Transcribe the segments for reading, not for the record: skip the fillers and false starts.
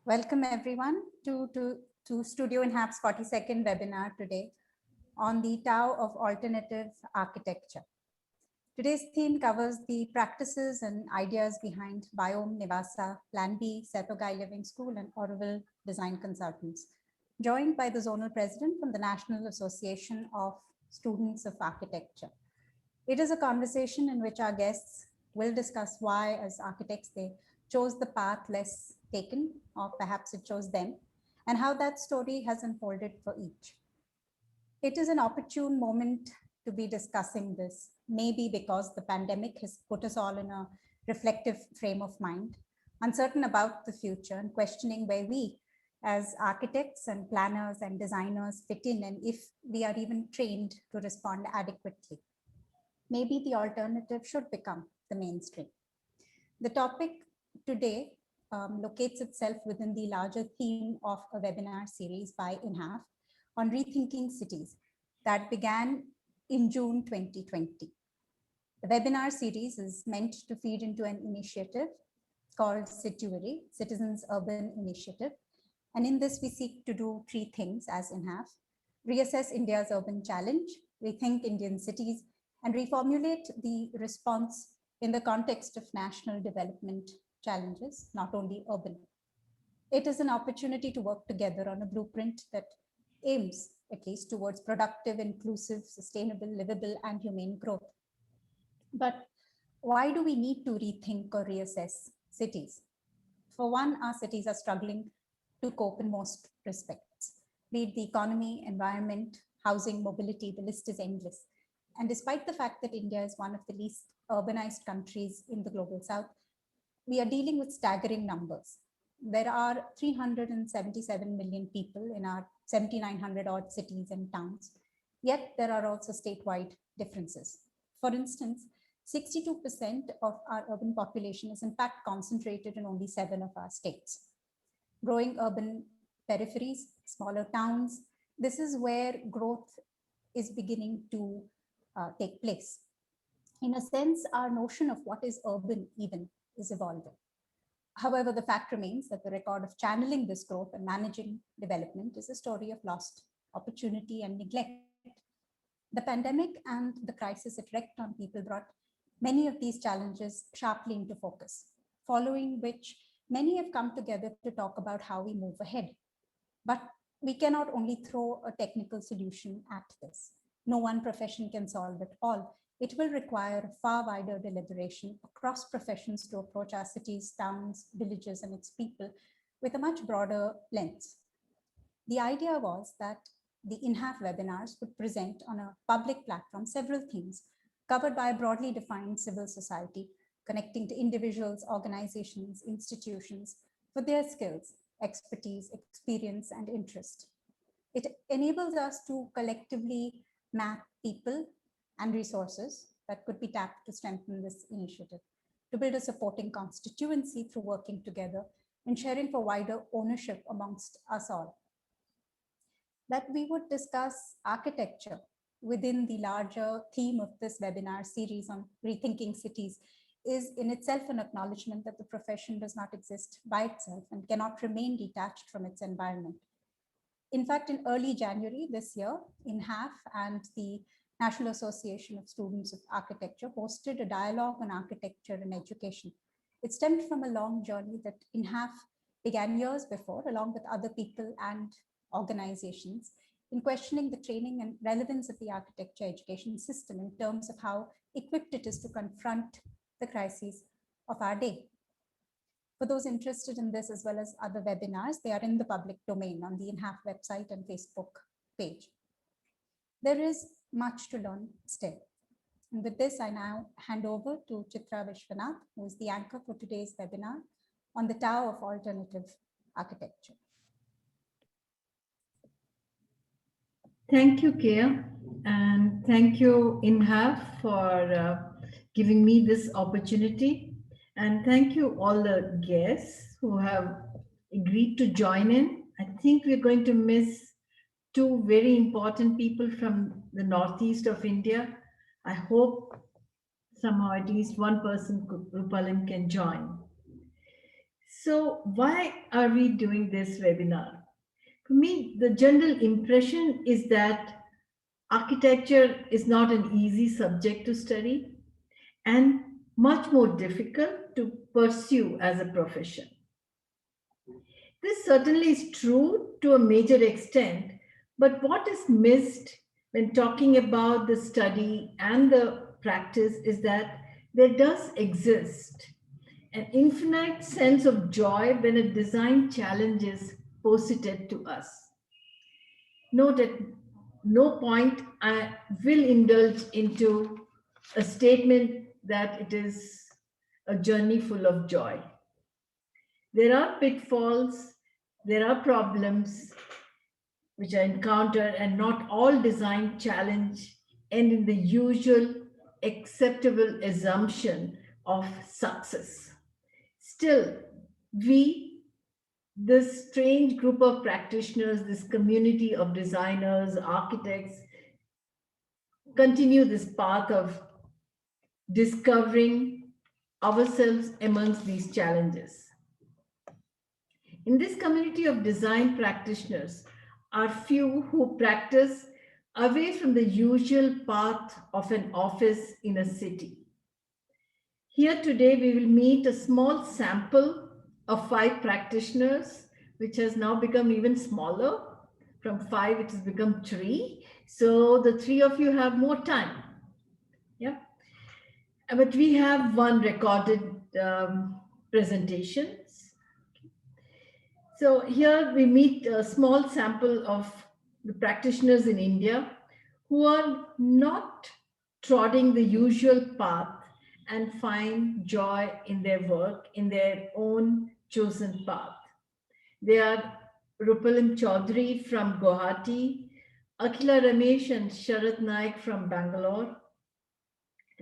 Welcome everyone to Studio INHAF's 42nd webinar today on the Tao of Alternative Architecture. Today's theme covers the practices and ideas behind Biome, NIVASA, planB, Seithogei Living School, and Auroville Design Consultants, joined by the Zonal President from the National Association of Students of Architecture. It is a conversation in which our guests will discuss why, as architects, they chose the path less taken, or perhaps it chose them, and how that story has unfolded for each. It is an opportune moment to be discussing this, maybe because the pandemic has put us all in a reflective frame of mind, uncertain about the future and questioning where we, as architects and planners and designers, fit in, and if we are even trained to respond adequately. Maybe the alternative should become the mainstream. The topic today locates itself within the larger theme of a webinar series by INHAF on rethinking cities that began in June 2020. The webinar series is meant to feed into an initiative called Cityuri, Citizens Urban Initiative. And in this, we seek to do three things as INHAF: reassess India's urban challenge, rethink Indian cities, and reformulate the response in the context of national development challenges, not only urban. It is an opportunity to work together on a blueprint that aims, at least, towards productive, inclusive, sustainable, livable, and humane growth. But why do we need to rethink or reassess cities? For one, our cities are struggling to cope in most respects, be it the economy, environment, housing, mobility. The list is endless. And despite the fact that India is one of the least urbanized countries in the global south, we are dealing with staggering numbers. There are 377 million people in our 7,900 odd cities and towns, yet there are also statewide differences. For instance, 62% of our urban population is in fact concentrated in only 7 of our states. Growing urban peripheries, smaller towns, this is where growth is beginning to take place. In a sense, our notion of what is urban even is evolving. However, the fact remains that the record of channeling this growth and managing development is a story of lost opportunity and neglect. The pandemic and the crisis it wreaked on people brought many of these challenges sharply into focus, following which many have come together to talk about how we move ahead. But we cannot only throw a technical solution at this. No one profession can solve it all. It will require far wider deliberation across professions to approach our cities, towns, villages, and its people with a much broader lens. The idea was that the INHAF webinars would present on a public platform several themes covered by a broadly defined civil society, connecting to individuals, organizations, institutions for their skills, expertise, experience, and interest. It enables us to collectively map people and resources that could be tapped to strengthen this initiative, to build a supporting constituency through working together and sharing for wider ownership amongst us all. That we would discuss architecture within the larger theme of this webinar series on rethinking cities is in itself an acknowledgement that the profession does not exist by itself and cannot remain detached from its environment. In fact, in early January this year, INHAF and the National Association of Students of Architecture hosted a dialogue on architecture and education. It stemmed from a long journey that INHAF began years before, along with other people and organizations, in questioning the training and relevance of the architecture education system in terms of how equipped it is to confront the crises of our day. For those interested in this, as well as other webinars, they are in the public domain on the INHAF website and Facebook page. There is much to learn still. And with this, I now hand over to Chitra Vishwanath, who is the anchor for today's webinar on the Tao of Alternative Architecture. Thank you, Kia, and thank you, INHAF, for giving me this opportunity. And thank you all the guests who have agreed to join in. I think we're going to miss two very important people from the northeast of India. I hope somehow at least one person, Rupalim, can join. So why are we doing this webinar? For me, the general impression is that architecture is not an easy subject to study and much more difficult to pursue as a profession. This certainly is true to a major extent, but what is missed when talking about the study and the practice is that there does exist an infinite sense of joy when a design challenge is posited to us. Note at no point I will indulge into a statement that it is a journey full of joy. There are pitfalls, there are problems which I encounter, and not all design challenge end in the usual acceptable assumption of success. Still, we, this strange group of practitioners, this community of designers, architects, continue this path of discovering ourselves amongst these challenges. In this community of design practitioners are few who practice away from the usual path of an office in a city. Here today we will meet a small sample of 5 practitioners, which has now become even smaller. From 5 it has become 3. So the 3 of you have more time. Yeah. But we have one recorded presentations. So here we meet a small sample of the practitioners in India who are not trotting the usual path and find joy in their work, in their own chosen path. They are Rupalim Choudhury from Guwahati, Akhila, Ramesh and Sharath Nayak from Bangalore,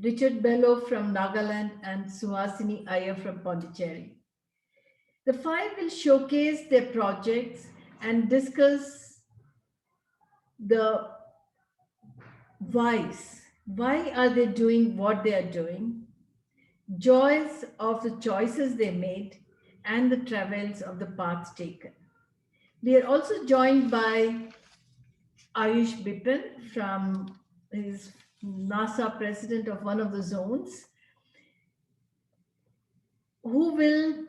Richard Bello from Nagaland, and Suhasini Ayar from Pondicherry. The 5 will showcase their projects and discuss the whys. Why are they doing what they are doing? Joys of the choices they made and the travels of the paths taken. We are also joined by Ayush Bipin from his NASA president of one of the zones, who will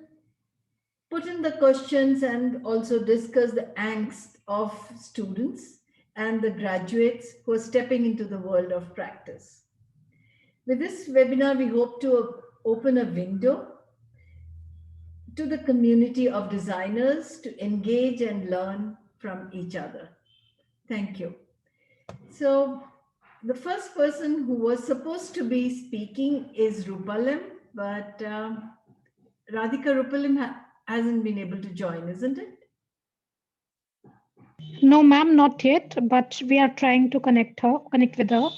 put in the questions and also discuss the angst of students and the graduates who are stepping into the world of practice. With this webinar, we hope to open a window to the community of designers to engage and learn from each other. Thank you. So the first person who was supposed to be speaking is Rupalim, but Radhika Rupalim hasn't been able to join, isn't it? No, ma'am, not yet, but we are trying to connect with her.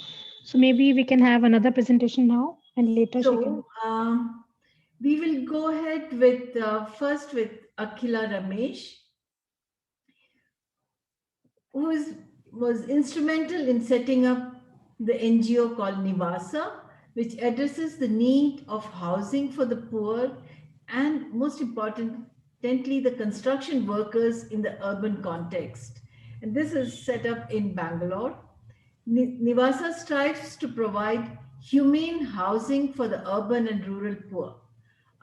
So maybe we can have another presentation now and later she can. So we will go ahead with first with Akhila Ramesh, who was instrumental in setting up the NGO called NIVASA, which addresses the need of housing for the poor and, most importantly, the construction workers in the urban context. And this is set up in Bangalore. NIVASA strives to provide humane housing for the urban and rural poor.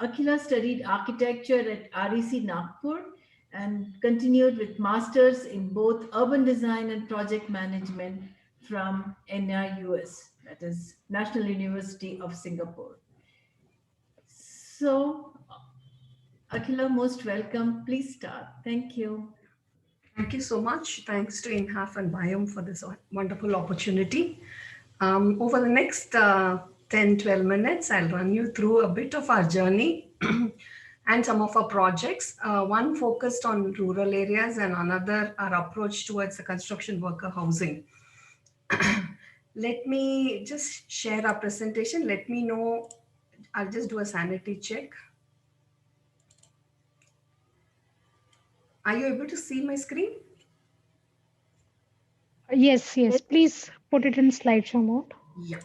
Akhila studied architecture at REC Nagpur and continued with masters in both urban design and project management from NIUS, that is National University of Singapore. So, Akhila, most welcome. Please start. Thank you. Thank you so much. Thanks to INHAF and Biome for this wonderful opportunity. Over the next 10-12 minutes, I'll run you through a bit of our journey and some of our projects. One focused on rural areas and another our approach towards the construction worker housing. Let me just share our presentation. Let me know. I'll just do a sanity check. Are you able to see my screen? Yes, please put it in slideshow mode. Yeah.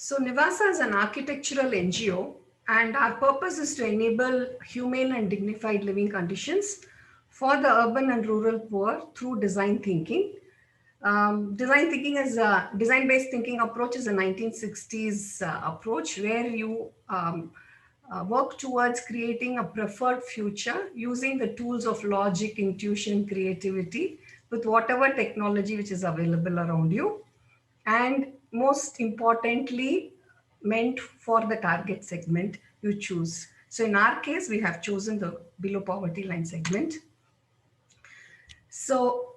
So NIVASA is an architectural NGO, and our purpose is to enable humane and dignified living conditions for the urban and rural poor through design thinking. Design thinking is a design-based thinking approach is a 1960s approach where you work towards creating a preferred future using the tools of logic, intuition, creativity with whatever technology which is available around you. And most importantly, meant for the target segment you choose. So in our case, we have chosen the below poverty line segment. So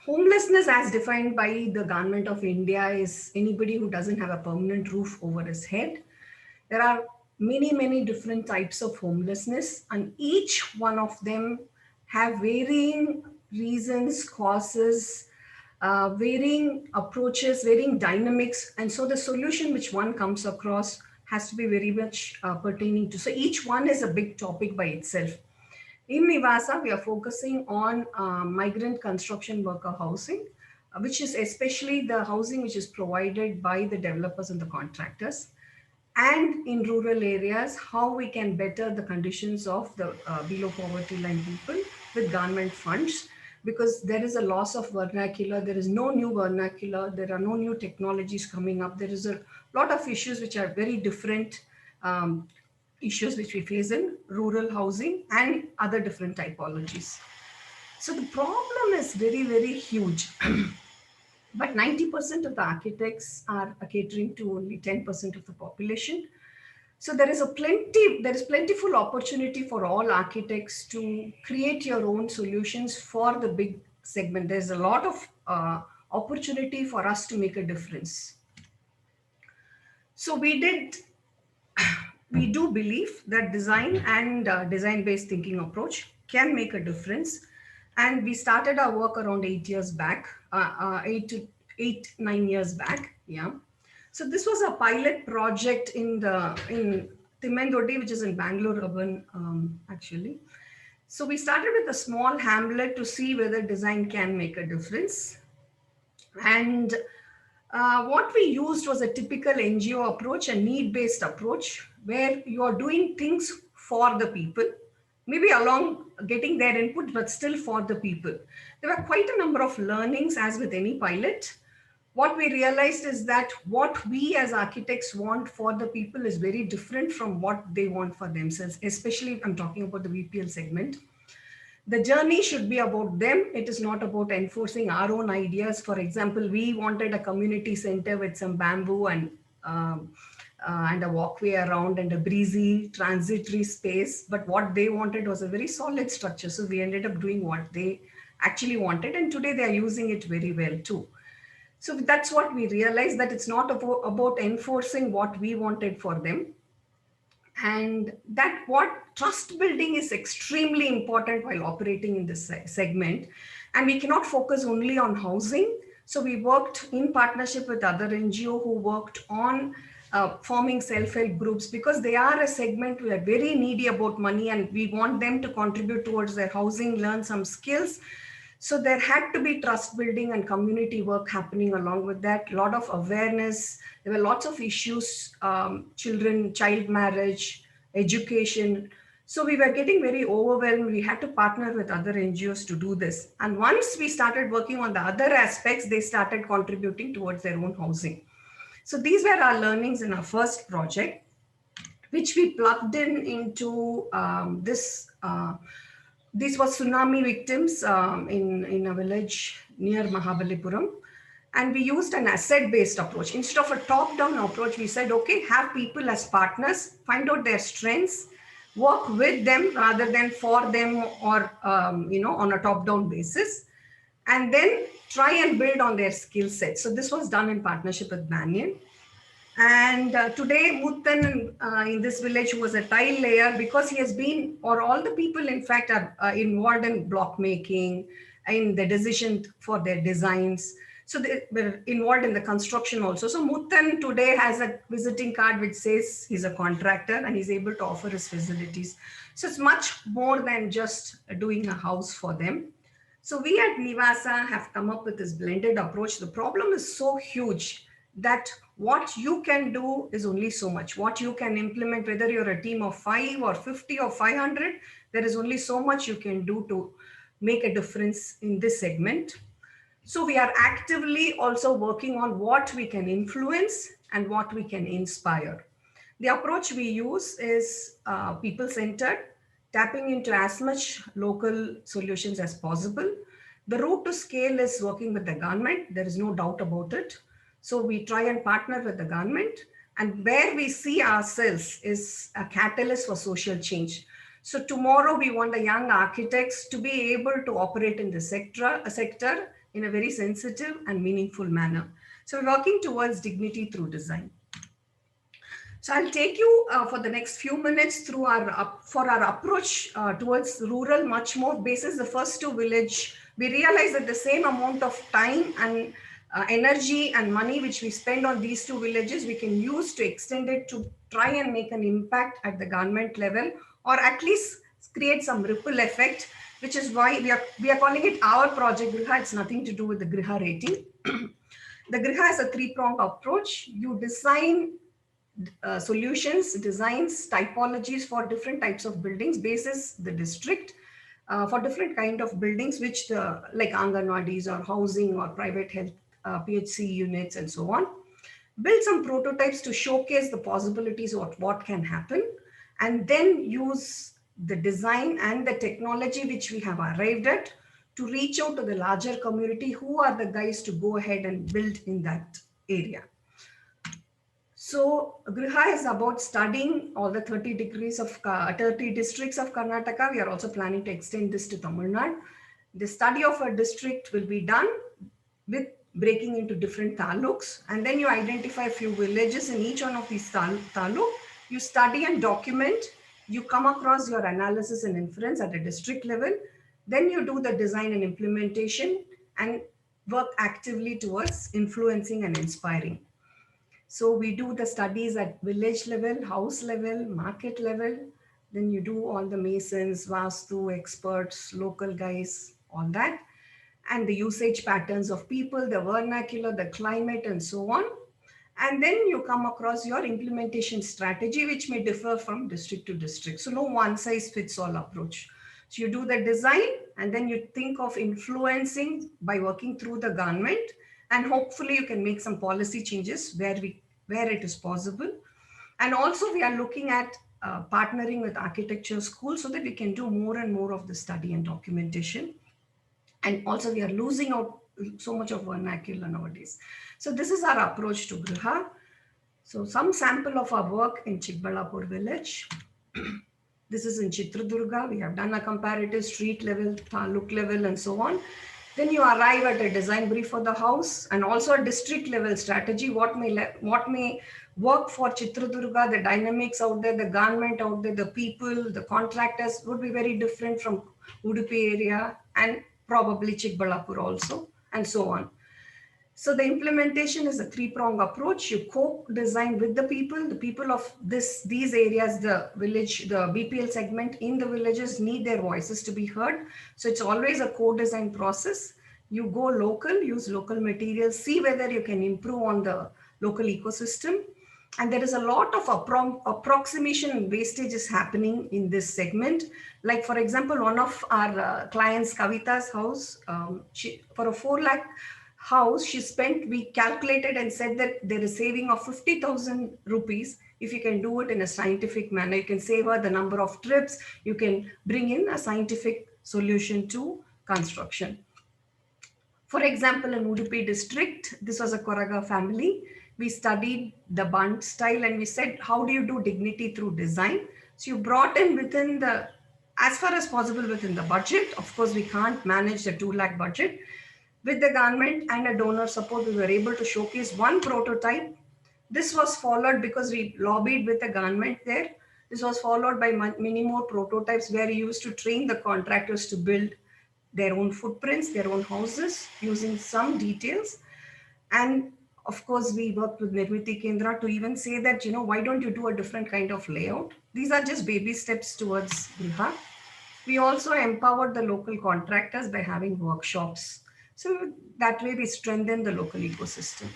homelessness as defined by the government of India is anybody who doesn't have a permanent roof over his head. There are many, many different types of homelessness, and each one of them have varying reasons, causes, varying approaches, varying dynamics. And so the solution which one comes across has to be very much pertaining to. So each one is a big topic by itself. In NIVASA, we are focusing on migrant construction worker housing, which is especially the housing which is provided by the developers and the contractors. And in rural areas, how we can better the conditions of the below poverty line people with government funds, because there is a loss of vernacular, there is no new vernacular, there are no new technologies coming up, there is a lot of issues which are very different issues which we face in rural housing and other different typologies. So the problem is very, very huge. But 90% of the architects are catering to only 10% of the population. So there is plentiful opportunity for all architects to create your own solutions for the big segment. There's a lot of opportunity for us to make a difference. So we do believe that design and design-based thinking approach can make a difference. And we started our work around 8 years back, 9 years back. Yeah. So this was a pilot project in Timendodi, which is in Bangalore urban, actually. So we started with a small hamlet to see whether design can make a difference. And what we used was a typical NGO approach, a need-based approach, where you are doing things for the people, maybe along getting their input, but still for the people. There were quite a number of learnings, as with any pilot. What we realized is that what we as architects want for the people is very different from what they want for themselves, especially I'm talking about the VPL segment. The journey should be about them. It is not about enforcing our own ideas. For example, we wanted a community center with some bamboo and a walkway around and a breezy transitory space. But what they wanted was a very solid structure. So we ended up doing what they actually wanted. And today they are using it very well too. So that's what we realized, that it's not about enforcing what we wanted for them. And that what trust building is extremely important while operating in this segment. And we cannot focus only on housing. So we worked in partnership with other NGO who worked on forming self-help groups, because they are a segment who are very needy about money and we want them to contribute towards their housing, learn some skills. So there had to be trust building and community work happening along with that, a lot of awareness. There were lots of issues, child marriage, education. So we were getting very overwhelmed. We had to partner with other NGOs to do this. And once we started working on the other aspects, they started contributing towards their own housing. So these were our learnings in our first project, which we plugged into this. These were tsunami victims in a village near Mahabalipuram. And we used an asset-based approach. Instead of a top-down approach, we said, okay, have people as partners, find out their strengths, work with them rather than for them or, on a top-down basis, and then try and build on their skill set. So this was done in partnership with Banyan. And today, Muttan in this village, who was a tile layer, because he has been, or all the people, in fact, are involved in block making, in the decision for their designs. So they were involved in the construction also. So Muttan today has a visiting card which says he's a contractor and he's able to offer his facilities. So it's much more than just doing a house for them. So we at NIVASA have come up with this blended approach. The problem is so huge that What you can do is only so much. What you can implement, whether you're a team of 5 or 50 or 500, there is only so much you can do to make a difference in this segment. So we are actively also working on what we can influence and what we can inspire. The approach we use is people-centered, tapping into as much local solutions as possible. The route to scale is working with the government. There is no doubt about it. So we try and partner with the government, and where we see ourselves is a catalyst for social change. So tomorrow we want the young architects to be able to operate in the sector in a very sensitive and meaningful manner. So we're working towards dignity through design. So I'll take you for the next few minutes through our approach towards rural, much more basis the first two village. We realize that the same amount of time and energy and money which we spend on these two villages, we can use to extend it to try and make an impact at the government level, or at least create some ripple effect, which is why we are calling it our project Griha. It's nothing to do with the Griha rating. The Griha is a three-pronged approach. You design solutions, designs, typologies for different types of buildings, basis the district, for different kind of buildings, which like Anganwadis or housing or private health, PHC units and so on. Build some prototypes to showcase the possibilities of what can happen, and then use the design and the technology which we have arrived at to reach out to the larger community who are the guys to go ahead and build in that area. So Griha is about studying all the 30 districts of Karnataka. We are also planning to extend this to Tamil Nadu. The study of a district will be done with breaking into different taluks, and then you identify a few villages in each one of these taluk. You study and document. You come across your analysis and inference at a district level. Then you do the design and implementation and work actively towards influencing and inspiring. So we do the studies at village level, house level, market level. Then you do all the masons, vastu experts, local guys, all that. And the usage patterns of people, the vernacular, the climate, and so on. And then you come across your implementation strategy, which may differ from district to district. So no one size fits all approach. So you do the design, and then you think of influencing by working through the government, and hopefully you can make some policy changes where it is possible. And also we are looking at partnering with architecture schools so that we can do more and more of the study and documentation. And also we are losing out so much of vernacular nowadays. So this is our approach to Griha. So some sample of our work in Chikbalapur village. This is in Chitradurga. We have done a comparative street level, taluk level, and so on. Then you arrive at a design brief for the house, and also a district level strategy. What may work for Chitradurga, the dynamics out there, the government out there, the people, the contractors would be very different from Udupi area and probably Chikbalapur also, and so on. So the implementation is a three-pronged approach. You co-design with the people of these areas, the village, the BPL segment in the villages need their voices to be heard. So it's always a co-design process. You go local, use local materials, see whether you can improve on the local ecosystem. And there is a lot of approximation and wastage is happening in this segment. Like, for example, one of our clients, Kavita's house, for a 4 lakh house, we calculated and said that there is saving of 50,000 rupees. If you can do it in a scientific manner, you can save her the number of trips, you can bring in a scientific solution to construction. For example, in Udupi district, this was a Koraga family. We studied the bund style and we said, how do you do dignity through design? So you brought in within the, as far as possible within the budget. Of course, we can't manage the 2 lakh budget. With the government and a donor support, we were able to showcase one prototype. This was followed because we lobbied with the government there. This was followed by many more prototypes where we used to train the contractors to build their own footprints, their own houses using some details. And of course, we worked with Nirmiti Kendra to even say that, why don't you do a different kind of layout? These are just baby steps towards Griha. We also empowered the local contractors by having workshops. So that way we strengthen the local ecosystem.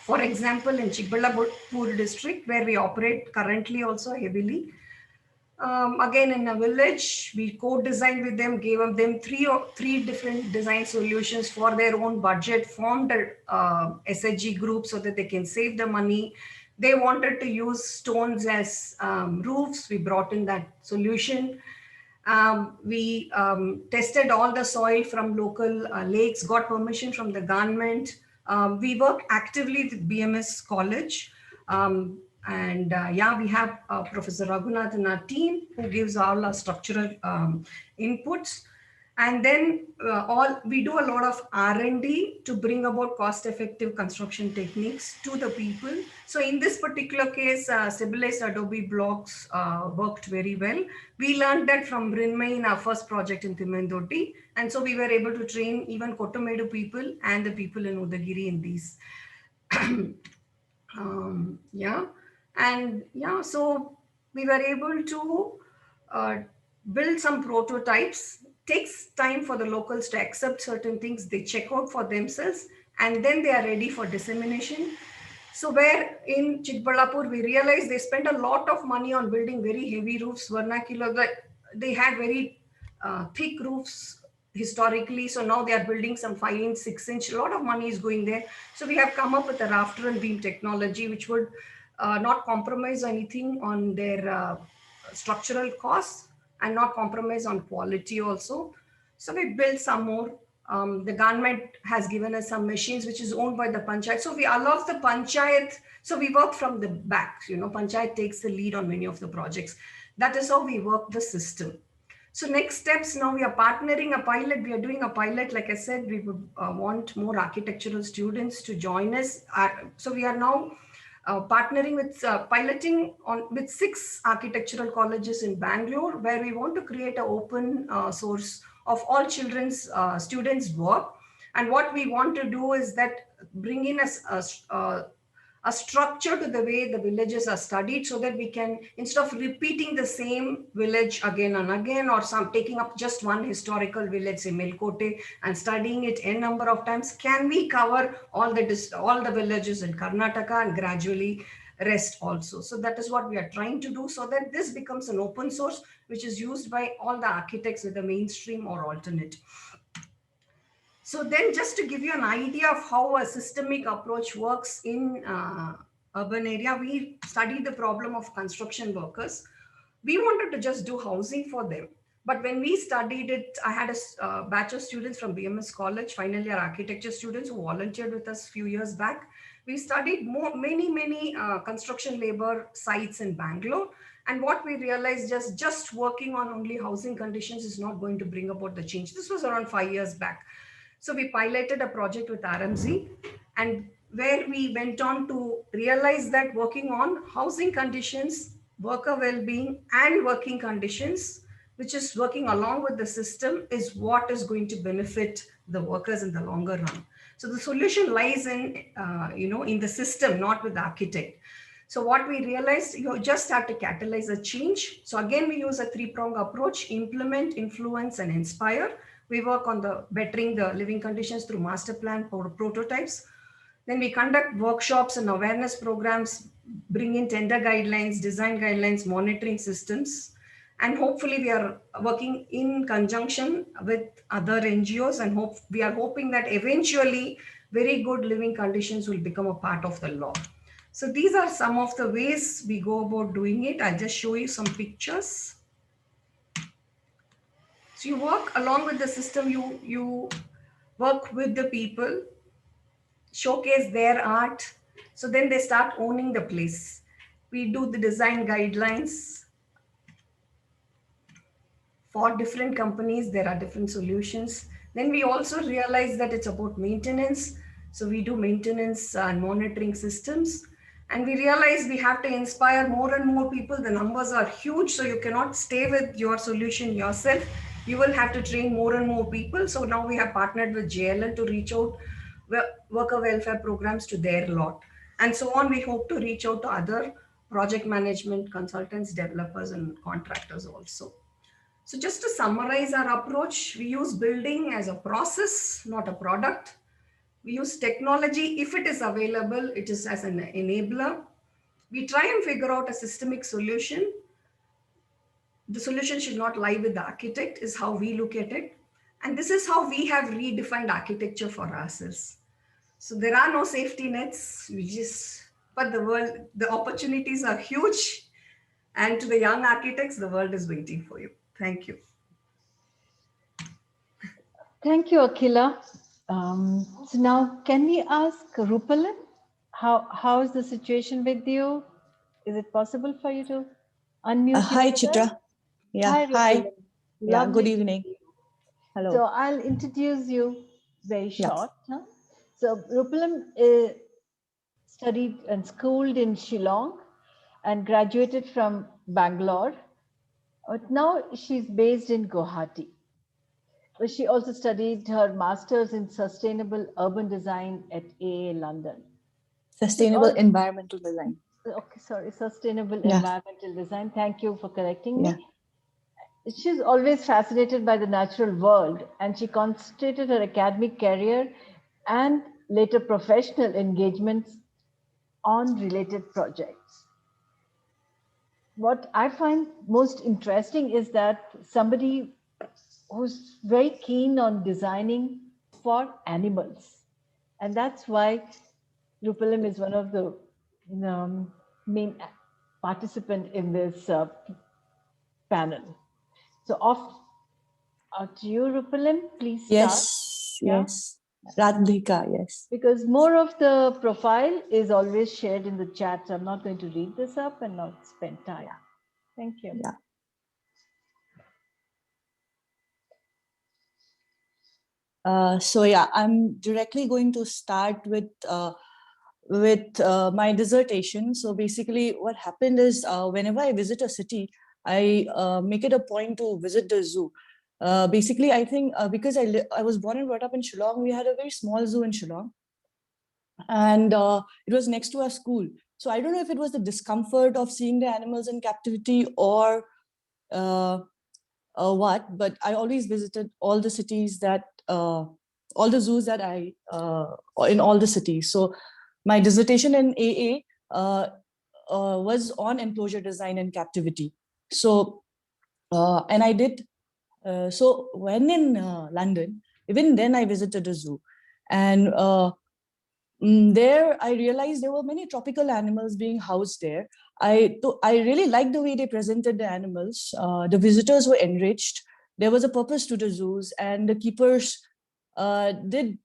For example, in Chikballapur district, where we operate currently also heavily, again in a village, we co-designed with them, gave them three different design solutions for their own budget, formed a SHG group so that they can save the money. They wanted to use stones as roofs. We brought in that solution. We tested all the soil from local lakes, got permission from the government. We work actively with BMS College. Yeah, we have Professor Raghunath in our team who gives all our structural inputs. And then we do a lot of R&D to bring about cost-effective construction techniques to the people. So in this particular case, stabilized adobe blocks worked very well. We learned that from Rinmai in our first project in Timendoti. And so we were able to train even Kottamedu people and the people in Udagiri in these. Yeah. And yeah, so we were able to build some prototypes. Takes time for the locals to accept certain things. They check out for themselves and then they are ready for dissemination. So where in Chikballapur, we realized they spent a lot of money on building very heavy roofs, vernacular. They had very thick roofs historically. So now they are building some 5-inch, 6-inch. A lot of money is going there. So we have come up with a rafter and beam technology, which would not compromise anything on their structural costs and not compromise on quality also. So we built some more. The government has given us some machines which is owned by the panchayat. So we allow the panchayat. So we work from the back. Panchayat takes the lead on many of the projects. That is how we work the system. So next steps, now we are partnering a pilot. We are doing a pilot. Like I said, we would want more architectural students to join us. So we are now partnering with piloting with 6 architectural colleges in Bangalore, where we want to create an open source of all children's students' work. And what we want to do is that bring in a structure to the way the villages are studied, so that we can, instead of repeating the same village again and again, or taking up just one historical village, say Melkote, and studying it n number of times, can we cover all the villages in Karnataka and gradually rest also? So that is what we are trying to do, so that this becomes an open source which is used by all the architects, whether mainstream or alternate. So then, just to give you an idea of how a systemic approach works in urban area, we studied the problem of construction workers. We wanted to just do housing for them. But when we studied it, I had a batch of students from BMS College, final year architecture students, who volunteered with us a few years back. We studied many construction labor sites in Bangalore. And what we realized, just working on only housing conditions is not going to bring about the change. This was around 5 years back. So we piloted a project with RMZ, and where we went on to realize that working on housing conditions, worker well-being, and working conditions, which is working along with the system, is what is going to benefit the workers in the longer run. So the solution lies in, in the system, not with the architect. So what we realized, you just have to catalyze a change. So again, we use a 3-pronged approach: implement, influence, and inspire. We work on bettering the living conditions through master plan prototypes. Then we conduct workshops and awareness programs, bring in tender guidelines, design guidelines, monitoring systems. And hopefully we are working in conjunction with other NGOs, and we are hoping that eventually very good living conditions will become a part of the law. So these are some of the ways we go about doing it. I'll just show you some pictures. So you work along with the system, you work with the people, showcase their art. So then they start owning the place. We do the design guidelines. For different companies, there are different solutions. Then we also realize that it's about maintenance. So we do maintenance and monitoring systems. And we realize we have to inspire more and more people. The numbers are huge, so you cannot stay with your solution yourself. You will have to train more and more people. So now we have partnered with JLL to reach out worker welfare programs to their lot. And so on, we hope to reach out to other project management consultants, developers, and contractors also. So just to summarize our approach, we use building as a process, not a product. We use technology if it is available, it is as an enabler. We try and figure out a systemic solution. The solution should not lie with the architect, is how we look at it. And this is how we have redefined architecture for ourselves. So there are no safety nets. But the opportunities are huge. And to the young architects, the world is waiting for you. Thank you. Thank you, Akhila. So now, can we ask Rupalim, how is the situation with you? Is it possible for you to unmute Hi, yourself? Chitra. Yeah, Hi, hi. Rupalim. Yeah, Lovely good to evening. see you. Hello. So I'll introduce you very Yeah. short. Huh? So Rupalim studied and schooled in Shillong and graduated from Bangalore. But now she's based in Guwahati. But she also studied her master's in sustainable urban design at AA London. Sustainable environmental design. Okay, sorry, sustainable Yeah. environmental design. Thank you for correcting Yeah. me. She's always fascinated by the natural world, and she concentrated her academic career and later professional engagements on related projects. What I find most interesting is that somebody who's very keen on designing for animals. And that's why Rupalim is one of the main participant in this panel. So off to you, Rupalim, please start. Yes, Yeah. yes. Radhika, yes. Because more of the profile is always shared in the chat. So I'm not going to read this up and not spend time. Thank you. Yeah. So yeah, I'm directly going to start with my dissertation. So basically what happened is whenever I visit a city, I make it a point to visit the zoo. Basically, I think because I was born and brought up in Shillong, we had a very small zoo in Shillong. And it was next to our school. So I don't know if it was the discomfort of seeing the animals in captivity or what, but I always visited all the cities that, all the zoos that in all the cities. So my dissertation in AA was on enclosure design and captivity. So, and I did, so when in London, even then I visited a zoo. And there I realized there were many tropical animals being housed there. I really liked the way they presented the animals. The visitors were enriched. There was a purpose to the zoos, and the keepers did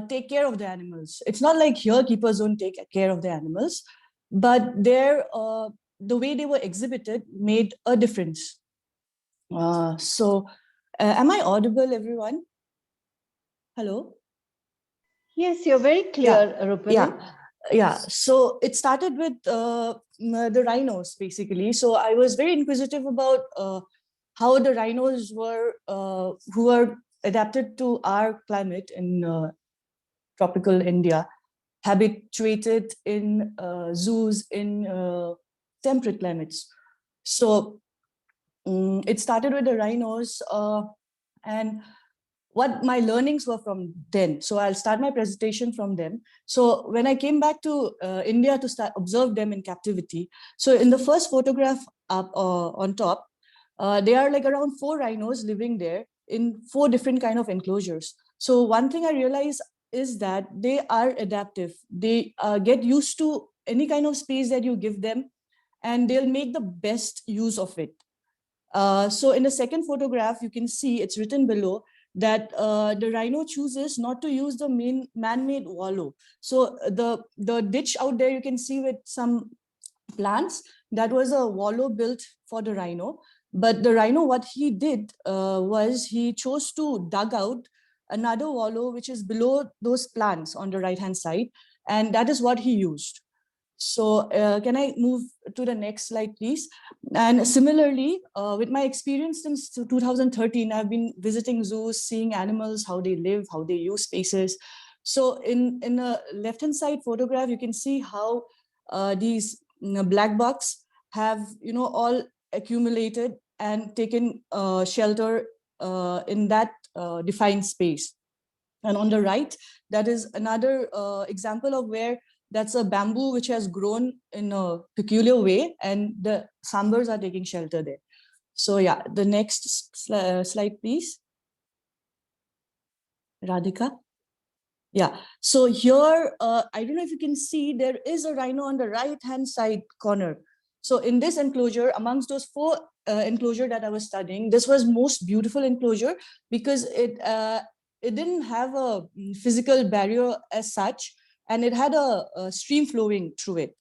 take care of the animals. It's not like here keepers don't take care of the animals, but there the way they were exhibited made a difference. So am I audible, everyone? Hello? Yes, you're very clear, Rupalim. Yeah. So it started with the rhinos, basically. So I was very inquisitive about how the rhinos were, who are adapted to our climate in tropical India, habituated in zoos in temperate climates. So it started with the rhinos, and what my learnings were from then. So I'll start my presentation from them. So when I came back to India to start observe them in captivity, so in the first photograph up on top, there are like around 4 rhinos living there in 4 different kind of enclosures. So one thing I realized is that they are adaptive. They get used to any kind of space that you give them, and they'll make the best use of it. So in the second photograph, you can see it's written below that the rhino chooses not to use the main man-made wallow. So the ditch out there, you can see with some plants, that was a wallow built for the rhino. But the rhino, what he did was he chose to dug out another wallow, which is below those plants on the right-hand side. And that is what he used. So can I move to the next slide, please? And similarly, with my experience since 2013, I've been visiting zoos, seeing animals, how they live, how they use spaces. So in a left-hand side photograph, you can see how these black bucks have, all accumulated and taken shelter in that defined space. And on the right, that is another example of where that's a bamboo which has grown in a peculiar way, and the sambars are taking shelter there. So yeah, the next slide, please. Radhika. Yeah, so here, I don't know if you can see, there is a rhino on the right-hand side corner. So in this enclosure, amongst those 4 enclosure that I was studying, this was most beautiful enclosure because it didn't have a physical barrier as such, and it had a stream flowing through it.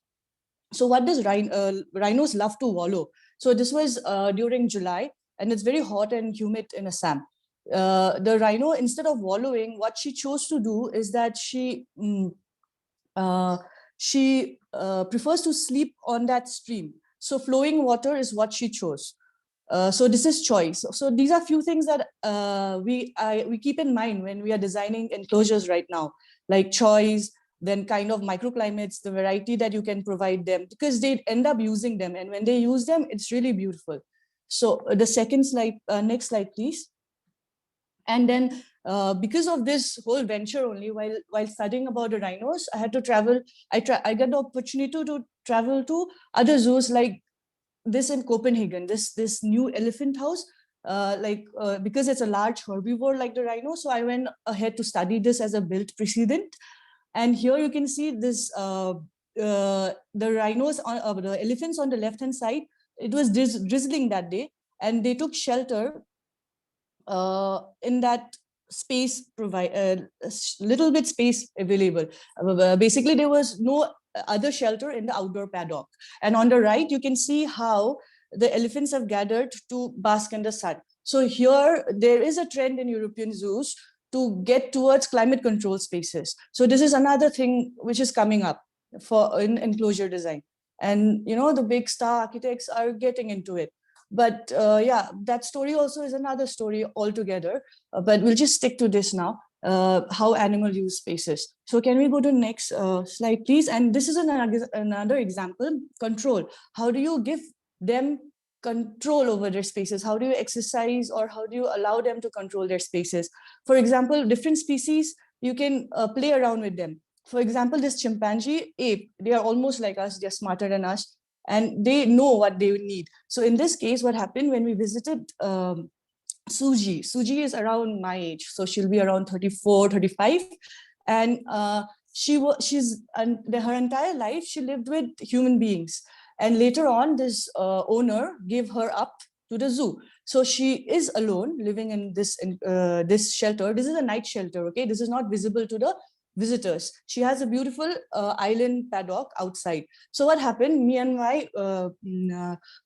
So what does rhinos love to wallow? So this was during July, and it's very hot and humid in Assam. The rhino, instead of wallowing, what she chose to do is that she prefers to sleep on that stream. So flowing water is what she chose. So this is choice. So these are few things that we keep in mind when we are designing enclosures right now, like choice, then kind of microclimates, the variety that you can provide them, because they end up using them. And when they use them, it's really beautiful. So the second slide, next slide, please. And then because of this whole venture only, while studying about the rhinos, I had to travel. I got the opportunity to travel to other zoos like this in Copenhagen, this new elephant house, because it's a large herbivore like the rhino. So I went ahead to study this as a built precedent. And here you can see this, the rhinos, the elephants on the left-hand side, it was drizzling that day, and they took shelter in that space, little bit space available. Basically, there was no other shelter in the outdoor paddock. And on the right, you can see how the elephants have gathered to bask in the sun. So here, there is a trend in European zoos to get towards climate control spaces. So this is another thing which is coming up in enclosure design. And, you know, the big star architects are getting into it. But yeah, that story also is another story altogether. But we'll just stick to this now, how animal use spaces. So can we go to the next slide, please? And this is another example, control. How do you give them control over their spaces? How do you exercise, or how do you allow them to control their spaces? For example, different species, you can play around with them. For example, this chimpanzee, ape, they are almost like us, they're smarter than us, and they know what they need. So in this case, what happened when we visited Suji is around my age, so she'll be around 34, 35. And her entire life, she lived with human beings. And later on, this owner gave her up to the zoo. So she is alone living in this shelter. This is a night shelter, okay? This is not visible to the visitors. She has a beautiful island paddock outside. So what happened, me and my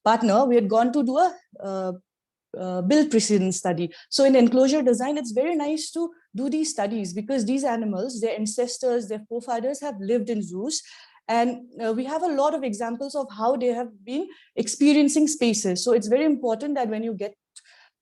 partner, we had gone to do a build precedent study. So in enclosure design, it's very nice to do these studies because these animals, their ancestors, their forefathers have lived in zoos. And we have a lot of examples of how they have been experiencing spaces. So it's very important that when you get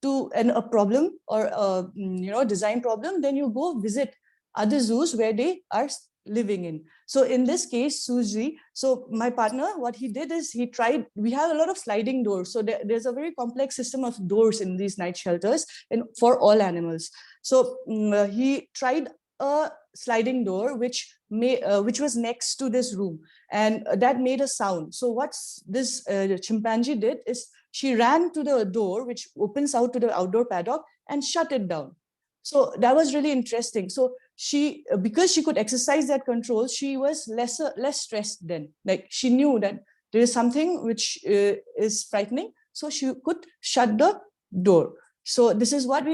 to a problem or a design problem, then you go visit other zoos where they are living in. So in this case, Suji, so my partner, what he did is he tried, we have a lot of sliding doors. So there's a very complex system of doors in these night shelters and for all animals. So he tried a sliding door which was next to this room, and that made a sound. So what's this chimpanzee did is she ran to the door which opens out to the outdoor paddock and shut it down. So that was really interesting. So she, because she could exercise that control, she was less stressed then. Like she knew that there is something which is frightening, so she could shut the door. So this is what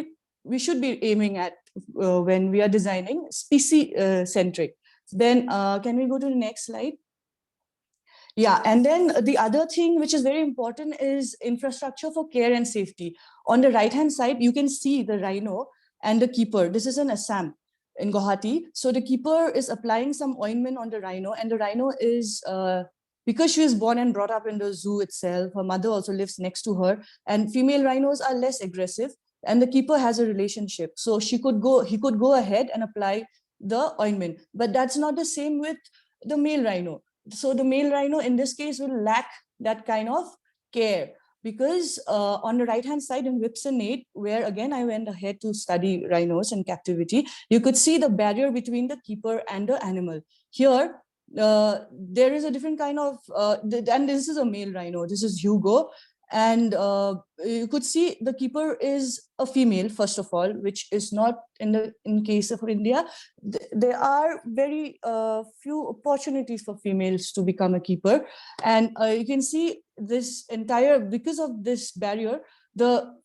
we should be aiming at when we are designing species centric. Then can we go to the next slide? Yeah, and then the other thing which is very important is infrastructure for care and safety. On the right-hand side, you can see the rhino and the keeper. This is in Assam, in Guwahati. So the keeper is applying some ointment on the rhino, and the rhino is, because she was born and brought up in the zoo itself, her mother also lives next to her, and female rhinos are less aggressive, and the keeper has a relationship. So he could go ahead and apply the ointment, but that's not the same with the male rhino. So the male rhino in this case will lack that kind of care. because on the right-hand side in Whipsonate, where again I went ahead to study rhinos in captivity, you could see the barrier between the keeper and the animal. Here, there is a different kind of, and this is a male rhino, this is Hugo, and you could see the keeper is a female, first of all, which is not in case of India. There are very few opportunities for females to become a keeper, and you can see this entire, because of this barrier, the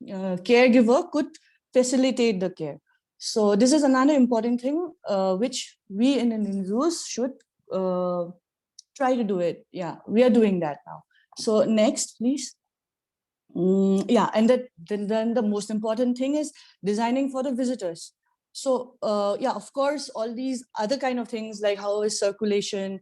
caregiver could facilitate the care. So this is another important thing which we in Indian zoos should try to do it. Yeah, we are doing that now. So next, please. Yeah, and then the most important thing is designing for the visitors. So yeah, of course, all these other kind of things like how is circulation,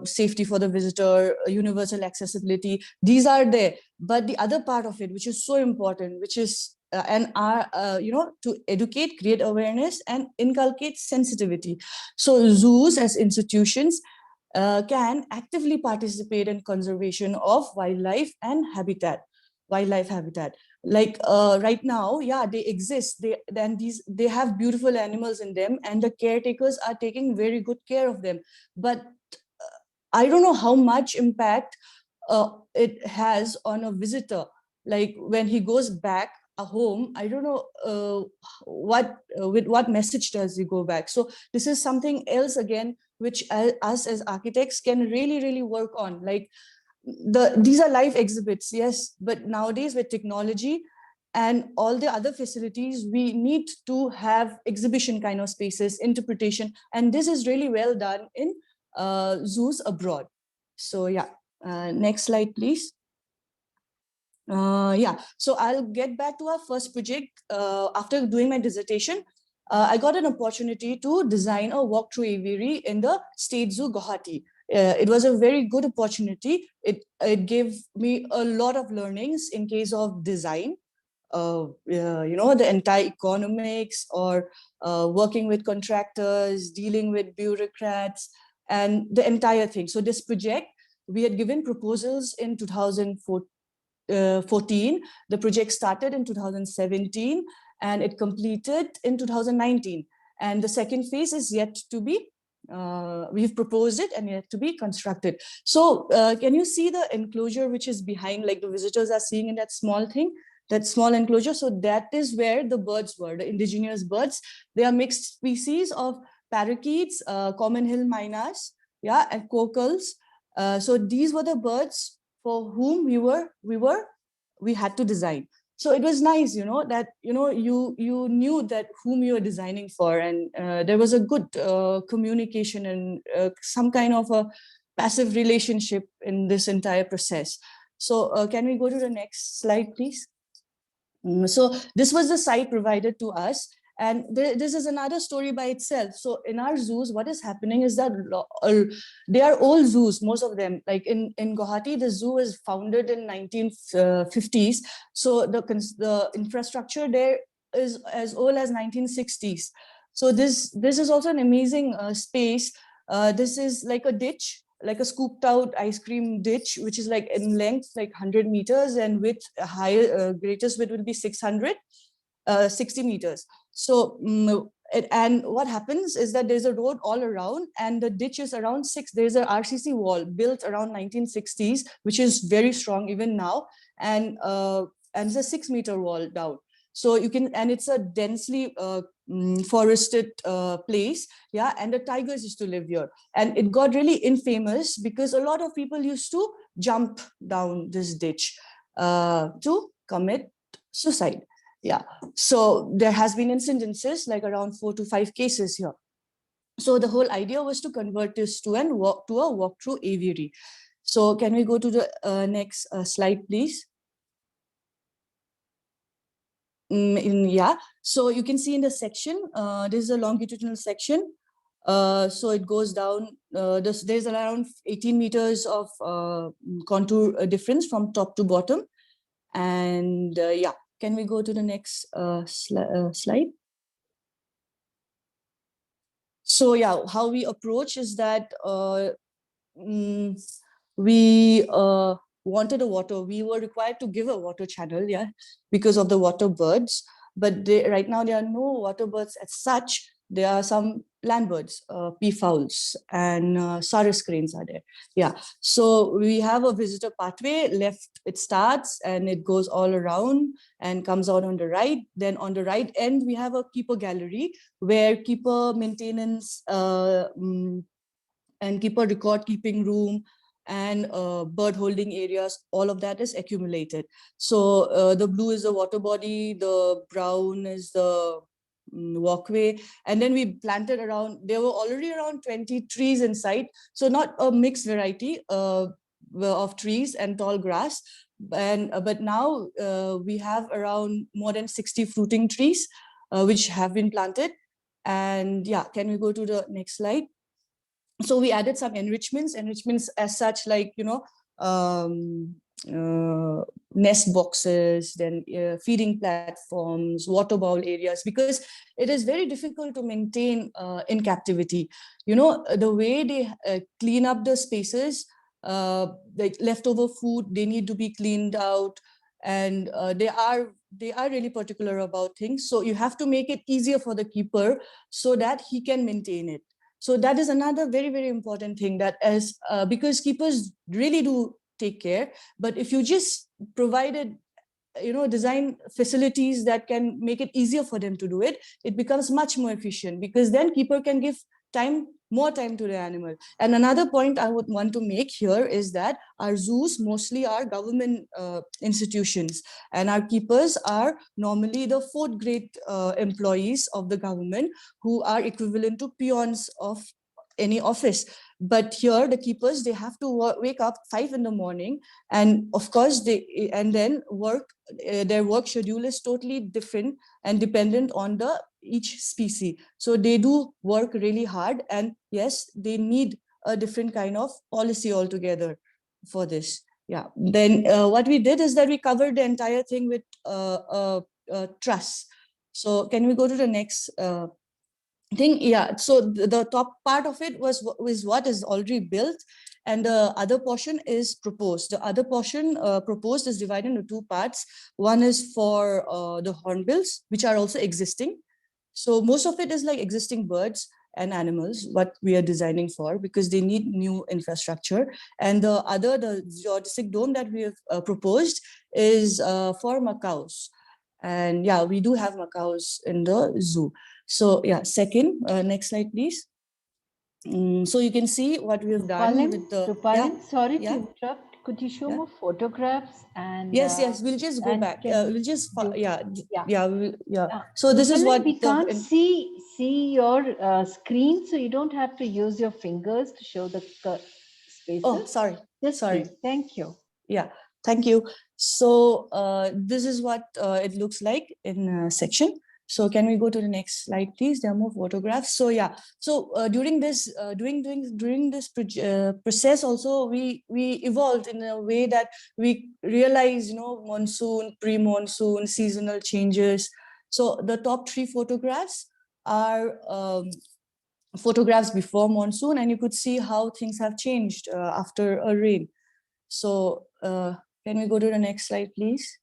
safety for the visitor, universal accessibility, these are there. But the other part of it, which is so important, which is to educate, create awareness, and inculcate sensitivity. So zoos as institutions can actively participate in conservation of wildlife habitat. Like right now, yeah, they exist. They have beautiful animals in them, and the caretakers are taking very good care of them. But I don't know how much impact it has on a visitor. Like when he goes back home, I don't know with what message does he go back. So this is something else again, which us as architects can really work on. Like these are live exhibits, yes, but nowadays with technology and all the other facilities, we need to have exhibition kind of spaces, interpretation, and this is really well done in zoos abroad. So yeah, next slide, please. Yeah, so I'll get back to our first project. After doing my dissertation, I got an opportunity to design a walkthrough aviary in the State Zoo, Guwahati. It was a very good opportunity. It gave me a lot of learnings in case of design, the entire economics, or working with contractors, dealing with bureaucrats, and the entire thing. So this project, we had given proposals in 2014. The project started in 2017 and it completed in 2019. And the second phase is yet to be, we've proposed it and yet to be constructed. So can you see the enclosure which is behind, like the visitors are seeing in that small thing, that small enclosure? So that is where the birds were, the indigenous birds. They are mixed species of parakeets, common hill mynas, yeah, and quokals. So these were the birds for whom we had to design. So it was nice, that you knew that whom you were designing for, and there was a good communication and some kind of a passive relationship in this entire process. So can we go to the next slide, please? So this was the site provided to us. And this is another story by itself. So in our zoos, what is happening is that they are old zoos, most of them. Like in Guwahati, the zoo was founded in 1950s. So the infrastructure there is as old as 1960s. So this is also an amazing space. This is like a ditch, like a scooped out ice cream ditch, which is like in length, like 100 meters, and width, higher, greatest width will be 60 meters. So, and what happens is that there's a road all around, and the ditch is around there's a RCC wall built around 1960s, which is very strong even now. And it's a 6-meter wall down. So you can, and it's a densely forested place. Yeah. And the tigers used to live here. And it got really infamous because a lot of people used to jump down this ditch to commit suicide. Yeah. So there has been incidences, like around 4 to 5 cases here. So the whole idea was to convert this to a walkthrough aviary. So can we go to the next slide, please? Yeah, so you can see in the section, this is a longitudinal section. So it goes down, there's around 18 meters of contour difference from top to bottom. And yeah, can we go to the next slide? So yeah, how we approach is that we wanted a water, we were required to give a water channel, yeah, because of the water birds. But right now there are no water birds as such. There are some land birds, peafowls and saris cranes are there. Yeah, so we have a visitor pathway. Left, it starts and it goes all around and comes out on the right. Then on the right end, we have a keeper gallery where keeper maintenance and keeper record keeping room and bird holding areas, all of that is accumulated. So the blue is the water body, the brown is the walkway, and then we planted around, there were already around 20 trees inside, so not a mixed variety of trees and tall grass, and but now we have around more than 60 fruiting trees which have been planted. And yeah, can we go to the next slide? So we added some enrichments as such, like, you know, nest boxes, then feeding platforms, water bowl areas, because it is very difficult to maintain in captivity. You know, the way they clean up the spaces, like leftover food, they need to be cleaned out, and they are really particular about things. So you have to make it easier for the keeper so that he can maintain it. So that is another very, very important thing, that as because keepers really do take care, but if you just provided, you know, design facilities that can make it easier for them to do it, it becomes much more efficient, because then keeper can give more time to the animal. And another point I would want to make here is that our zoos mostly are government institutions, and our keepers are normally the 4th grade employees of the government, who are equivalent to peons of any office. But here the keepers, they have to wake up 5 in the morning, and of course and then work. Their work schedule is totally different and dependent on each species. So they do work really hard, and yes, they need a different kind of policy altogether for this. Yeah. Then what we did is that we covered the entire thing with truss. So can we go to the next thing? Yeah. So the top part of it was what is already built, and the other portion is proposed. The other portion proposed is divided into 2 parts. One is for the hornbills, which are also existing. So most of it is like existing birds and animals, what we are designing for, because they need new infrastructure. And the other, the geodesic dome that we have proposed, is for macaws. And yeah, we do have macaws in the zoo. So yeah, second, next slide, please. So you can see what we have done with the. Rupalim, sorry yeah. to interrupt. Could you show Yeah. more photographs? And Yes, we'll just go back. We'll just, yeah. So this is Rupalim, what we can't see your screen, so you don't have to use your fingers to show the spaces. Oh, sorry. Sorry. Please. Thank you. Yeah, thank you. So this is what it looks like in section. So can we go to the next slide, please? There are more photographs. So yeah, so during this process also, we evolved in a way that we realized, you know, monsoon, pre-monsoon, seasonal changes. So the top 3 photographs are photographs before monsoon, and you could see how things have changed after a rain. So can we go to the next slide, please?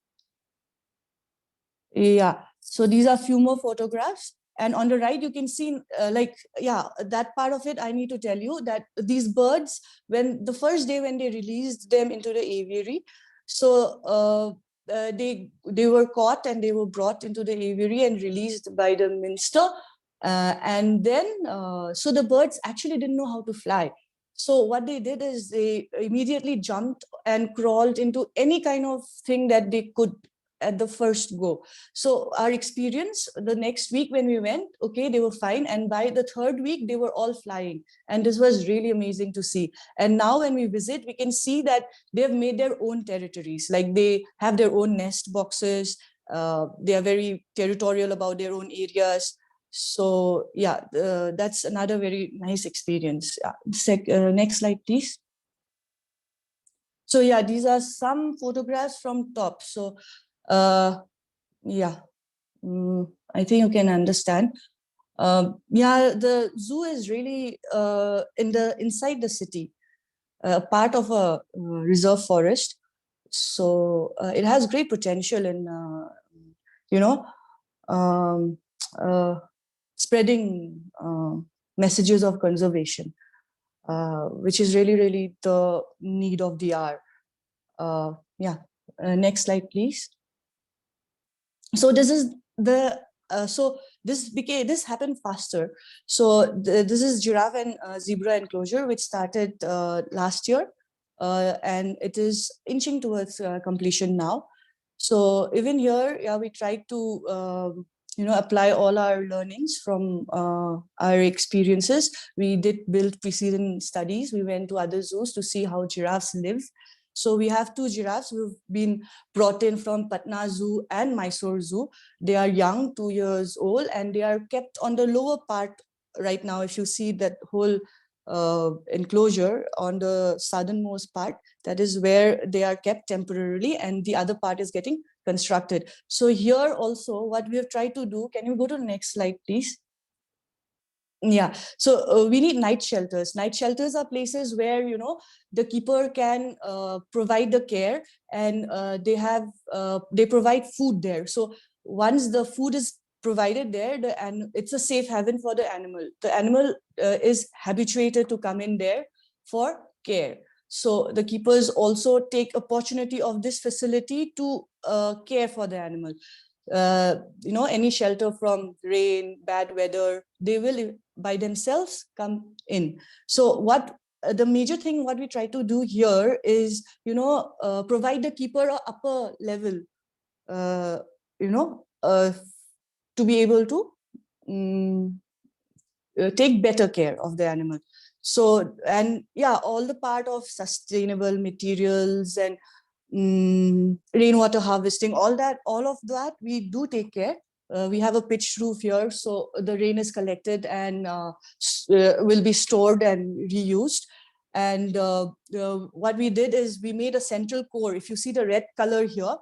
Yeah, so these are few more photographs. And on the right, you can see that part of it, I need to tell you that these birds, when the first day when they released them into the aviary, so they were caught and they were brought into the aviary and released by the minister. And then, so the birds actually didn't know how to fly. So what they did is they immediately jumped and crawled into any kind of thing that they could at the first go. So our experience, the next week when we went, okay, they were fine. And by the 3rd week, they were all flying. And this was really amazing to see. And now when we visit, we can see that they have made their own territories. Like they have their own nest boxes. They are very territorial about their own areas. So yeah, that's another very nice experience. Next slide, please. So yeah, these are some photographs from top. So yeah, I think you can understand. Yeah, the zoo is really inside the city, part of a reserve forest. So it has great potential in, you know, um, spreading messages of conservation, which is really, really the need of the hour. Yeah, next slide, please. So this is the this happened faster. So this is giraffe and zebra enclosure, which started last year, and it is inching towards completion now. So even here, yeah, we tried to apply all our learnings from our experiences. We did build precedent studies. We went to other zoos to see how giraffes live. So we have 2 giraffes who've been brought in from Patna Zoo and Mysore Zoo. They are young, 2 years old, and they are kept on the lower part right now. If you see that whole enclosure on the southernmost part, that is where they are kept temporarily, and the other part is getting constructed. So here also, what we have tried to do, can you go to the next slide, please? Yeah, so we need night shelters. Night shelters are places where, the keeper can provide the care, and they provide food there. So once the food is provided there, and it's a safe haven for the animal. The animal is habituated to come in there for care. So the keepers also take opportunity of this facility to care for the animal. Any shelter from rain, bad weather, they will by themselves come in. So what the major thing what we try to do here is, provide the keeper a upper level, to be able to take better care of the animal. So, and yeah, all the part of sustainable materials and rainwater harvesting, all of that we do take care. We have a pitched roof here, so the rain is collected and will be stored and reused. And what we did is we made a central core. If you see the red color here,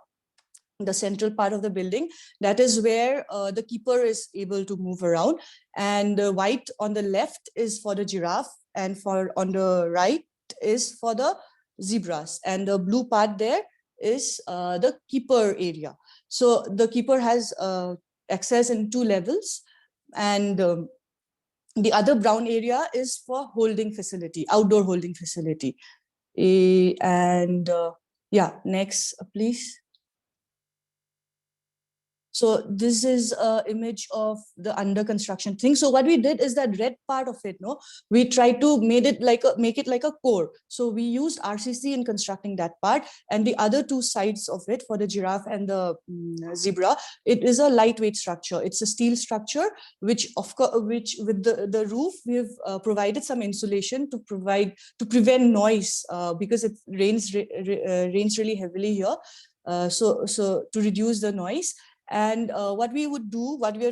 the central part of the building, that is where the keeper is able to move around. And the white on the left is for the giraffe, and on the right is for the zebras, and the blue part there is the keeper area. So the keeper has access in 2 levels, and the other brown area is for holding facility, outdoor holding facility. And yeah, next please. So this is an image of the under construction thing. So what we did is that red part of it, we tried to make it like a core. So we used RCC in constructing that part, and the other 2 sides of it for the giraffe and the zebra, it is a lightweight structure. It's a steel structure, which with the roof we've provided some insulation to prevent noise, because it rains really heavily here. So to reduce the noise. And what we are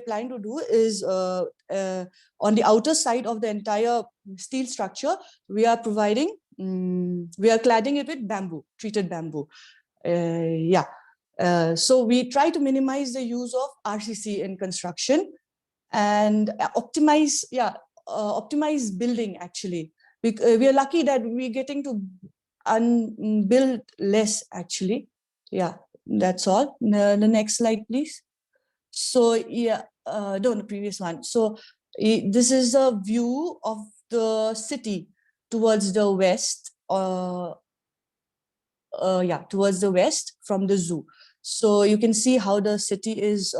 planning to do is on the outer side of the entire steel structure, we are cladding it with bamboo, treated bamboo. So we try to minimize the use of RCC in construction and optimize building actually. We are lucky that we're getting to build less actually. Yeah. That's all. The next slide, please. So yeah, the previous one. So this is a view of the city towards the west. Towards the west from the zoo. So you can see how the city is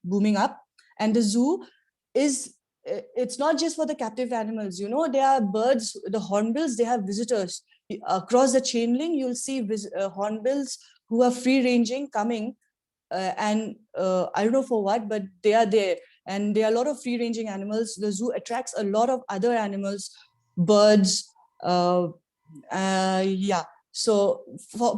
booming up, and the zoo it's not just for the captive animals. There are birds, the hornbills. They have visitors across the chain link. You'll see hornbills who are free ranging coming, and I don't know for what, but they are there. And there are a lot of free ranging animals. The zoo attracts a lot of other animals, birds. So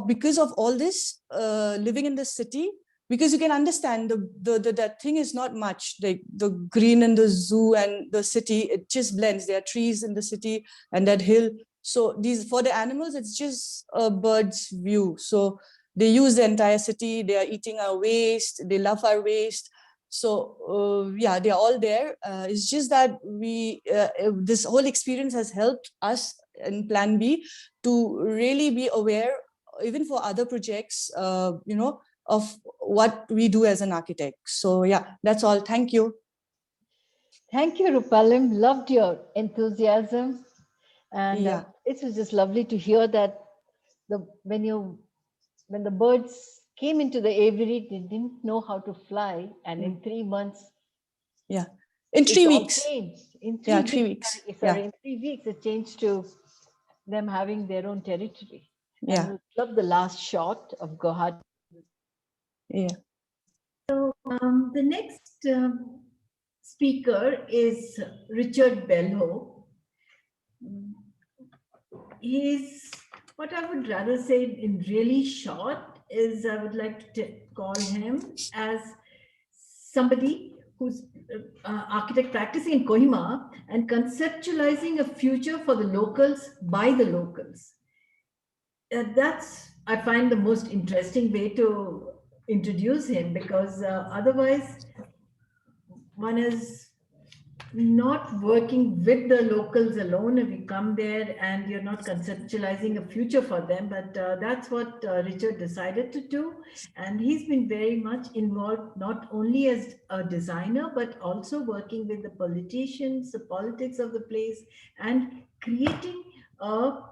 because of all this, living in the city, because you can understand that thing is not much, like the green in the zoo and the city, it just blends. There are trees in the city and that hill. So for the animals, it's just a bird's view. So they use the entire city. They are eating our waste. They love our waste. So they're all there. It's just that this whole experience has helped us in Plan B to really be aware, even for other projects, of what we do as an architect. So yeah, that's all. Thank you. Thank you, Rupalim. Loved your enthusiasm. And Yeah. it was just lovely to hear that when the birds came into the aviary, they didn't know how to fly. And in 3 months, Yeah. In it 3 all weeks. changed. In 3 Yeah, weeks, 3 weeks. sorry, Yeah. in 3 weeks, it changed to them having their own territory. Yeah. And we love the last shot of Guwahati. Yeah. The next speaker is Richard Belho. He's, what I would rather say in really short is I would like to call him as somebody who's architect practicing in Kohima and conceptualizing a future for the locals by the locals. That's, I find, the most interesting way to introduce him, because otherwise one is not working with the locals alone. If you come there and you're not conceptualizing a future for them, but that's what Richard decided to do. And he's been very much involved, not only as a designer, but also working with the politicians, the politics of the place, and creating a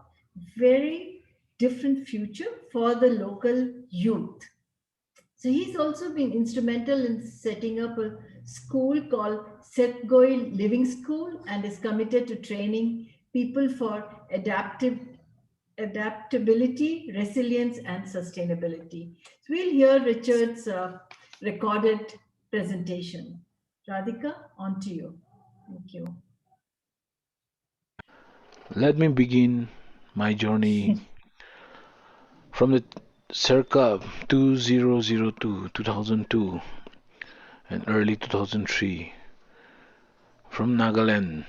very different future for the local youth. So he's also been instrumental in setting up a school called Seithogei Living School and is committed to training people for adaptability, resilience, and sustainability. So we'll hear Richard's recorded presentation. Radhika, on to you. Thank you. Let me begin my journey from the circa 2002 and early 2003 from Nagaland,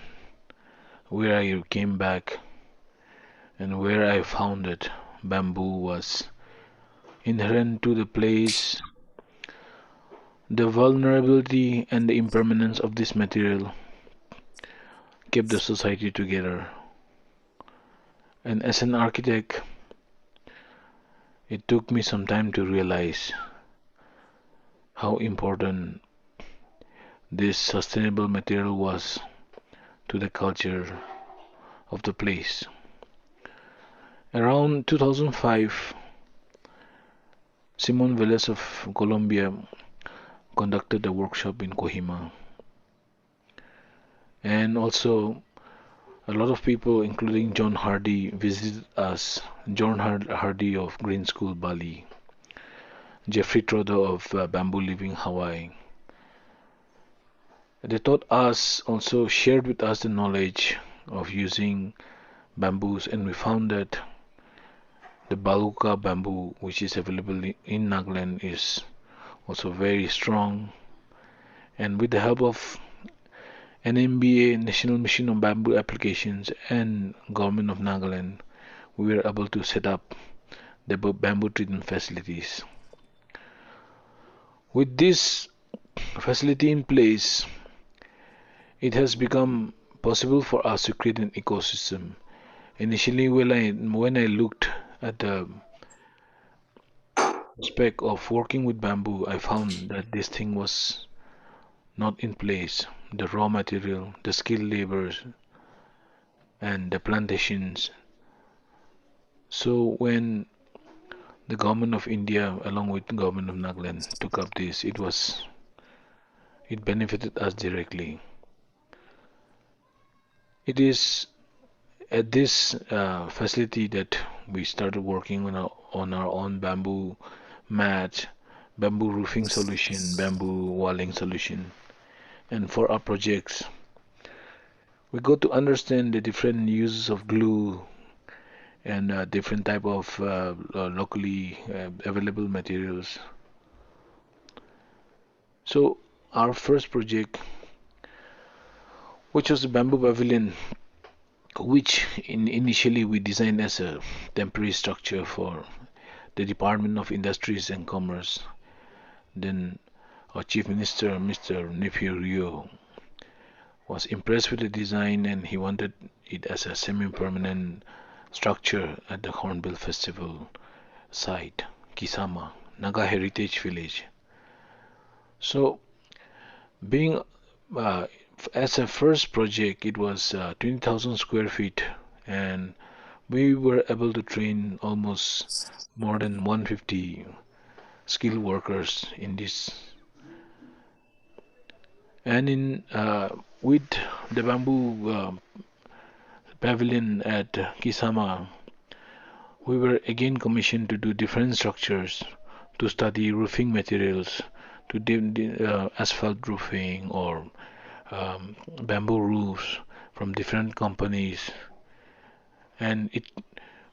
where I came back and where I found that bamboo was inherent to the place. The vulnerability and the impermanence of this material kept the society together. And as an architect, it took me some time to realize how important this sustainable material was to the culture of the place. Around 2005, Simon Velez of Colombia conducted a workshop in Kohima. And also, a lot of people, including John Hardy, visited us. John Hardy of Green School, Bali. Jeffrey Trodo of Bamboo Living, Hawaii. They taught us, also shared with us the knowledge of using bamboos, and we found that the Baluka bamboo, which is available in Nagaland, is also very strong. And with the help of NMBA, National Mission on Bamboo Applications, and Government of Nagaland, we were able to set up the bamboo treatment facilities. With this facility in place, it has become possible for us to create an ecosystem. Initially, when I looked at the aspect of working with bamboo, I found that this thing was not in place. The raw material, the skilled laborers, and the plantations. So when the government of India, along with the government of Nagaland, took up this, it benefited us directly. It is at this facility that we started working on our own bamboo mat, bamboo roofing solution, bamboo walling solution. And for our projects, we got to understand the different uses of glue and different type of locally available materials. So our first project, which was the bamboo pavilion, which initially we designed as a temporary structure for the Department of Industries and Commerce. Then our Chief Minister, Mr. Nepiu Rio, was impressed with the design and he wanted it as a semi-permanent structure at the Hornbill Festival site, Kisama, Naga Heritage Village. So, being uh, as a first project, it was 20,000 square feet, and we were able to train almost more than 150 skilled workers in this. And in with the bamboo pavilion at Kisama, we were again commissioned to do different structures, to study roofing materials, to asphalt roofing or bamboo roofs from different companies. And it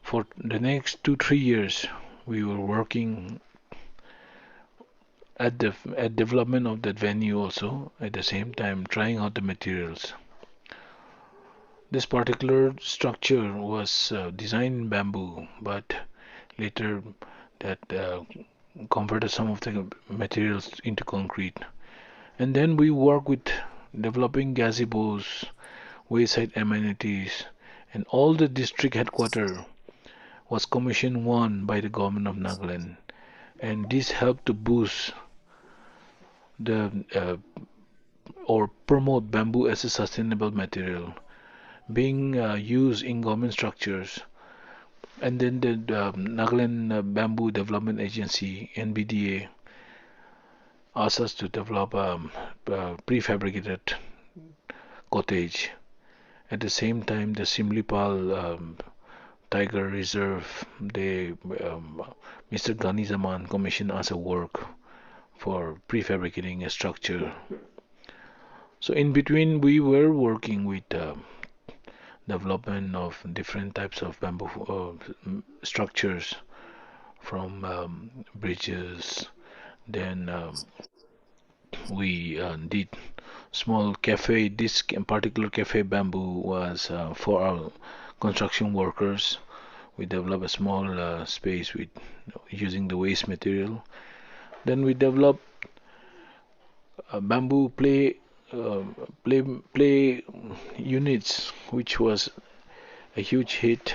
for the next 2 3 years, we were working at the at development of that venue also at the same time trying out the materials. This particular structure was designed in bamboo, but later that converted some of the materials into concrete. And then we work with developing gazebos, wayside amenities, and all the district headquarters was commission one by the government of Nagaland. And this helped to boost the or promote bamboo as a sustainable material being used in government structures. And then the Nagaland Bamboo Development Agency (NBDA) asked us to develop a prefabricated cottage. At the same time, the Simlipal Tiger Reserve, Mr. Ghani Zaman commissioned us a work for prefabricating a structure. So in between, we were working with development of different types of bamboo structures from bridges. Then we did small cafe. This particular cafe bamboo was for our construction workers. We developed a small space with using the waste material. Then we developed bamboo uh, play units, which was a huge hit.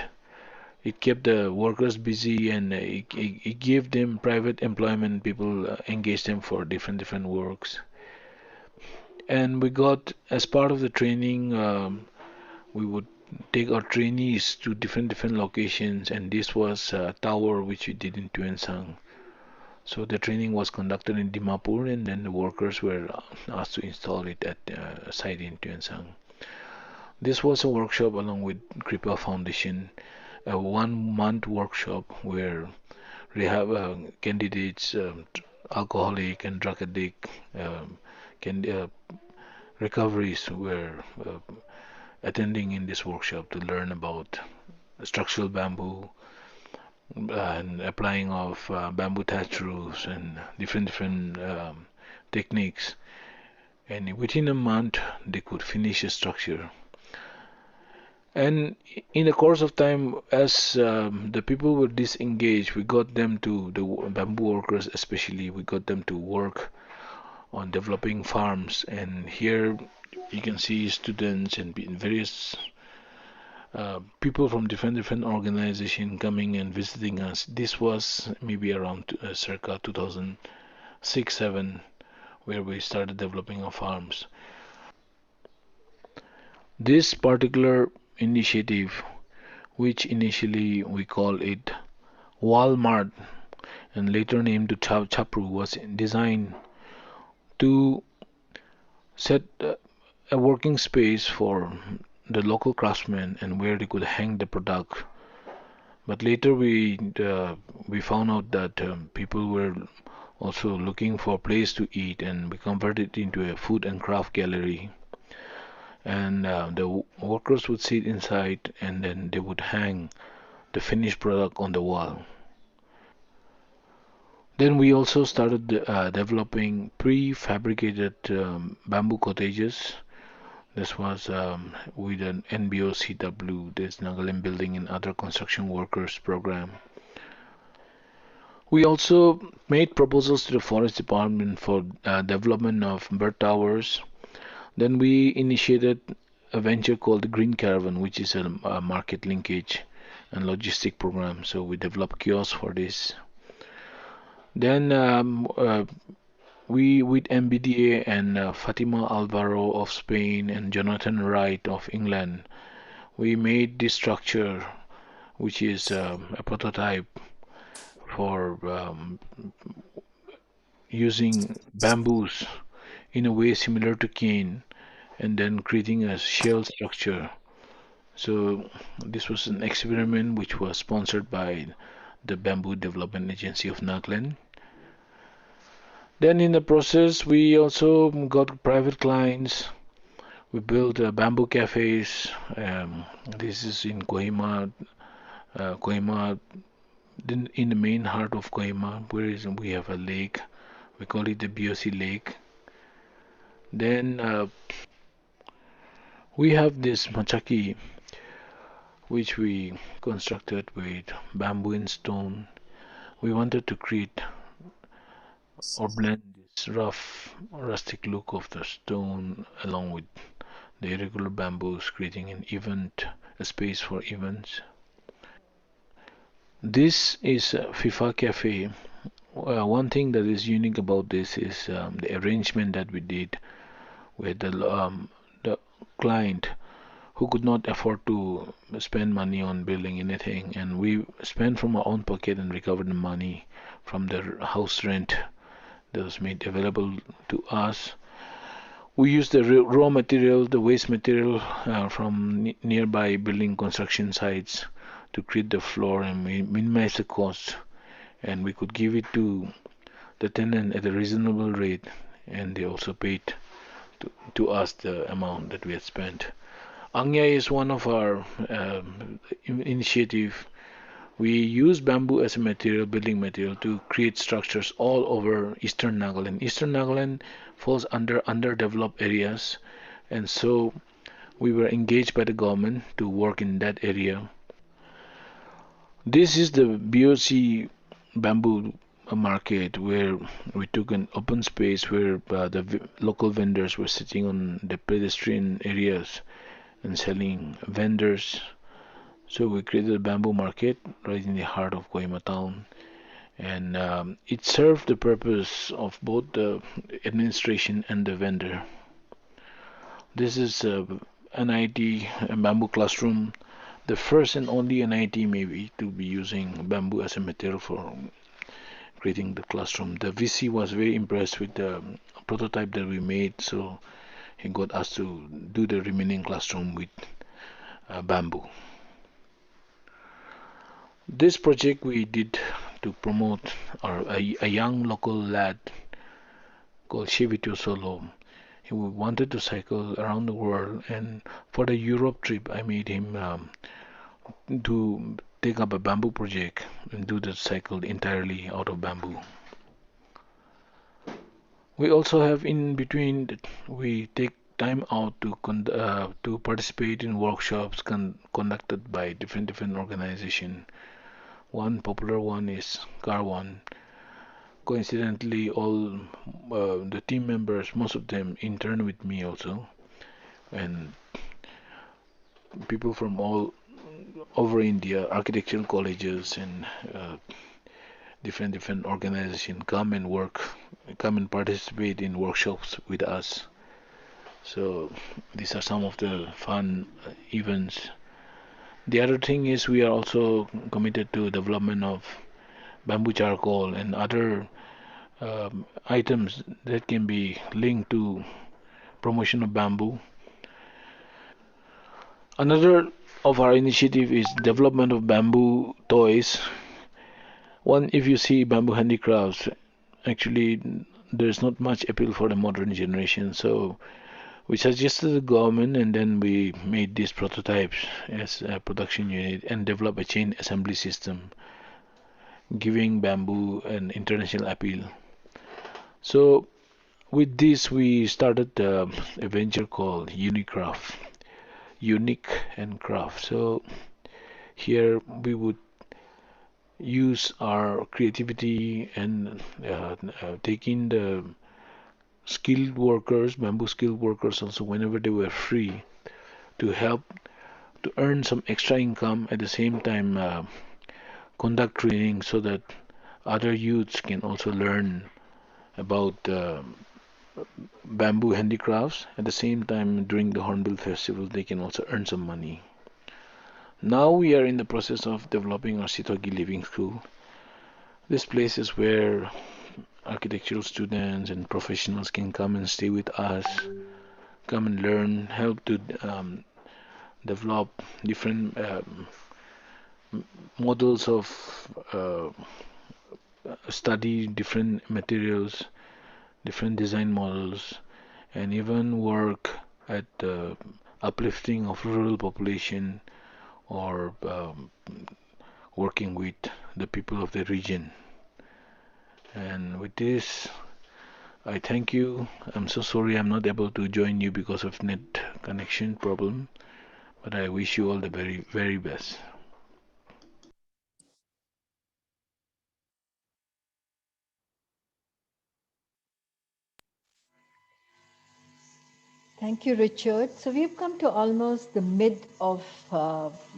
It kept the workers busy and it gave them private employment. People engaged them for different works. And we got, as part of the training, we would take our trainees to different locations, and this was a tower which we did in Tuensang. So the training was conducted in Dimapur, and then the workers were asked to install it at a site in Tuensang. This was a workshop along with Kripa Foundation, a 1 month workshop where rehab candidates, alcoholic and drug addict, can, recoveries were attending in this workshop to learn about structural bamboo and applying of bamboo thatch roofs and different techniques. And within a month, they could finish a structure. And in the course of time, as the people were disengaged, we got them to, the bamboo workers especially, we got them to work on developing farms. And here you can see students and various people from different organizations coming and visiting us. This was maybe around circa 2006-7, where we started developing our farms. This particular initiative, which initially we call it Walmart and later named to Chapru, was designed to set a working space for the local craftsmen and where they could hang the product. But later we found out that people were also looking for a place to eat, and we converted it into a food and craft gallery. And the workers would sit inside, and then they would hang the finished product on the wall. Then we also started developing prefabricated bamboo cottages. This was with an NBOCW, this Nagaland Building and Other Construction Workers program. We also made proposals to the Forest Department for development of bird towers. Then we initiated a venture called the Green Caravan, which is a market linkage and logistic program. So we developed kiosks for this. Then we with MBDA and Fatima Alvaro of Spain and Jonathan Wright of England, we made this structure, which is a prototype for using bamboos in a way similar to cane and then creating a shell structure. So this was an experiment which was sponsored by the Bamboo Development Agency of Nagaland. Then in the process, we also got private clients. We built bamboo cafes. This is in Kohima, Kohima, in the main heart of Kohima, where we have a lake. We call it the BOC Lake. Then we have this machaki, which we constructed with bamboo and stone. We wanted to create or blend this rough, rustic look of the stone along with the irregular bamboos, creating a space for events. This is FIFA Cafe. One thing that is unique about this is the arrangement that we did with the client who could not afford to spend money on building anything, and we spent from our own pocket and recovered the money from the house rent that was made available to us. We used the raw material, the waste material from nearby building construction sites to create the floor and minimize the cost. And we could give it to the tenant at a reasonable rate, and they also paid to us the amount that we had spent. Angya is one of our initiative. We use bamboo as a material, building material, to create structures all over Eastern Nagaland. Eastern Nagaland falls under underdeveloped areas, and so we were engaged by the government to work in that area. This is the BOC bamboo market where we took an open space where the local vendors were sitting on the pedestrian areas and selling vendors. So we created a bamboo market right in the heart of Kohima town, and it served the purpose of both the administration and the vendor. This is NIT, a bamboo classroom, the first and only NIT maybe to be using bamboo as a material for creating the classroom. The VC was very impressed with the prototype that we made, so he got us to do the remaining classroom with bamboo. This project we did to promote a young local lad called Shivito Solo. He wanted to cycle around the world, and for the Europe trip, I made him to take up a bamboo project and do the cycle entirely out of bamboo. We also have in between, we take time out to participate in workshops conducted by different organizations. One popular one is Car One. Coincidentally, all the team members, most of them intern with me also, and people from all over India, architectural colleges and different organizations come and participate in workshops with us. So these are some of the fun events. The other thing is we are also committed to development of bamboo charcoal and other items that can be linked to promotion of bamboo. Another of our initiative is development of bamboo toys. One, if you see bamboo handicrafts, actually there's not much appeal for the modern generation. So we suggested the government, and then we made these prototypes as a production unit and developed a chain assembly system, giving bamboo an international appeal. So with this, we started a venture called Unicraft, Unique and Craft. So here we would use our creativity and take in the skilled workers, bamboo skilled workers also whenever they were free to help to earn some extra income, at the same time conduct training so that other youths can also learn about bamboo handicrafts. At the same time, during the Hornbill Festival, they can also earn some money. Now we are in the process of developing our Seithogei Living School. This place is where architectural students and professionals can come and stay with us, come and learn, help to develop different models of study, different materials, different design models, and even work at uplifting of rural population or working with the people of the region. And with this, I thank you. I'm so sorry I'm not able to join you because of net connection problem, but I wish you all the very, very best. Thank you, Richard. So we've come to almost the mid of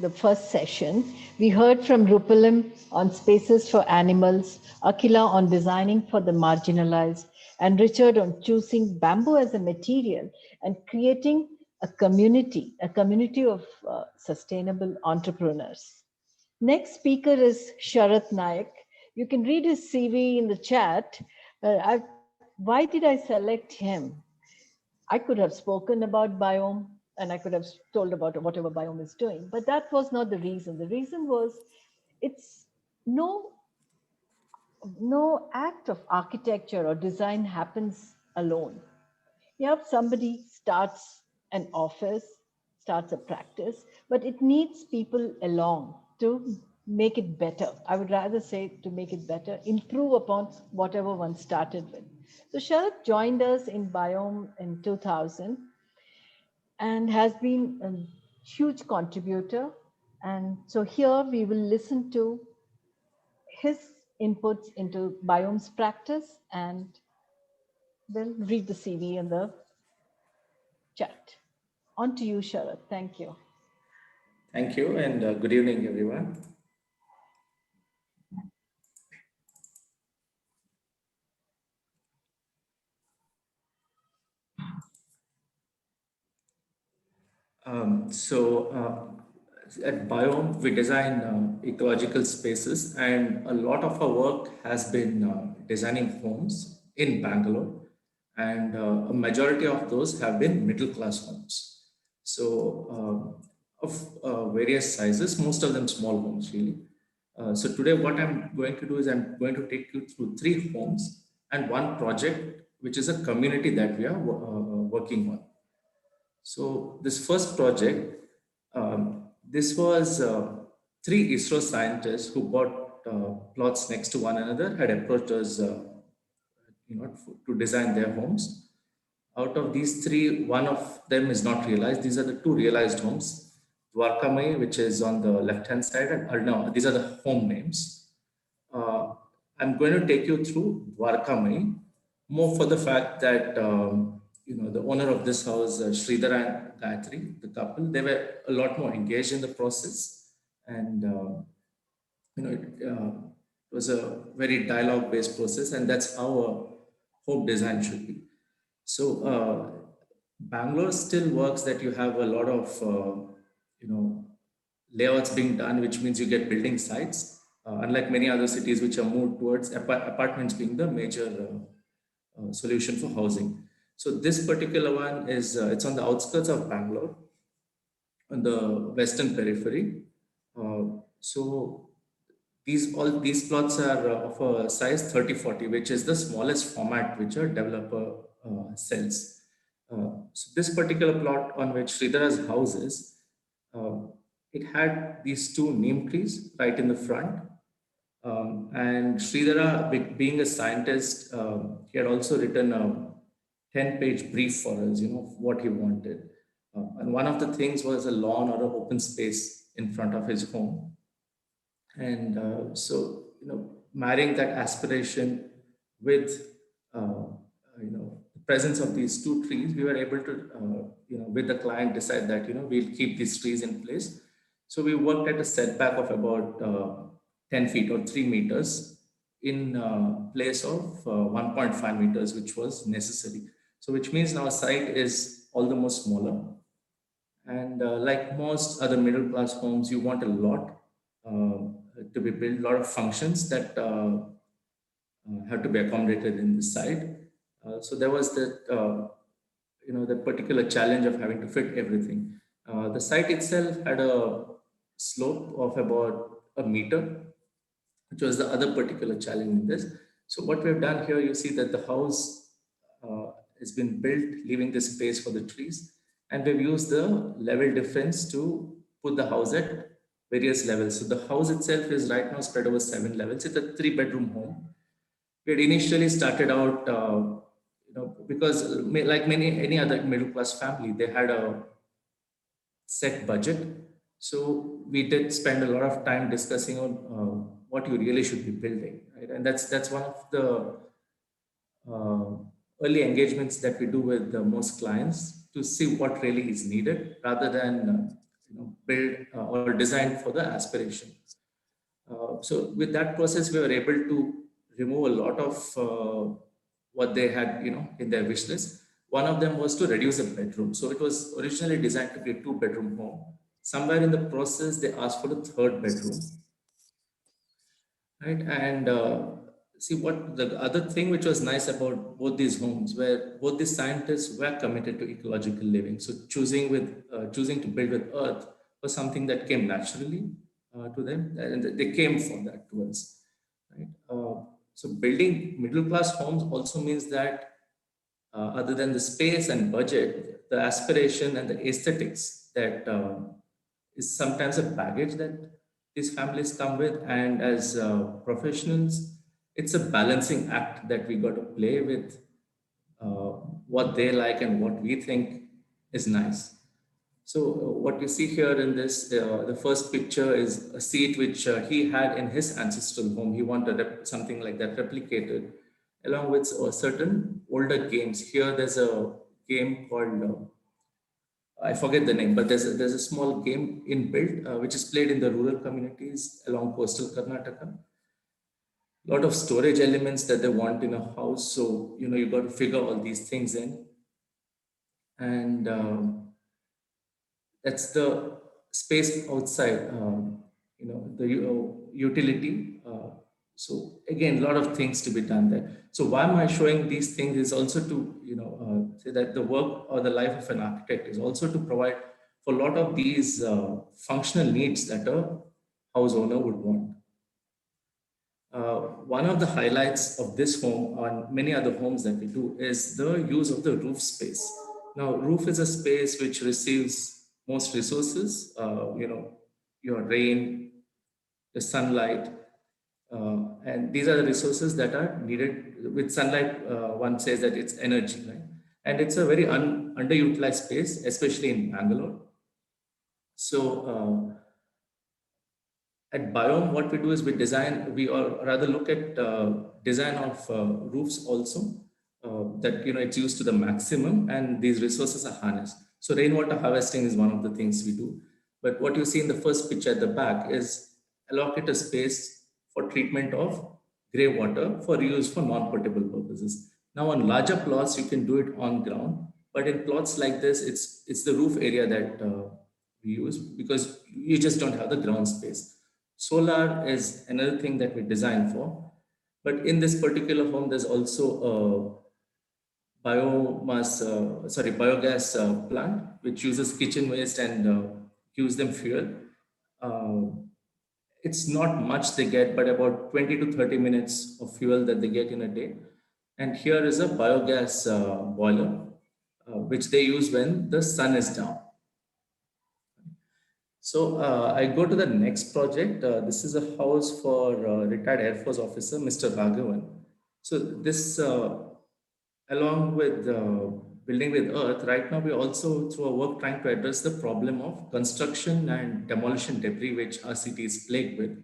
the first session. We heard from Rupalim on spaces for animals, Akhila on designing for the marginalized, and Richard on choosing bamboo as a material and creating a community of sustainable entrepreneurs. Next speaker is Sharath Nayak. You can read his CV in the chat. Why did I select him? I could have spoken about Biome and I could have told about whatever Biome is doing, but that was not the reason. The reason was it's no act of architecture or design happens alone. You have somebody starts an office, starts a practice, but it needs people along to make it better. I would rather say to make it better, improve upon whatever one started with. So Sharath joined us in Biome in 2000 and has been a huge contributor. And so here we will listen to his inputs into Biome's practice and we'll read the CV in the chat. On to you, Sharath. Thank you. Thank you, and good evening, everyone. At Biome, we design ecological spaces, and a lot of our work has been designing homes in Bangalore, and a majority of those have been middle-class homes. So, of various sizes, most of them small homes, really. So today, what I'm going to do is I'm going to take you through 3 homes and 1 project, which is a community that we are working on. So this first project, this was 3 ISRO scientists who bought plots next to one another had approached us, to design their homes. Out of these 3, one of them is not realized. These are the 2 realized homes. Dwarkamai, which is on the left-hand side, and Arnav. These are the home names. I'm going to take you through Dwarkamai, more for the fact that the owner of this house, Sridhar and Gayatri, the couple, they were a lot more engaged in the process, and it was a very dialogue-based process, and that's how a home design should be. So Bangalore still works that you have a lot of layouts being done, which means you get building sites, unlike many other cities which are moved towards apartments being the major solution for housing. So this particular one is it's on the outskirts of Bangalore, on the western periphery. So all these plots are of a size 30-40, which is the smallest format which a developer sells. So this particular plot on which Sridhara's house is, it had these 2 neem trees right in the front. And Sridhara, being a scientist, he had also written a 10-page brief for us, what he wanted. And one of the things was a lawn or an open space in front of his home. And marrying that aspiration with, presence of these two trees, we were able to, with the client decide that, we'll keep these trees in place. So we worked at a setback of about 10 feet or 3 meters in place of 1.5 meters, which was necessary. So which means now site is all the more smaller. And like most other middle class homes, you want a lot to be built, a lot of functions that have to be accommodated in this site. So there was that, the particular challenge of having to fit everything. The site itself had a slope of about a meter, which was the other particular challenge in this. So what we've done here, you see that the house has been built, leaving this space for the trees. And we've used the level difference to put the house at various levels. So the house itself is right now spread over 7 levels. It's a 3-bedroom home. We had initially started out, because like any other middle class family, they had a set budget. So we did spend a lot of time discussing on what you really should be building, right? And that's one of the early engagements that we do with most clients to see what really is needed rather than build or design for the aspiration. So with that process, we were able to remove a lot of what they had, in their wish list. One of them was to reduce the bedroom. So it was originally designed to be a 2-bedroom home. Somewhere in the process, they asked for a 3rd bedroom, right? And see, what the other thing which was nice about both these homes, where both the scientists were committed to ecological living. So choosing to build with earth was something that came naturally to them, and they came for that to us, right? So building middle class homes also means that other than the space and budget, the aspiration and the aesthetics that is sometimes a baggage that these families come with. And as professionals, it's a balancing act that we got to play with what they like and what we think is nice. So what you see here in this, the first picture is a seat which he had in his ancestral home. He wanted something like that replicated, along with certain older games. Here there's a game called, I forget the name, but there's a small game inbuilt, which is played in the rural communities along coastal Karnataka. A lot of storage elements that they want in a house. So, you got to figure all these things in. And that's the space outside, the utility. So again, a lot of things to be done there. So why am I showing these things is also to, say that the work or the life of an architect is also to provide for a lot of these functional needs that a house owner would want. One of the highlights of this home on many other homes that we do is the use of the roof space. Now, roof is a space which receives most resources, your rain, the sunlight, and these are the resources that are needed. With sunlight, one says that it's energy, right? And it's a very underutilized space, especially in Bangalore. So at Biome, what we do is we or rather look at design of roofs also, that, it's used to the maximum and these resources are harnessed. So rainwater harvesting is one of the things we do. But what you see in the first picture at the back is allocate a space for treatment of grey water for use for non-potable purposes. Now on larger plots, you can do it on ground, but in plots like this, it's the roof area that we use because you just don't have the ground space. Solar is another thing that we design for, but in this particular home, there's also a biogas plant, which uses kitchen waste and gives them fuel. It's not much they get, but about 20 to 30 minutes of fuel that they get in a day. And here is a biogas boiler, which they use when the sun is down. So I go to the next project. This is a house for retired Air Force officer, Mr. Raghavan. So this, along with building with earth, right now we also through our work trying to address the problem of construction and demolition debris, which our city is plagued with.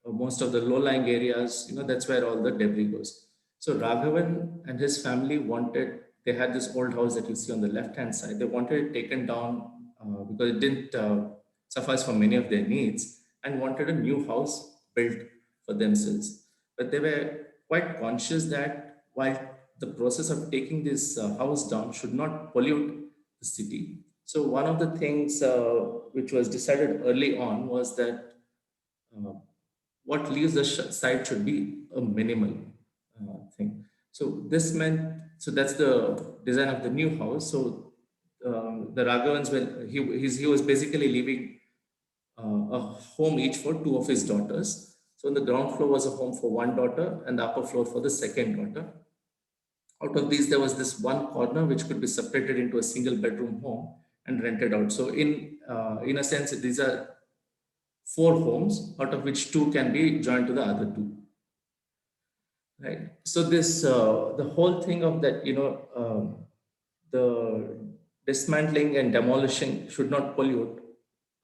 Most of the low-lying areas, that's where all the debris goes. So Raghavan and his family wanted they had this old house that you see on the left-hand side. They wanted it taken down because it didn't suffice for many of their needs, and wanted a new house built for themselves. But they were quite conscious that while the process of taking this house down should not pollute the city. So one of the things which was decided early on was that uh, what leaves the site should be a minimal thing. So this meant, so that's the design of the new house. So the Raghavans, he was basically leaving a home each for two of his daughters. So on the ground floor was a home for one daughter and the upper floor for the second daughter. Out of these, there was this one corner which could be separated into a single bedroom home and rented out. So in a sense, these are four homes, out of which two can be joined to the other two. Right. So this the whole thing of that, the dismantling and demolishing should not pollute,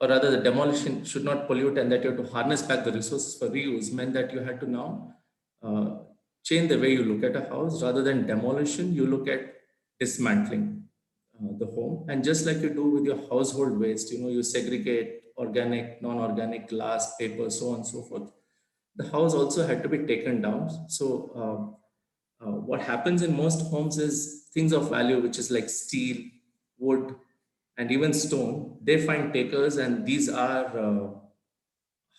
or rather the demolition should not pollute, and that you have to harness back the resources for reuse meant that you had to now uh, change the way you look at a house. Rather than demolition, you look at dismantling the home. And just like you do with your household waste, you segregate organic, non-organic, glass, paper, so on and so forth. The house also had to be taken down. So what happens in most homes is things of value, which is like steel, wood, and even stone, they find takers, and these are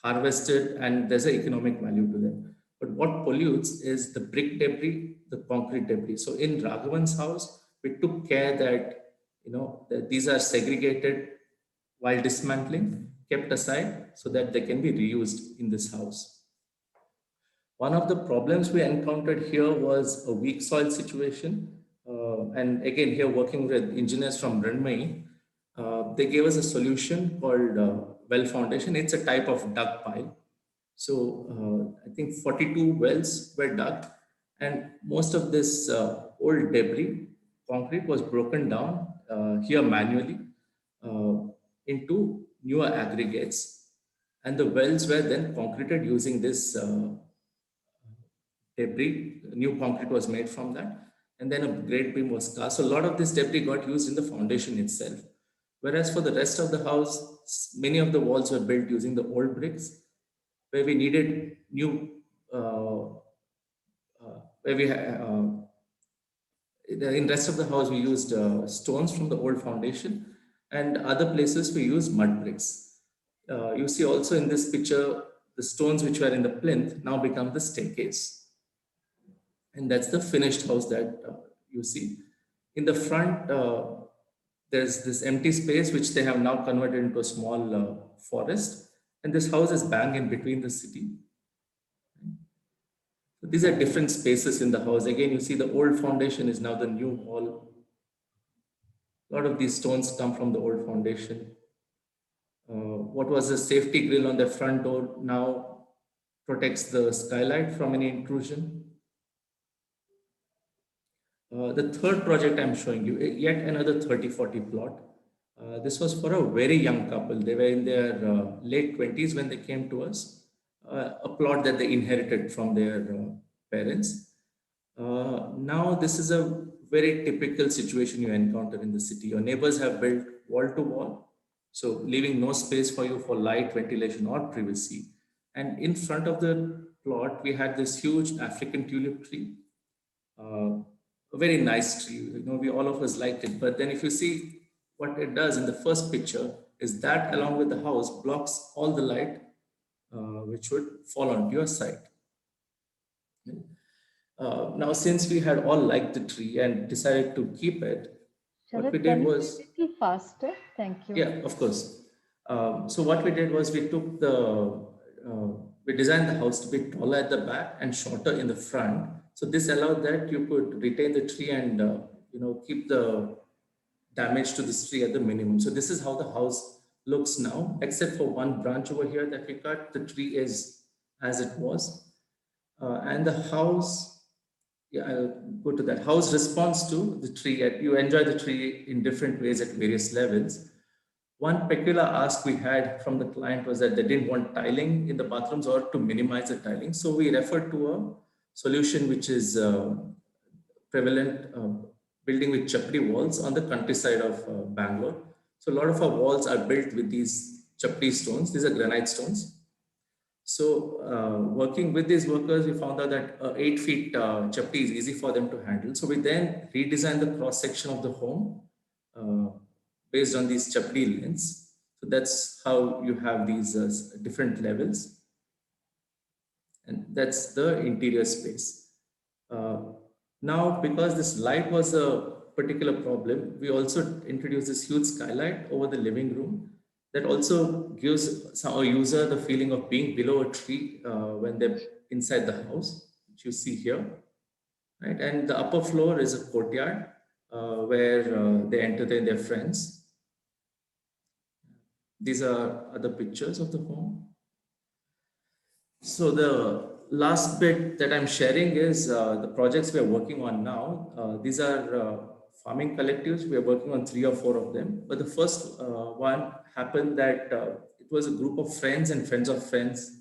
harvested, and there's an economic value to them. But what pollutes is the brick debris, the concrete debris. So in Raghavan's house, we took care that that these are segregated while dismantling, kept aside so that they can be reused in this house. One of the problems we encountered here was a weak soil situation. And again, here working with engineers from Renmai, they gave us a solution called well foundation. It's a type of dug pile. So I think 42 wells were dug, and most of this old debris, concrete, was broken down here manually into newer aggregates. And the wells were then concreted using this debris. New concrete was made from that, and then a grade beam was cast. So a lot of this debris got used in the foundation itself. Whereas for the rest of the house, many of the walls were built using the old bricks, where we needed new, where we in rest of the house we used stones from the old foundation, and other places we used mud bricks. You see also in this picture, the stones which were in the plinth now become the staircase. And that's the finished house that you see. In the front, there's this empty space which they have now converted into a small forest. And this house is bang in between the city. So these are different spaces in the house. Again, you see the old foundation is now the new hall. A lot of these stones come from the old foundation. What was a safety grill on the front door now protects the skylight from any intrusion. The third project I'm showing you, yet another 30-40 plot. This was for a very young couple. They were in their late 20s when they came to us. A plot that they inherited from their parents. Now, this is a very typical situation you encounter in the city. Your neighbors have built wall to wall, so leaving no space for you for light, ventilation, or privacy. And in front of the plot, we had this huge African tulip tree. A very nice tree. We all of us liked it. But then if you see what it does in the first picture, is that along with the house blocks all the light which would fall onto your side. Now, since we had all liked the tree and decided to keep it, Sharath, what we did was... a little faster? Thank you. Yeah, of course. So what we did was we took we designed the house to be taller at the back and shorter in the front. So this allowed that you could retain the tree and keep the damage to this tree at the minimum. So this is how the house looks now, except for one branch over here that we cut. The tree is as it was, and the house. Yeah, I'll go to that. House responds to the tree. You enjoy the tree in different ways at various levels. One peculiar ask we had from the client was that they didn't want tiling in the bathrooms or to minimize the tiling. So we referred to a solution which is prevalent building with chapri walls on the countryside of Bangalore. So a lot of our walls are built with these chapri stones. These are granite stones. So working with these workers, we found out that 8 feet chapri is easy for them to handle. So we then redesigned the cross section of the home based on these chapri lanes. So that's how you have these different levels. And that's the interior space. Now, because this light was a particular problem, we also introduced this huge skylight over the living room that also gives a user the feeling of being below a tree when they're inside the house, which you see here. Right? And the upper floor is a courtyard where they entertain their friends. These are other pictures of the home. So the last bit that I'm sharing is the projects we are working on now. These are farming collectives. We are working on 3 or 4 of them. But the first one happened that it was a group of friends and friends of friends,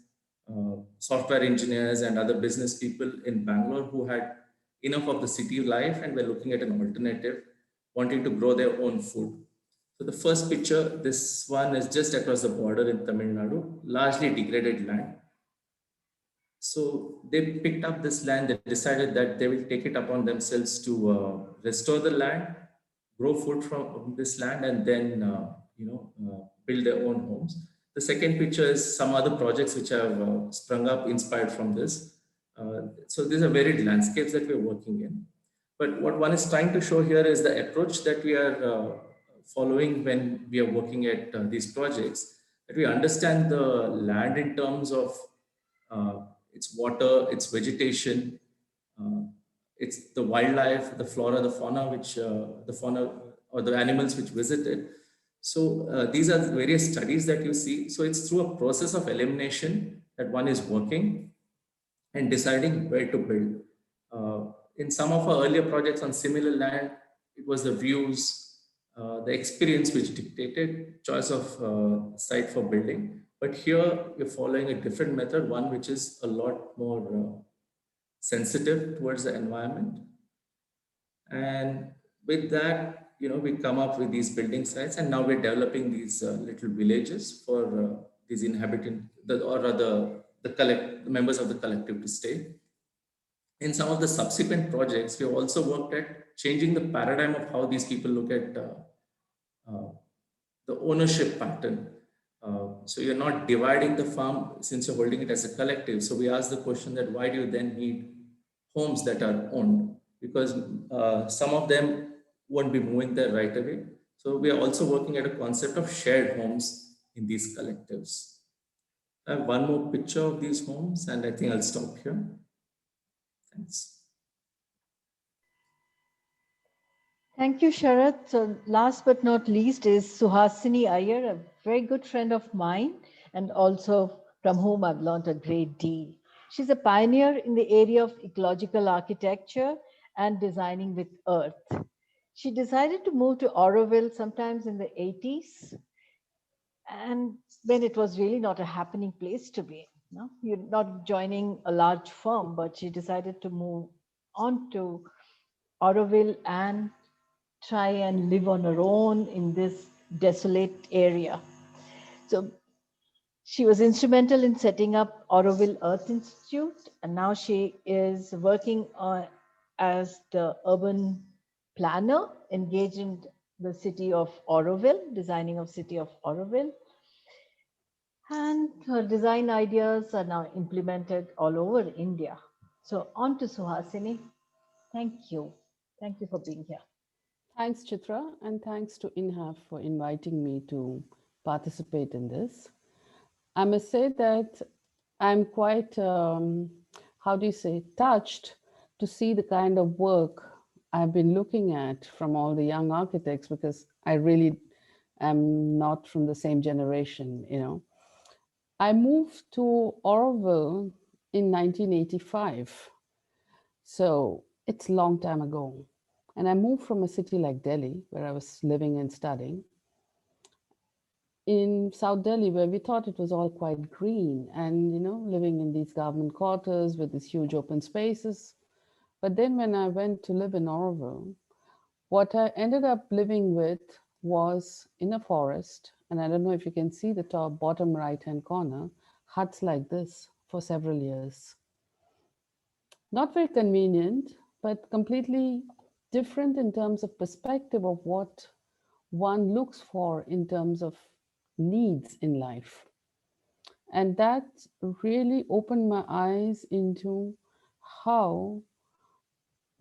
software engineers and other business people in Bangalore who had enough of the city life and were looking at an alternative, wanting to grow their own food. So the first picture, this one is just across the border in Tamil Nadu, largely degraded land. So they picked up this land. They decided that they will take it upon themselves to restore the land, grow food from this land, and then build their own homes. The second picture is some other projects which have sprung up, inspired from this. So these are varied landscapes that we're working in. But what one is trying to show here is the approach that we are following when we are working at these projects. That we understand the land in terms of its water, its vegetation, it's the wildlife, the flora, the fauna, which the fauna or the animals which visit it. So these are the various studies that you see. So it's through a process of elimination that one is working and deciding where to build. In some of our earlier projects on similar land, it was the views, the experience which dictated choice of site for building. But here we're following a different method, one which is a lot more sensitive towards the environment. And with that, we come up with these building sites, and now we're developing these little villages for these inhabitants, or rather the members of the collective to stay. In some of the subsequent projects, we have also worked at changing the paradigm of how these people look at the ownership pattern. So you're not dividing the farm since you're holding it as a collective. So we ask the question that why do you then need homes that are owned? Because some of them won't be moving there right away. So we are also working at a concept of shared homes in these collectives. I have one more picture of these homes, and I think I'll stop here. Thanks. Thank you, Sharath. So last but not least is Suhasini Ayar, a very good friend of mine, and also from whom I've learned a great deal. She's a pioneer in the area of ecological architecture and designing with earth. She decided to move to Auroville sometimes in the 80s, and when it was really not a happening place to be. No? You're not joining a large firm, but she decided to move on to Auroville and try and live on her own in this desolate area. So she was instrumental in setting up Auroville Earth Institute, and now she is working as the urban planner, engaged in the city of Auroville, designing of city of Auroville. And her design ideas are now implemented all over India. So on to Suhasini. Thank you. Thank you for being here. Thanks, Chitra, and thanks to INHAF for inviting me to participate in this. I must say that I'm quite, how do you say, touched to see the kind of work I've been looking at from all the young architects, because I really am not from the same generation, I moved to Auroville in 1985. So it's a long time ago. And I moved from a city like Delhi, where I was living and studying, in South Delhi, where we thought it was all quite green and, living in these government quarters with these huge open spaces. But then when I went to live in Auroville, What I ended up living with was in a forest, and I don't know if you can see the top bottom right-hand corner, huts like this for several years. Not very convenient, but completely different in terms of perspective of what one looks for in terms of needs in life. And that really opened my eyes into how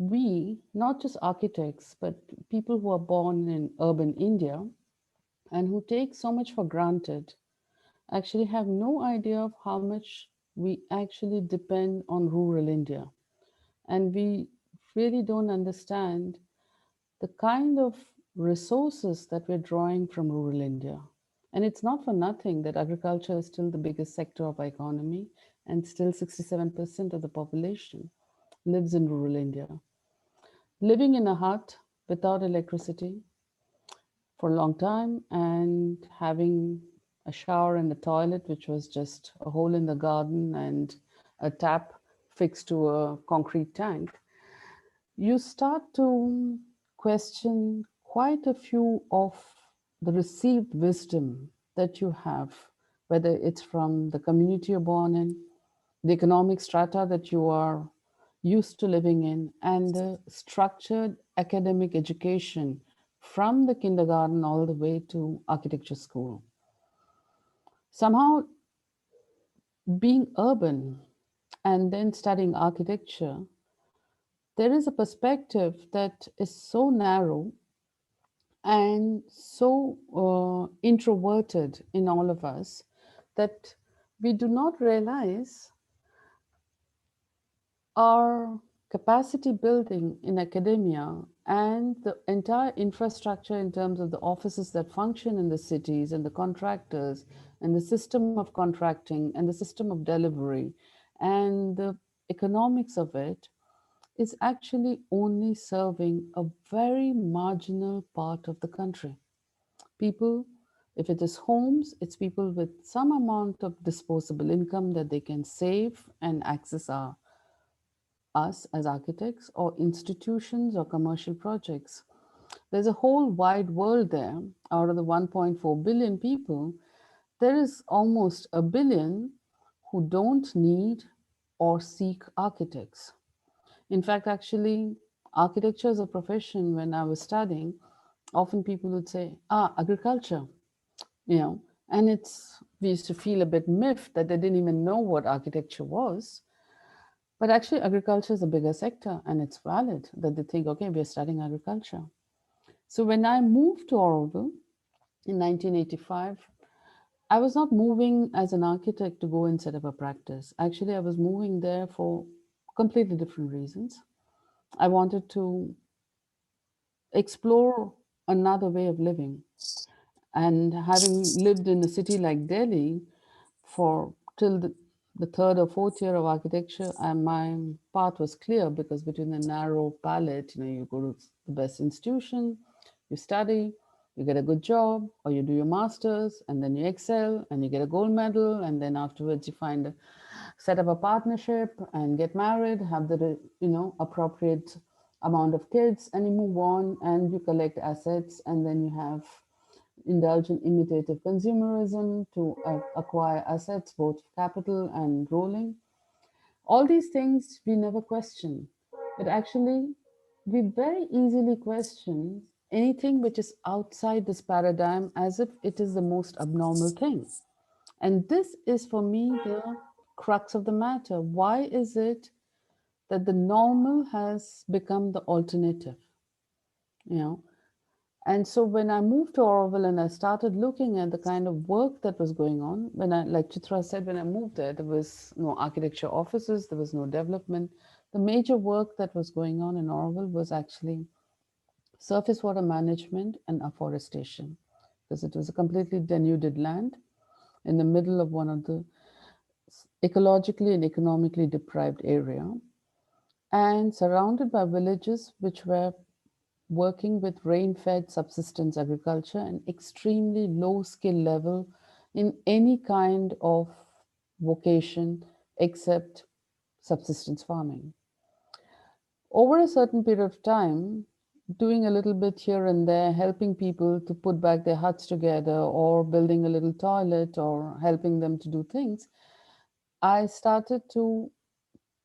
we, not just architects, but people who are born in urban India and who take so much for granted, actually have no idea of how much we actually depend on rural India. And we really don't understand the kind of resources that we're drawing from rural India. And it's not for nothing that agriculture is still the biggest sector of our economy, and still 67% of the population lives in rural India. Living in a hut without electricity for a long time, and having a shower and a toilet, which was just a hole in the garden and a tap fixed to a concrete tank, you start to question quite a few of the received wisdom that you have, whether it's from the community you're born in, the economic strata that you are used to living in, and the structured academic education from the kindergarten all the way to architecture school. Somehow, being urban and then studying architecture, there is a perspective that is so narrow and so introverted in all of us that we do not realize our capacity building in academia and the entire infrastructure in terms of the offices that function in the cities and the contractors and the system of contracting and the system of delivery and the economics of it is actually only serving a very marginal part of the country. People, if it is homes, it's people with some amount of disposable income that they can save and access us as architects, or institutions or commercial projects. There's a whole wide world there. Out of the 1.4 billion people, there is almost a billion who don't need or seek architects. In fact, actually, architecture as a profession, when I was studying, often people would say, agriculture, and we used to feel a bit miffed that they didn't even know what architecture was. But actually, agriculture is a bigger sector, and it's valid that they think, okay, we're studying agriculture. So when I moved to Auroville in 1985, I was not moving as an architect to go and set up a practice. Actually, I was moving there for completely different reasons. I wanted to explore another way of living. And having lived in a city like Delhi for till the third or fourth year of architecture, and my path was clear, because between the narrow palette, you go to the best institution, you study, you get a good job, or you do your master's, and then you excel, and you get a gold medal, and then afterwards you set up a partnership and get married, have the appropriate amount of kids, and you move on and you collect assets, and then you have indulge in imitative consumerism to acquire assets, both capital and rolling. All these things we never question, but actually we very easily question anything which is outside this paradigm as if it is the most abnormal thing. And this is for me the crux of the matter. Why is it that the normal has become the alternative? And so when I moved to Auroville and I started looking at the kind of work that was going on, like Chitra said, when I moved there was no architecture offices, there was no development. The major work that was going on in Auroville was actually surface water management and afforestation, because it was a completely denuded land in the middle of one of the ecologically and economically deprived area, and surrounded by villages which were working with rain-fed subsistence agriculture and extremely low skill level in any kind of vocation except subsistence farming. Over a certain period of time, doing a little bit here and there, helping people to put back their huts together or building a little toilet or helping them to do things, I started to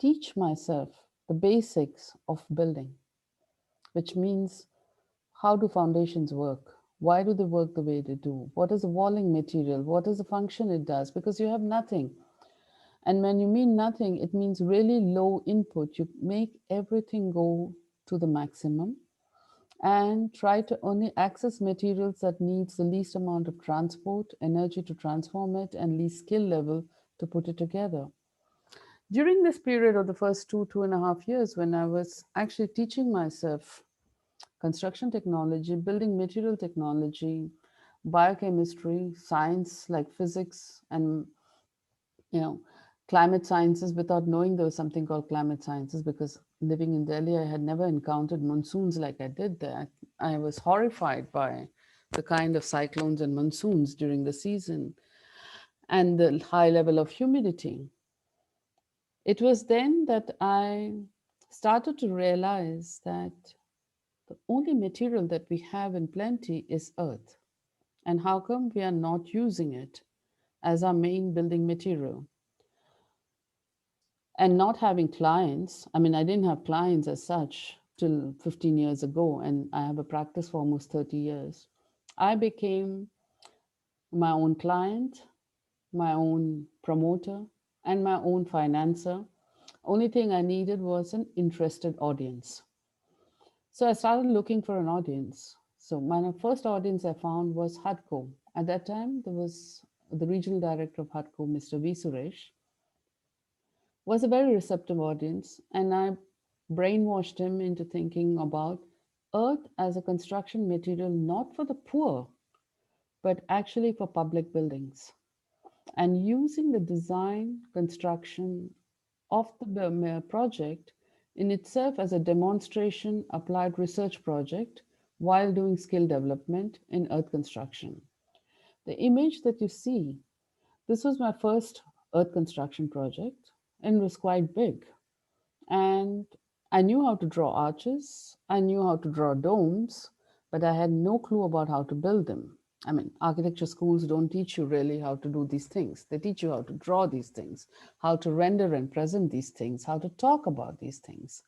teach myself the basics of building, which means how do foundations work? Why do they work the way they do? What is the walling material? What is the function it does? Because you have nothing. And when you mean nothing, it means really low input. You make everything go to the maximum and try to only access materials that needs the least amount of transport, energy to transform it, and least skill level to put it together. During this period of the first 2.5 years, when I was actually teaching myself construction technology, building material technology, biochemistry, science like physics and climate sciences without knowing there was something called climate sciences, because living in Delhi, I had never encountered monsoons like I did there. I was horrified by the kind of cyclones and monsoons during the season and the high level of humidity. It was then that I started to realize that the only material that we have in plenty is earth. And how come we are not using it as our main building material? And not having clients, I mean, I didn't have clients as such till 15 years ago, and I have a practice for almost 30 years. I became my own client, my own promoter, and my own financer. Only thing I needed was an interested audience. So I started looking for an audience. So my first audience I found was HUDCO. At that time, there was the regional director of HUDCO, Mr. V. Suresh, was a very receptive audience, and I brainwashed him into thinking about earth as a construction material, not for the poor, but actually for public buildings, and using the design construction of the project in itself as a demonstration applied research project while doing skill development in earth construction. The image that you see, this was my first earth construction project and was quite big. And I knew how to draw arches, I knew how to draw domes, but I had no clue about how to build them. I mean, architecture schools don't teach you really how to do these things. They teach you how to draw these things, how to render and present these things, how to talk about these things.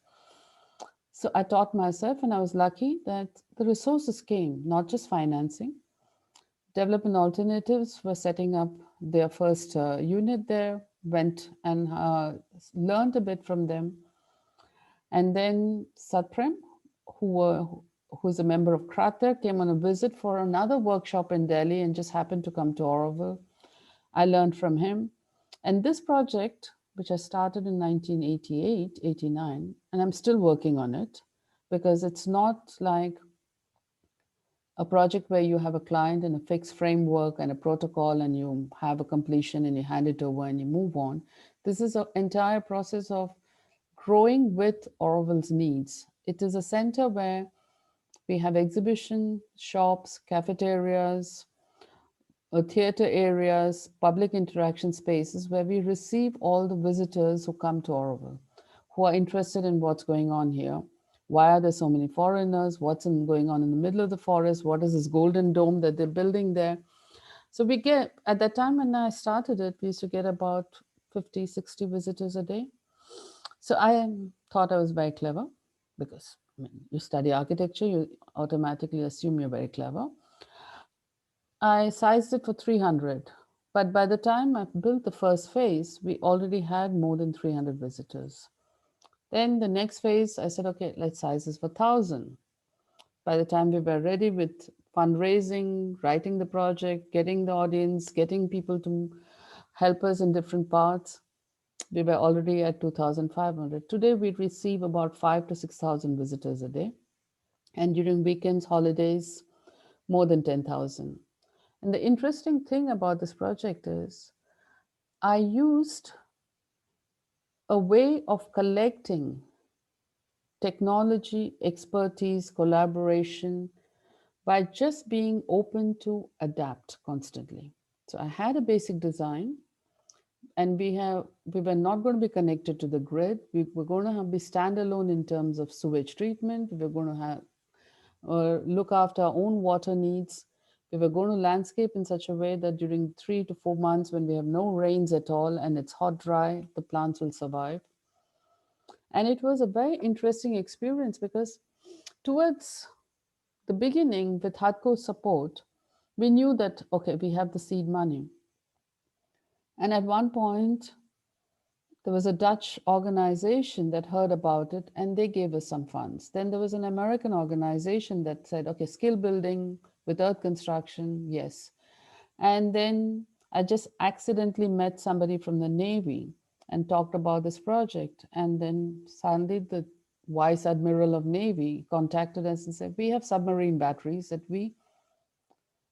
So I taught myself, and I was lucky that the resources came, not just financing. Development Alternatives were setting up their first unit there, went and learned a bit from them. And then Satprem, who's a member of Krater, came on a visit for another workshop in Delhi and just happened to come to Auroville. I learned from him. And this project, which I started in 1988, 89, and I'm still working on it, because it's not like a project where you have a client and a fixed framework and a protocol and you have a completion and you hand it over and you move on. This is an entire process of growing with Auroville's needs. It is a center where we have exhibition, shops, cafeterias, theater areas, public interaction spaces where we receive all the visitors who come to Auroville, who are interested in what's going on here. Why are there so many foreigners? What's going on in the middle of the forest? What is this golden dome that they're building there? So we get, at that time when I started it, we used to get about 50, 60 visitors a day. So I thought I was very clever, because I mean, you study architecture, you automatically assume you're very clever. I sized it for 300, but by the time I built the first phase, we already had more than 300 visitors. Then the next phase, I said, okay, let's size this for 1,000. By the time we were ready with fundraising, writing the project, getting the audience, getting people to help us in different parts, we were already at 2,500. Today, we receive about 5,000 to 6,000 visitors a day. And during weekends, holidays, more than 10,000. And the interesting thing about this project is I used a way of collecting technology, expertise, collaboration by just being open to adapt constantly. So I had a basic design, and we were not going to be connected to the grid. We were going to be standalone in terms of sewage treatment. We were going to or look after our own water needs. We were going to landscape in such a way that during 3 to 4 months when we have no rains at all and it's hot, dry, the plants will survive. And it was a very interesting experience because towards the beginning, with Hadko's support, we knew that, okay, we have the seed money. And at one point, there was a Dutch organization that heard about it and they gave us some funds. Then there was an American organization that said, okay, skill building with earth construction, yes. And then I just accidentally met somebody from the Navy and talked about this project. And then suddenly the Vice Admiral of Navy contacted us and said, we have submarine batteries that we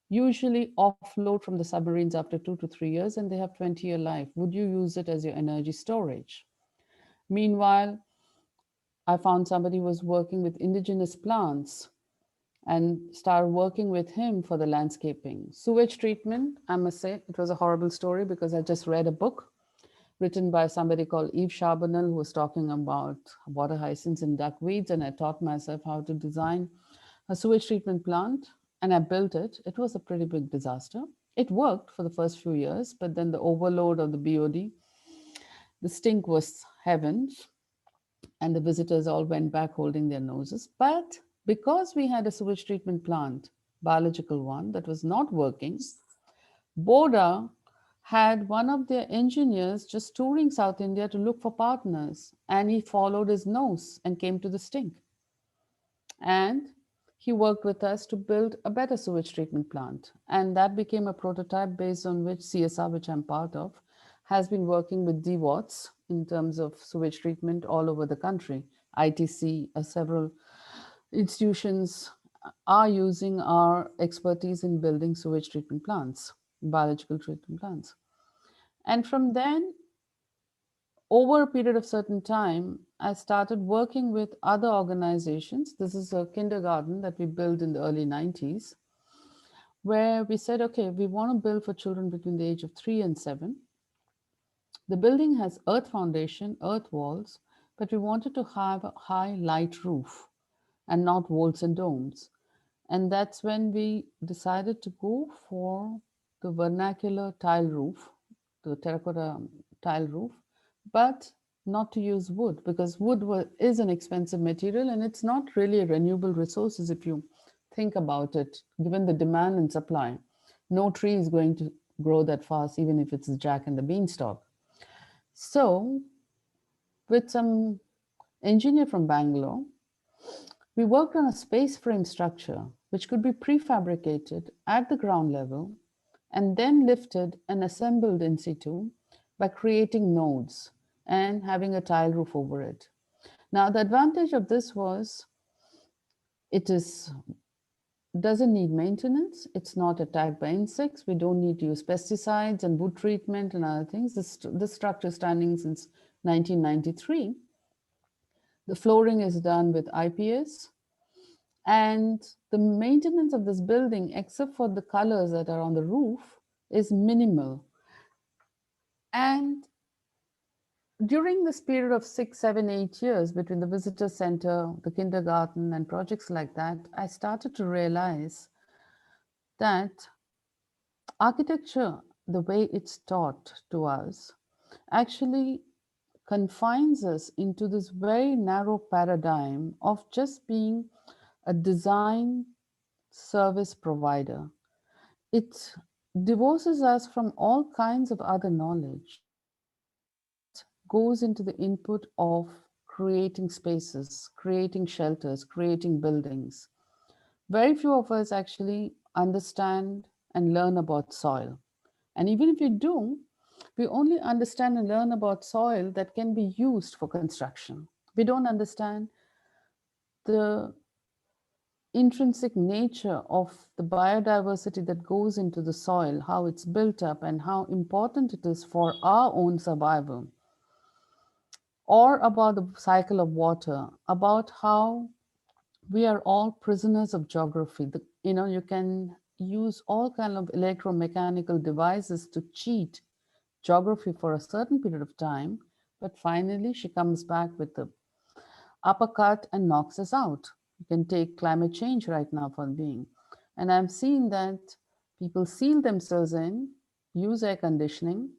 usually offload from the submarines after 2 to 3 years and they have 20-year life. Would you use it as your energy storage? Meanwhile, I found somebody who was working with indigenous plants and started working with him for the landscaping. Sewage treatment, I must say, it was a horrible story because I just read a book written by somebody called Yves Charbonnel who was talking about water hyacinths and duckweeds, and I taught myself how to design a sewage treatment plant, and I built it. It was a pretty big disaster. It worked for the first few years, but then the overload of the BOD, the stink was heavens, and the visitors all went back holding their noses. But because we had a sewage treatment plant, biological one, that was not working, Boda had one of their engineers just touring South India to look for partners, and he followed his nose and came to the stink. And he worked with us to build a better sewage treatment plant. And that became a prototype based on which CSR, which I'm part of, has been working with DWATs in terms of sewage treatment all over the country. ITC, several institutions are using our expertise in building sewage treatment plants, biological treatment plants. And from then, over a period of certain time, I started working with other organizations. This is a kindergarten that we built in the early 90s, where we said, okay, we want to build for children between the age of 3 and 7. The building has earth foundation, earth walls, but we wanted to have a high light roof and not walls and domes. And that's when we decided to go for the vernacular tile roof, the terracotta tile roof, but not to use wood because wood is an expensive material and it's not really a renewable resources if you think about it, given the demand and supply. No tree is going to grow that fast, even if it's the Jack and the Beanstalk. So with some engineer from Bangalore, we worked on a space frame structure which could be prefabricated at the ground level and then lifted and assembled in situ by creating nodes and having a tile roof over it. Now, the advantage of this was it doesn't need maintenance. It's not attacked by insects. We don't need to use pesticides and wood treatment and other things. This structure is standing since 1993. The flooring is done with IPS. And the maintenance of this building, except for the colors that are on the roof, is minimal. And during this period of 6, 7, 8 years between the visitor center, the kindergarten, and projects like that, I started to realize that architecture, the way it's taught to us, actually confines us into this very narrow paradigm of just being a design service provider. It divorces us from all kinds of other knowledge that goes into the input of creating spaces, creating shelters, creating buildings. Very few of us actually understand and learn about soil. And even if we do, we only understand and learn about soil that can be used for construction. We don't understand the intrinsic nature of the biodiversity that goes into the soil, how it's built up, and how important it is for our own survival. Or about the cycle of water, about how we are all prisoners of geography. You can use all kind of electromechanical devices to cheat geography for a certain period of time, but finally she comes back with the uppercut and knocks us out. You can take climate change right now for being. And I'm seeing that people seal themselves in, use air conditioning,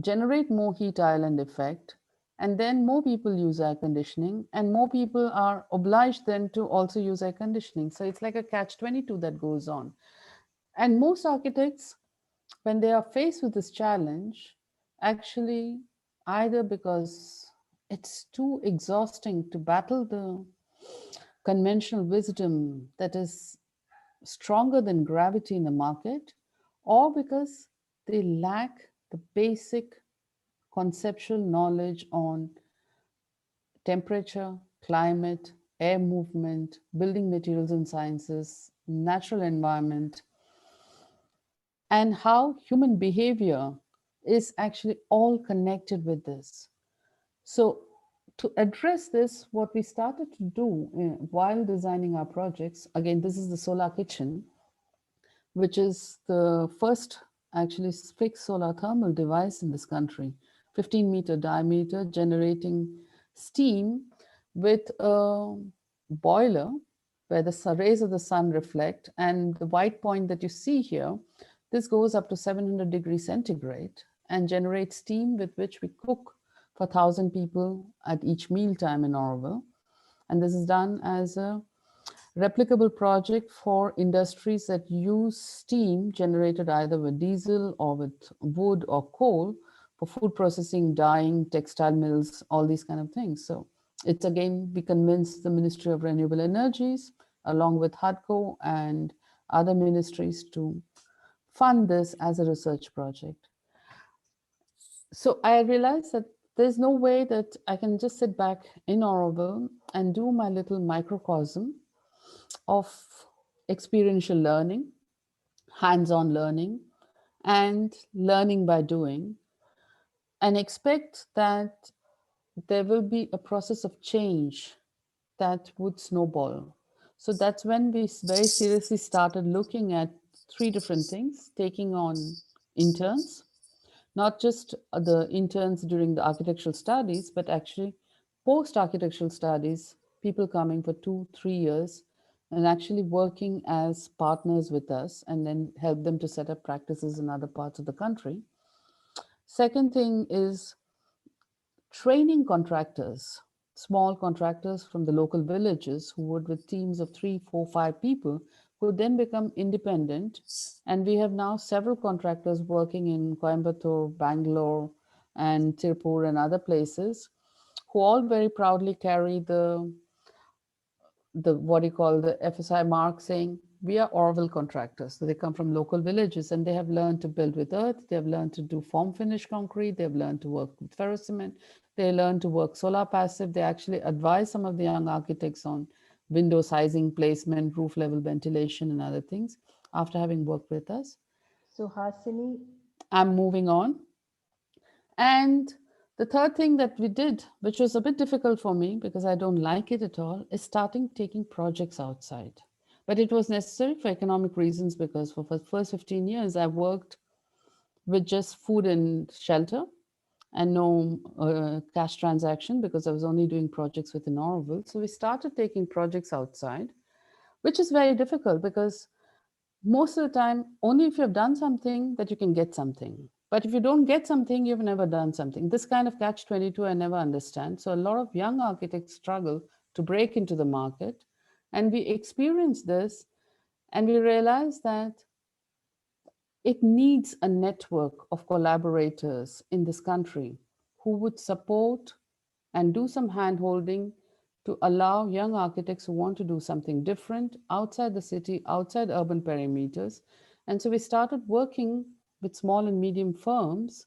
generate more heat island effect, and then more people use air conditioning, and more people are obliged then to also use air conditioning. So it's like a catch-22 that goes on. And most architects, when they are faced with this challenge, actually, either because it's too exhausting to battle the conventional wisdom that is stronger than gravity in the market, or because they lack the basic conceptual knowledge on temperature, climate, air movement, building materials and sciences, natural environment, and how human behavior is actually all connected with this. So to address this, what we started to do while designing our projects, again, this is the solar kitchen, which is the first actually fixed solar thermal device in this country, 15-meter diameter, generating steam with a boiler where the rays of the sun reflect. And the white point that you see here, this goes up to 700 degrees centigrade and generates steam with which we cook for 1,000 people at each mealtime in Auroville. And this is done as a replicable project for industries that use steam generated either with diesel or with wood or coal for food processing, dyeing, textile mills, all these kind of things. So it's again, we convinced the Ministry of Renewable Energies along with HUDCO and other ministries to fund this as a research project. So I realized that there's no way that I can just sit back in Auroville and do my little microcosm of experiential learning, hands-on learning, and learning by doing, and expect that there will be a process of change that would snowball. So that's when we very seriously started looking at 3 different things, taking on interns, not just the interns during the architectural studies, but actually post-architectural studies, people coming for 2-3 years and actually working as partners with us and then help them to set up practices in other parts of the country. Second thing is training contractors, small contractors from the local villages who would, with teams of 3, 4, 5 people, could then become independent. And we have now several contractors working in Coimbatore, Bangalore, and Tirupur and other places who all very proudly carry the what you call the FSI mark, saying we are Auroville contractors. So they come from local villages and they have learned to build with earth. They have learned to do form finish concrete. They've learned to work with ferrocement. They learn to work solar passive. They actually advise some of the young architects on window sizing, placement, roof level ventilation, and other things after having worked with us. Suhasini. I'm moving on. And the third thing that we did, which was a bit difficult for me because I don't like it at all, is starting taking projects outside. But it was necessary for economic reasons because for the first 15 years, I worked with just food and shelter and no cash transaction because I was only doing projects within Auroville. So we started taking projects outside, which is very difficult because most of the time, only if you've done something that you can get something. But if you don't get something, you've never done something. This kind of catch-22, I never understand. So a lot of young architects struggle to break into the market. And we experience this and we realize that it needs a network of collaborators in this country who would support and do some hand-holding to allow young architects who want to do something different outside the city, outside urban perimeters. And so we started working with small and medium firms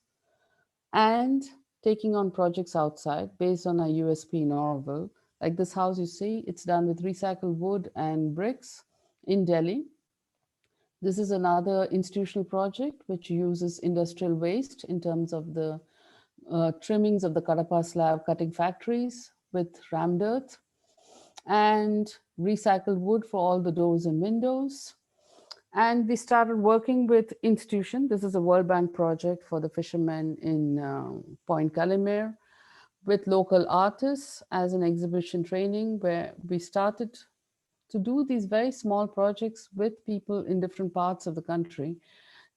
and taking on projects outside based on our USP in Auroville. Like this house you see, it's done with recycled wood and bricks in Delhi. This is another institutional project which uses industrial waste in terms of the trimmings of the Kadapa slab cutting factories with rammed earth and recycled wood for all the doors and windows. And we started working with institutions. This is a World Bank project for the fishermen in Point Calimere, with local artists as an exhibition training, where we started to do these very small projects with people in different parts of the country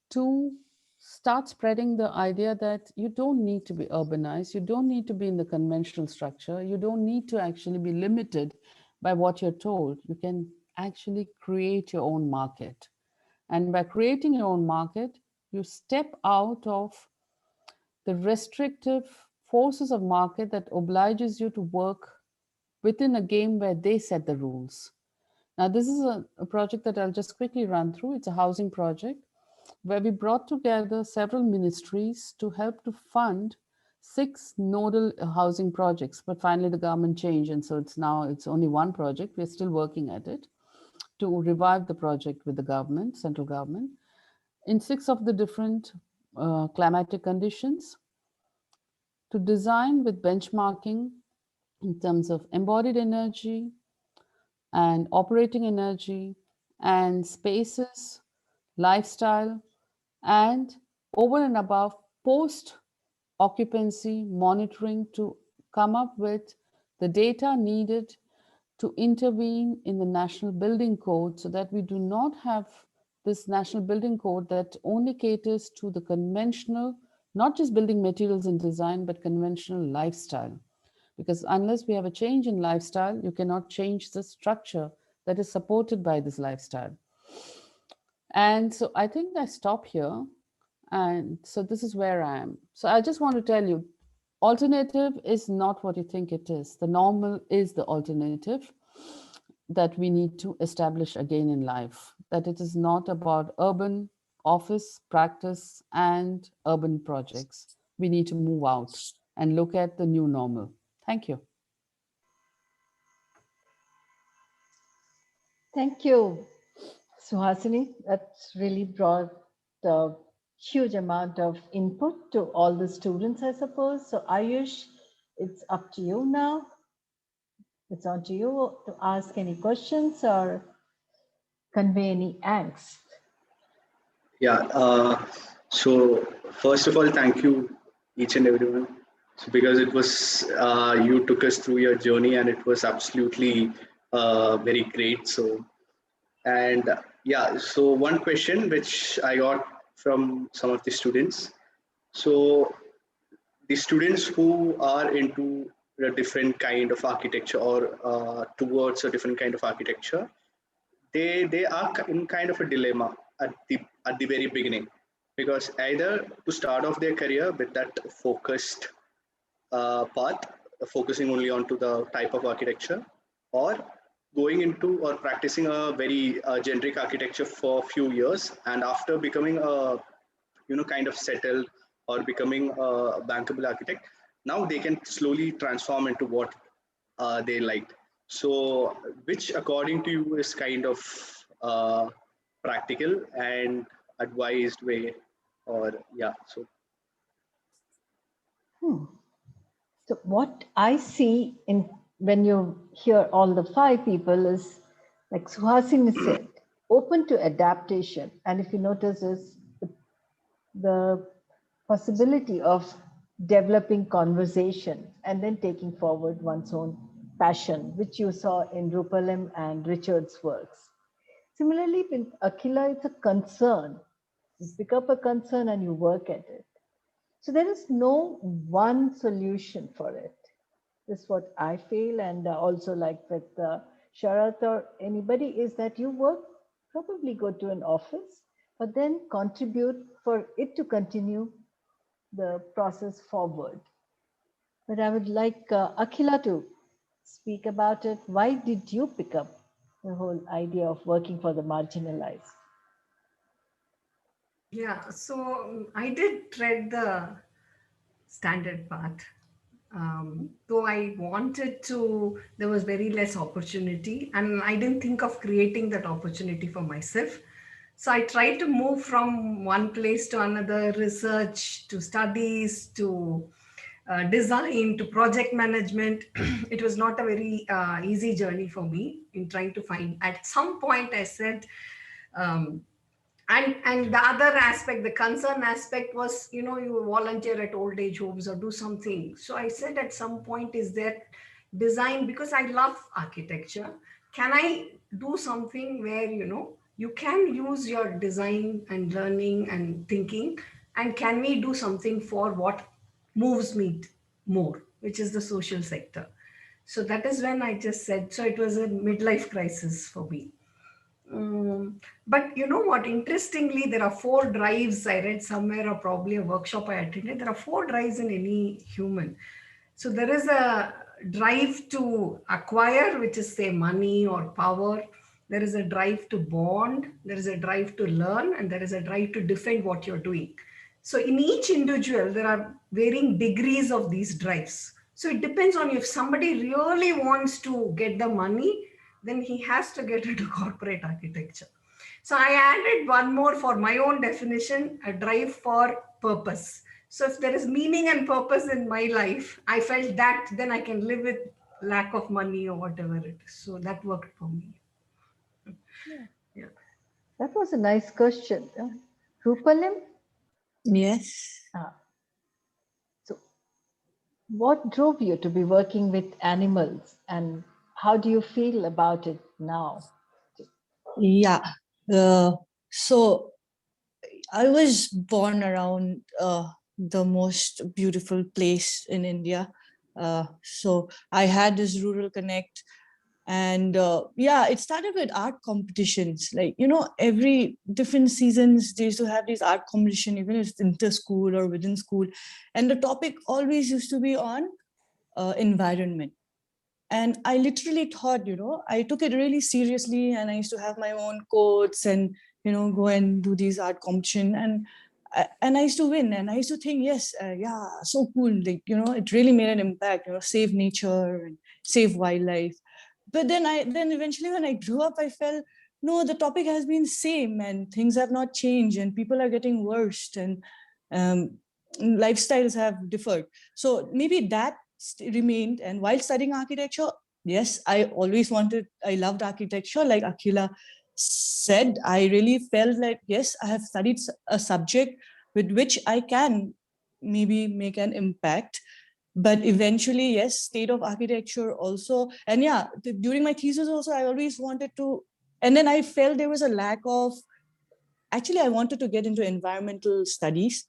to start spreading the idea that you don't need to be urbanized, you don't need to be in the conventional structure, you don't need to actually be limited by what you're told. You can actually create your own market. And by creating your own market, you step out of the restrictive forces of market that obliges you to work within a game where they set the rules. Now, this is a project that I'll just quickly run through. It's a housing project where we brought together several ministries to help to fund 6 nodal housing projects. But finally, the government changed, and so it's only one project. We're still working at it to revive the project with the government, central government, in 6 of the different climatic conditions, to design with benchmarking in terms of embodied energy and operating energy and spaces, lifestyle, and over and above post occupancy monitoring to come up with the data needed to intervene in the National Building Code, so that we do not have this National Building Code that only caters to the conventional, not just building materials and design, but conventional lifestyle. Because unless we have a change in lifestyle, you cannot change the structure that is supported by this lifestyle. And so I think I stop here. And so this is where I am. So I just want to tell you, alternative is not what you think it is. The normal is the alternative that we need to establish again in life, that it is not about urban office practice and urban projects. We need to move out and look at the new normal. Thank you. Thank you, Suhasini. That's really brought a huge amount of input to all the students, I suppose. So Ayush, it's up to you now. It's on to you to ask any questions or convey any angst. Yeah. So first of all, thank you each and everyone. So because it was you took us through your journey, and it was absolutely very great. So and yeah. So one question which I got from some of the students. So the students who are into a different kind of architecture, or towards a different kind of architecture, they are in kind of a dilemma at the very beginning, because either to start off their career with that focused path, focusing only onto the type of architecture, or going into or practicing a very generic architecture for a few years, and after becoming a kind of settled or becoming a bankable architect, now they can slowly transform into what they like. So which according to you is kind of practical and advised way, or yeah, so So what I see in when you hear all the 5 people is, like Suhasini said, open to adaptation. And if you notice, is the possibility of developing conversation and then taking forward one's own passion, which you saw in Rupalim and Richard's works. Similarly, with Akhila, it's a concern. You pick up a concern and you work at it. So there is no one solution for it. This is what I feel. And also like with Sharath or anybody, is that you work, probably go to an office, but then contribute for it to continue the process forward. But I would like Akhila to speak about it. Why did you pick up the whole idea of working for the marginalized? Yeah, so I did tread the standard path. Though I wanted to, there was very less opportunity, and I didn't think of creating that opportunity for myself. So I tried to move from one place to another, research to studies to design to project management. It was not a very easy journey for me in trying to find. At some point, I said, And the other aspect, the concern aspect was, you know, you volunteer at old age homes or do something. So I said at some point, is there design, because I love architecture, can I do something where, you know, you can use your design and learning and thinking, and can we do something for what moves me more, which is the social sector. So that is when I just said, so it was a midlife crisis for me. But you know what, interestingly, there are 4 drives I read somewhere, or probably a workshop I attended. There are 4 drives in any human. So there is a drive to acquire, which is say money or power. There is a drive to bond. There is a drive to learn, and there is a drive to defend what you're doing. So in each individual, there are varying degrees of these drives. So it depends on you. If somebody really wants to get the money, then he has to get into corporate architecture. So I added one more for my own definition, a drive for purpose. So if there is meaning and purpose in my life, I felt that then I can live with lack of money or whatever it is. So that worked for me. Yeah. That was a nice question. Rupalim? Yes. So what drove you to be working with animals, and how do you feel about it now? Yeah. So I was born around the most beautiful place in India. So I had this rural connect. And yeah, it started with art competitions. Like, you know, every different seasons, they used to have these art competition, even if it's inter-school or within school. And the topic always used to be on environment. And I literally thought, you know, I took it really seriously, and I used to have my own quotes and, you know, go and do these art competition. And I used to win, and I used to think, yes, yeah, so cool. Like, you know, it really made an impact, you know, save nature and save wildlife. But then eventually when I grew up, I felt, no, the topic has been same, and things have not changed, and people are getting worse, and lifestyles have differed. So maybe that remained. And while studying architecture, yes, I loved architecture. Like Akhila said, I really felt like, yes, I have studied a subject with which I can maybe make an impact. But eventually, yes, state of architecture also. And yeah, during my thesis also, I always wanted to, and then I felt there was a lack of, actually, I wanted to get into environmental studies,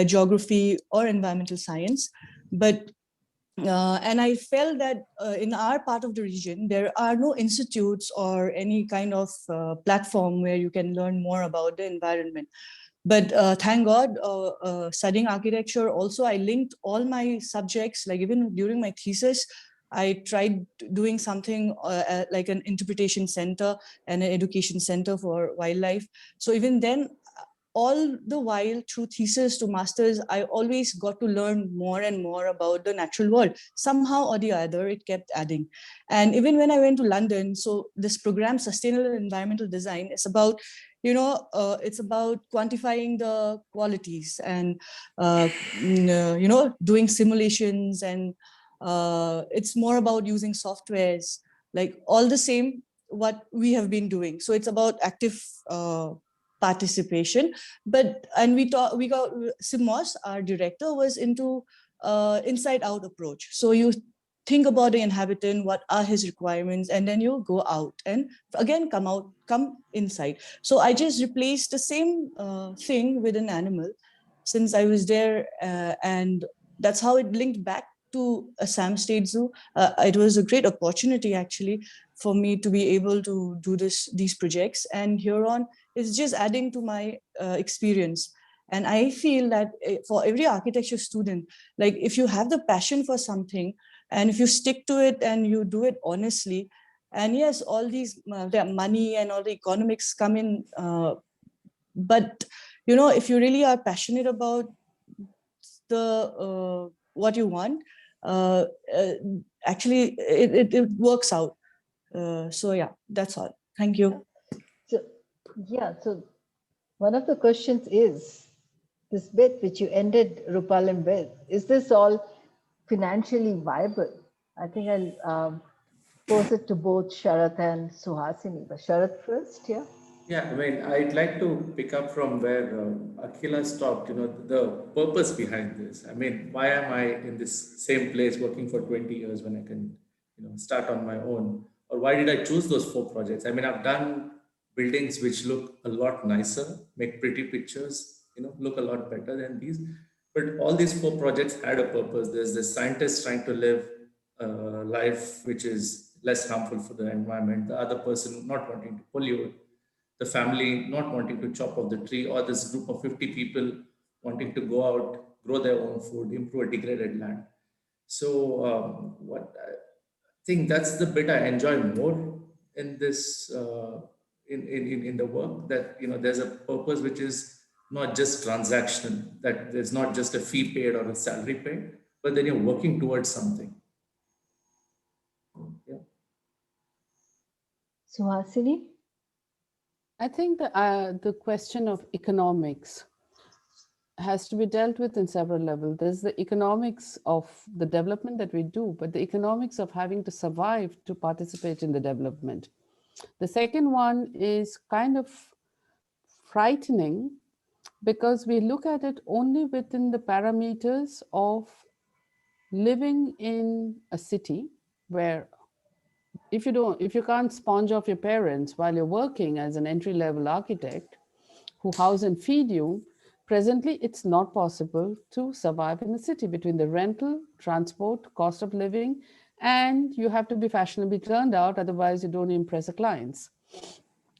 geography or environmental science. But and I felt that in our part of the region, there are no institutes or any kind of platform where you can learn more about the environment. But thank God, studying architecture, also I linked all my subjects, like even during my thesis, I tried doing something like an interpretation center and an education center for wildlife. So even then, all the while through thesis to masters, I always got to learn more and more about the natural world. Somehow or the other, it kept adding. And even when I went to London, so this program, Sustainable Environmental Design, is about, you know, it's about quantifying the qualities and, you know, doing simulations. And it's more about using softwares, like all the same what we have been doing. So it's about active participation. But and we got Simos, our director, was into inside out approach. So you think about the inhabitant, what are his requirements, and then you go out and again come inside. So I just replaced the same thing with an animal since I was there, and that's how it linked back to Assam State Zoo. It was a great opportunity actually for me to be able to do these projects, and here on it's just adding to my experience. And I feel that for every architecture student, like if you have the passion for something, and if you stick to it and you do it honestly, and yes, all these the money and all the economics come in, but you know, if you really are passionate about the what you want, actually it works out. So yeah, that's all. Thank you. So, yeah, so one of the questions is this bit which you ended, Rupalim, with. Is this all financially viable? I think I'll pose it to both Sharath and Suhasini. But Sharath first, yeah? Yeah, I mean, I'd like to pick up from where Akhila stopped, the purpose behind this. I mean, why am I in this same place working for 20 years when I can, start on my own? Or why did I choose those four projects? I mean, I've done buildings which look a lot nicer, make pretty pictures, look a lot better than these. But all these four projects had a purpose. There's the scientist trying to live a life which is less harmful for the environment, the other person not wanting to pollute, the family not wanting to chop off the tree, or this group of 50 people wanting to go out, grow their own food, improve a degraded land. So, what I think that's the bit I enjoy more in this, in the work, that, there's a purpose which is not just transactional, that there's not just a fee paid or a salary paid, but then you're working towards something. Yeah. Suhasini? I think the question of economics has to be dealt with in several levels. There's the economics of the development that we do, but the economics of having to survive to participate in the development. The second one is kind of frightening because we look at it only within the parameters of living in a city where if you can't sponge off your parents while you're working as an entry-level architect who house and feed you, presently it's not possible to survive in the city between the rental, transport, cost of living, and you have to be fashionably turned out, otherwise you don't impress the clients.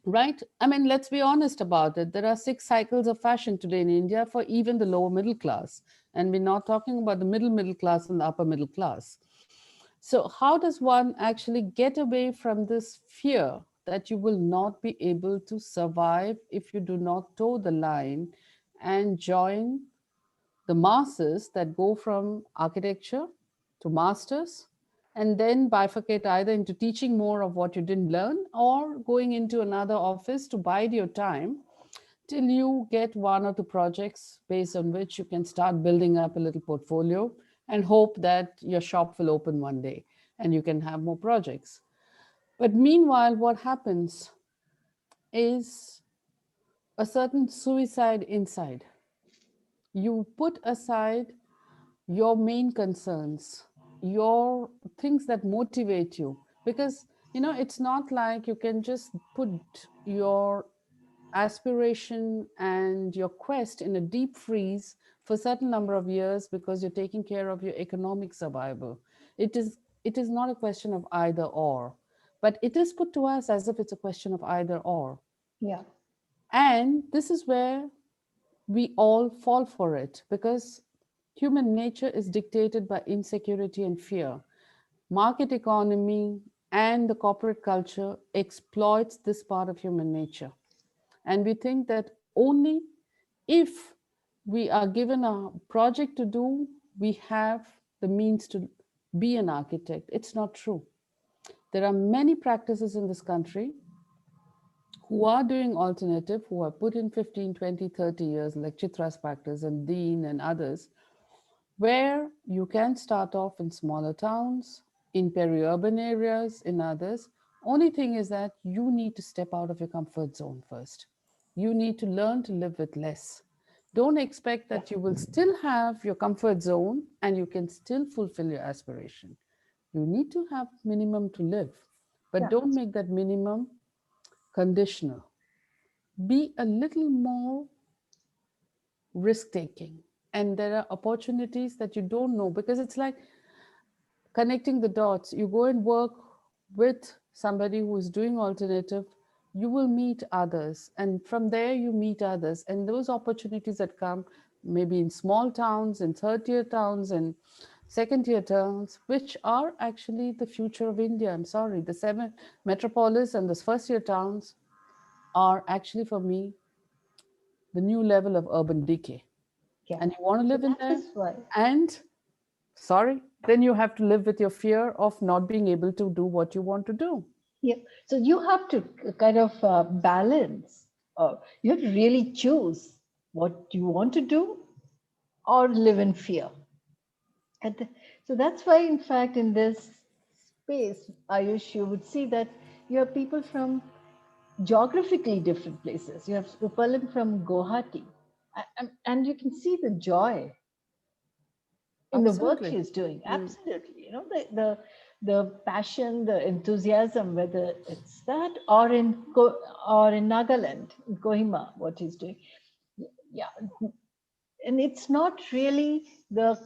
Right? I mean, let's be honest about it. There are 6 cycles of fashion today in India for even the lower middle class. And we're not talking about the middle class and the upper middle class. So how does one actually get away from this fear that you will not be able to survive if you do not toe the line and join the masses that go from architecture to masters and then bifurcate either into teaching more of what you didn't learn or going into another office to bide your time till you get 1 or 2 projects based on which you can start building up a little portfolio and hope that your shop will open one day and you can have more projects. But meanwhile, what happens is a certain suicide inside. You put aside your main concerns, your things that motivate you, because it's not like you can just put your aspiration and your quest in a deep freeze for a certain number of years because you're taking care of your economic survival. It is not a question of either or, but it is put to us as if it's a question of either or. Yeah. And this is where we all fall for it because human nature is dictated by insecurity and fear. Market economy and the corporate culture exploits this part of human nature. And we think that only if we are given a project to do, we have the means to be an architect. It's not true. There are many practices in this country who are doing alternative, who have put in 15, 20, 30 years, like Chitra's practice and Dean and others, where you can start off in smaller towns, in peri-urban areas, in others. Only thing is that you need to step out of your comfort zone first. You need to learn to live with less. Don't expect that you will still have your comfort zone and you can still fulfill your aspiration. You need to have minimum to live, but don't make that minimum conditional. Be a little more risk-taking. And there are opportunities that you don't know because it's like connecting the dots. You go and work with somebody who is doing alternative, you will meet others. And from there, you meet others. And those opportunities that come maybe in small towns, in third-tier towns, and second-tier towns, which are actually the future of India. I'm sorry, the 7 metropolis and the first-tier towns are actually, for me, the new level of urban decay. Yeah. And you want to live in there. Why. And sorry, then you have to live with your fear of not being able to do what you want to do. Yeah. So you have to kind of balance. You have to really choose what you want to do or live in fear. So that's why, in fact, in this space, Ayush, you would see that you have people from geographically different places. You have Rupalim from Guwahati, and you can see the joy in the work Absolutely. she's doing. Absolutely. You know, the passion, the enthusiasm, whether it's that or in Nagaland, in Kohima, what he's doing. Yeah. And it's not really the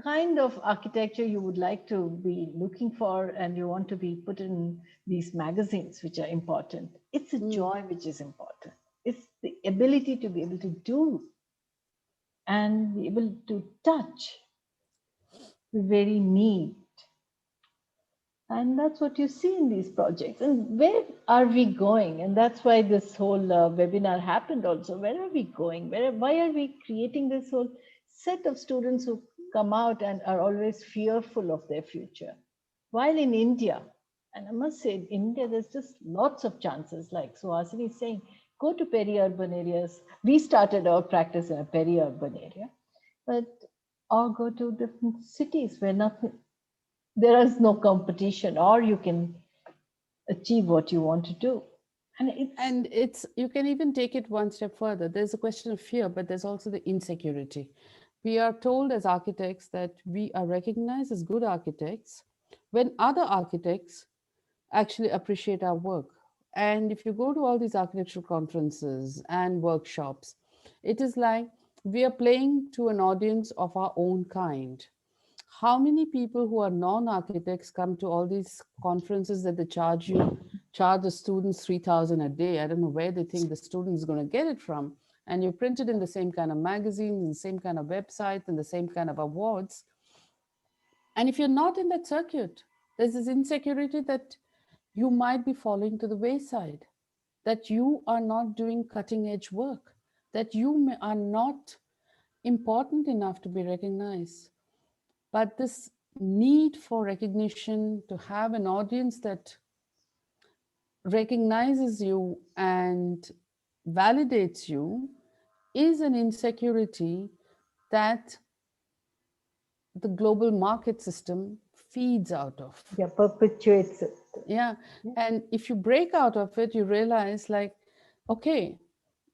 kind of architecture you would like to be looking for and you want to be put in these magazines, which are important. It's a joy which is important. It's the ability to be able to do and be able to touch the very need. And that's what you see in these projects. And where are we going? And that's why this whole webinar happened also. Where are we going? Why are we creating this whole set of students who come out and are always fearful of their future? While in India, and I must say, in India, there's just lots of chances, like Suhasini is saying, go to peri-urban areas. We started our practice in a peri-urban area, or go to different cities where there is no competition, or you can achieve what you want to do. And it's you can even take it one step further. There's a question of fear, but there's also the insecurity. We are told as architects that we are recognized as good architects when other architects actually appreciate our work. And if you go to all these architectural conferences and workshops, it is like we are playing to an audience of our own kind. How many people who are non-architects come to all these conferences that they charge the students 3,000 a day? I don't know where they think the student is going to get it from. And you print it in the same kind of magazines, in the same kind of websites, and the same kind of awards. And if you're not in that circuit, there's this insecurity that you might be falling to the wayside, that you are not doing cutting edge work, that you are not important enough to be recognized. But this need for recognition, to have an audience that recognizes you and validates you, is an insecurity that the global market system feeds out of. Yeah, perpetuates it. Yeah. And if you break out of it, you realize like, okay,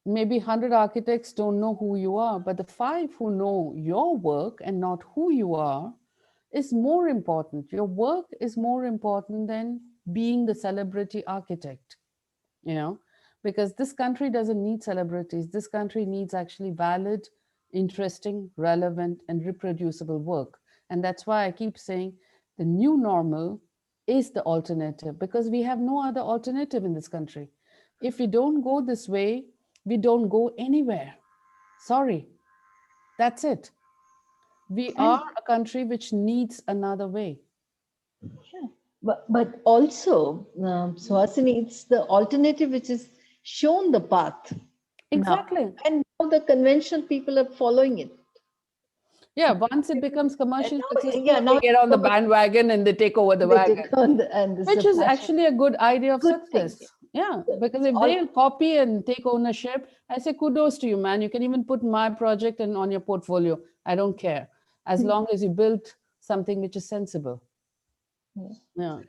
maybe 100 architects don't know who you are, but the 5 who know your work and not who you are is more important. Your work is more important than being the celebrity architect, because this country doesn't need celebrities. This country needs actually valid, interesting, relevant, and reproducible work. And that's why I keep saying the new normal is the alternative, because we have no other alternative in this country. If we don't go this way, we don't go anywhere. Sorry, that's it. We are a country which needs another way. Yeah. But also, Suhasini, it's the alternative which is shown the path. Exactly. Now. And now the conventional people are following it. Yeah, once it becomes commercially successful, now they get on the bandwagon and they take over the wagon. Which is actually a good idea of success. Yeah, because if they copy and take ownership, I say kudos to you, man. You can even put my project on your portfolio. I don't care. As long as you build something which is sensible. Yeah.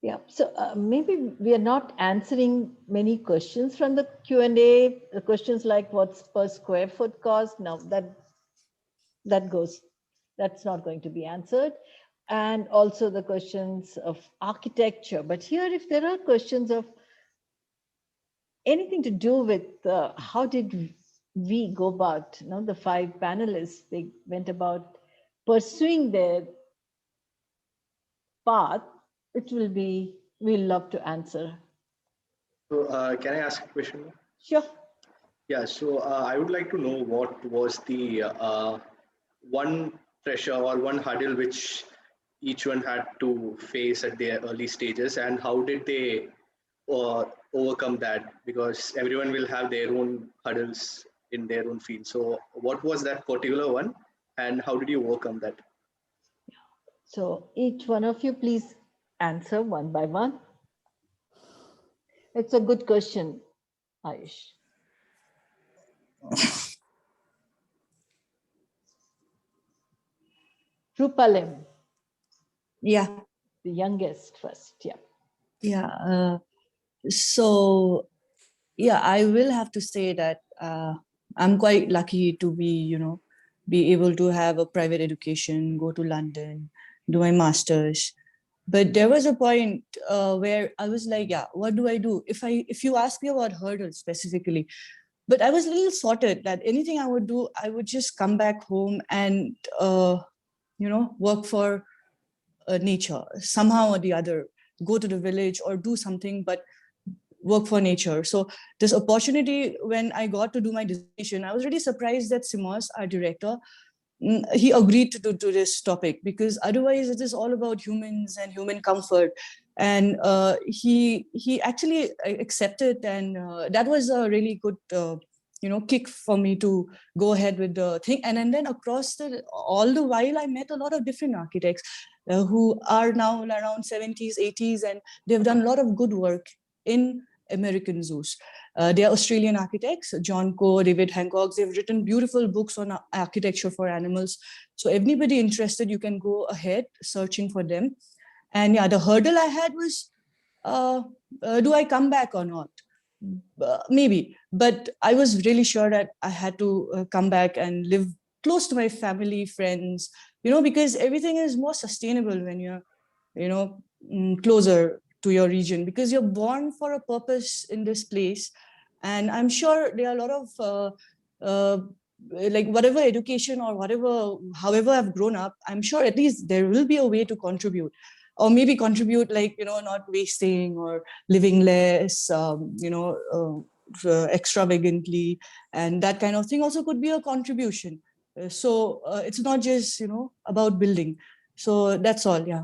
Yeah, so maybe we are not answering many questions from the Q&A. Questions like what's per square foot cost? Now that's not going to be answered. And also the questions of architecture. But here, if there are questions of anything to do with how did we go about, the 5 panelists, they went about pursuing their path, we'll love to answer. So can I ask a question? Sure. Yeah, so I would like to know what was the one pressure or one hurdle which each one had to face at their early stages, and how did they overcome that? Because everyone will have their own hurdles in their own field. So what was that particular one, and how did you overcome that? So each one of you, please answer one by one. It's a good question, Ayush. Rupalim. Yeah. The youngest first, yeah. Yeah. So yeah, I will have to say that I'm quite lucky to be, be able to have a private education, go to London, do my master's. But there was a point where I was like, yeah, what do I do? If you ask me about hurdles specifically, but I was a little sorted that anything I would do, I would just come back home and, work for nature somehow or the other, go to the village or do something, but work for nature. So this opportunity, when I got to do my dissertation, I was really surprised that Simos, our director, he agreed to this topic, because otherwise it is all about humans and human comfort. And he actually accepted, and that was a really good kick for me to go ahead with the thing. And then across all the while, I met a lot of different architects who are now around 70s, 80s, and they've done a lot of good work in American zoos. They are Australian architects, John Coe, David Hancock. They've written beautiful books on architecture for animals. So anybody interested, you can go ahead searching for them. And yeah, the hurdle I had was, do I come back or not? Maybe, but I was really sure that I had to come back and live close to my family, friends, because everything is more sustainable when you're, closer to your region, because you're born for a purpose in this place. And I'm sure there are a lot of like whatever education or whatever, however I've grown up, I'm sure at least there will be a way to contribute, or maybe contribute, like, not wasting or living less, extravagantly, and that kind of thing also could be a contribution. So it's not just, about building. So that's all. Yeah.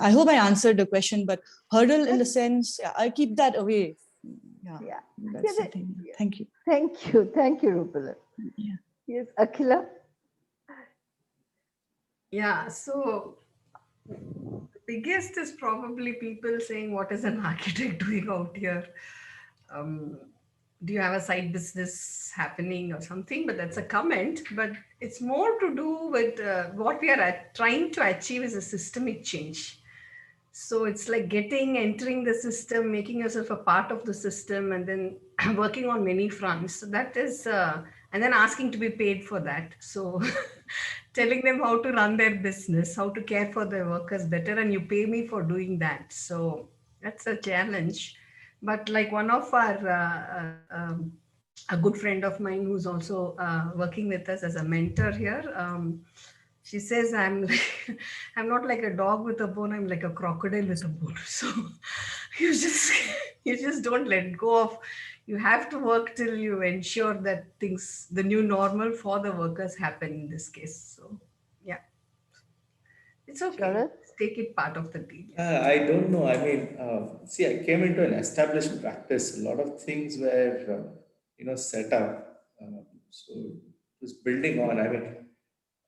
I hope I answered the question, but hurdle in the sense, yeah, I keep that away. Yeah. That's the thing. Thank you. Thank you. Thank you, Rupalim. Yeah. Yes, Akhila. Yeah, so the biggest is probably people saying, what is an architect doing out here? Do you have a side business happening or something? But that's a comment. But it's more to do with what we are trying to achieve is a systemic change. So it's like entering the system, making yourself a part of the system, and then working on many fronts. So that is, and then asking to be paid for that. So telling them how to run their business, how to care for their workers better, and you pay me for doing that. So that's a challenge. But like one of our, a good friend of mine who's also working with us as a mentor here, she says, I'm like, I'm not like a dog with a bone, I'm like a crocodile with a bone. So you just don't let go of, you have to work till you ensure that things, the new normal for the workers happen in this case. So yeah, it's okay. Sharath? Take it part of the deal. I don't know. I mean, see, I came into an established practice. A lot of things were, set up. So it was building on. I mean,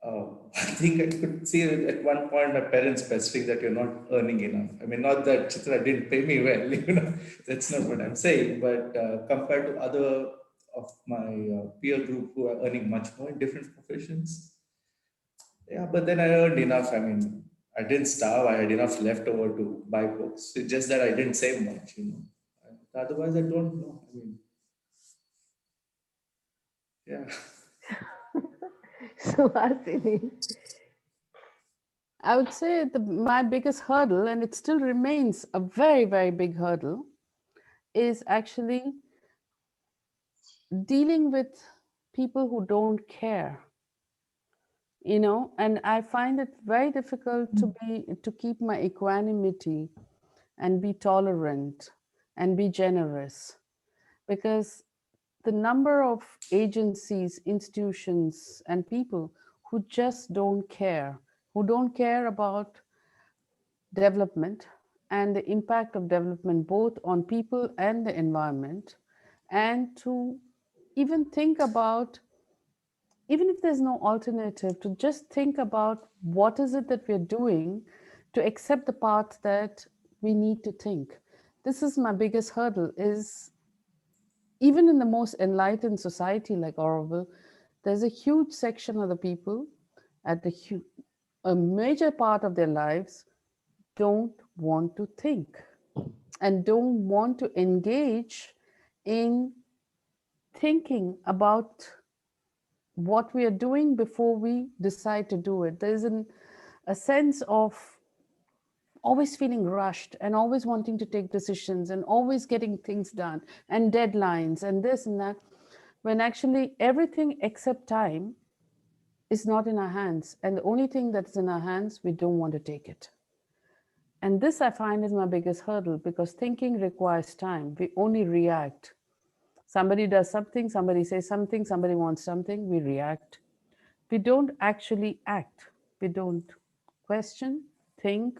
I think I could see at one point my parents specifying that you're not earning enough. I mean, not that Chitra didn't pay me well, that's not what I'm saying. But compared to other of my peer group who are earning much more in different professions, yeah, but then I earned enough. I mean, I didn't starve. I had enough left over to buy books. It's just that I didn't save much, Otherwise, I don't know. I mean, yeah. Suhasini. I would say my biggest hurdle, and it still remains a very, very big hurdle, is actually dealing with people who don't care. And I find it very difficult to keep my equanimity and be tolerant and be generous, because the number of agencies, institutions, and people who just don't care, who don't care about development and the impact of development both on people and the environment, and to even think about, even if there's no alternative, to just think about what is it that we're doing, to accept the part that we need to think. This is my biggest hurdle, is even in the most enlightened society like Auroville, there's a huge section of the people at a major part of their lives don't want to think and don't want to engage in thinking about what we are doing before we decide to do it. There's a sense of always feeling rushed and always wanting to take decisions and always getting things done and deadlines and this and that, when actually everything except time is not in our hands. And the only thing that's in our hands, we don't want to take it. And this I find is my biggest hurdle, because thinking requires time. We only react. Somebody does something, somebody says something, somebody wants something, we react. We don't actually act. We don't question, think,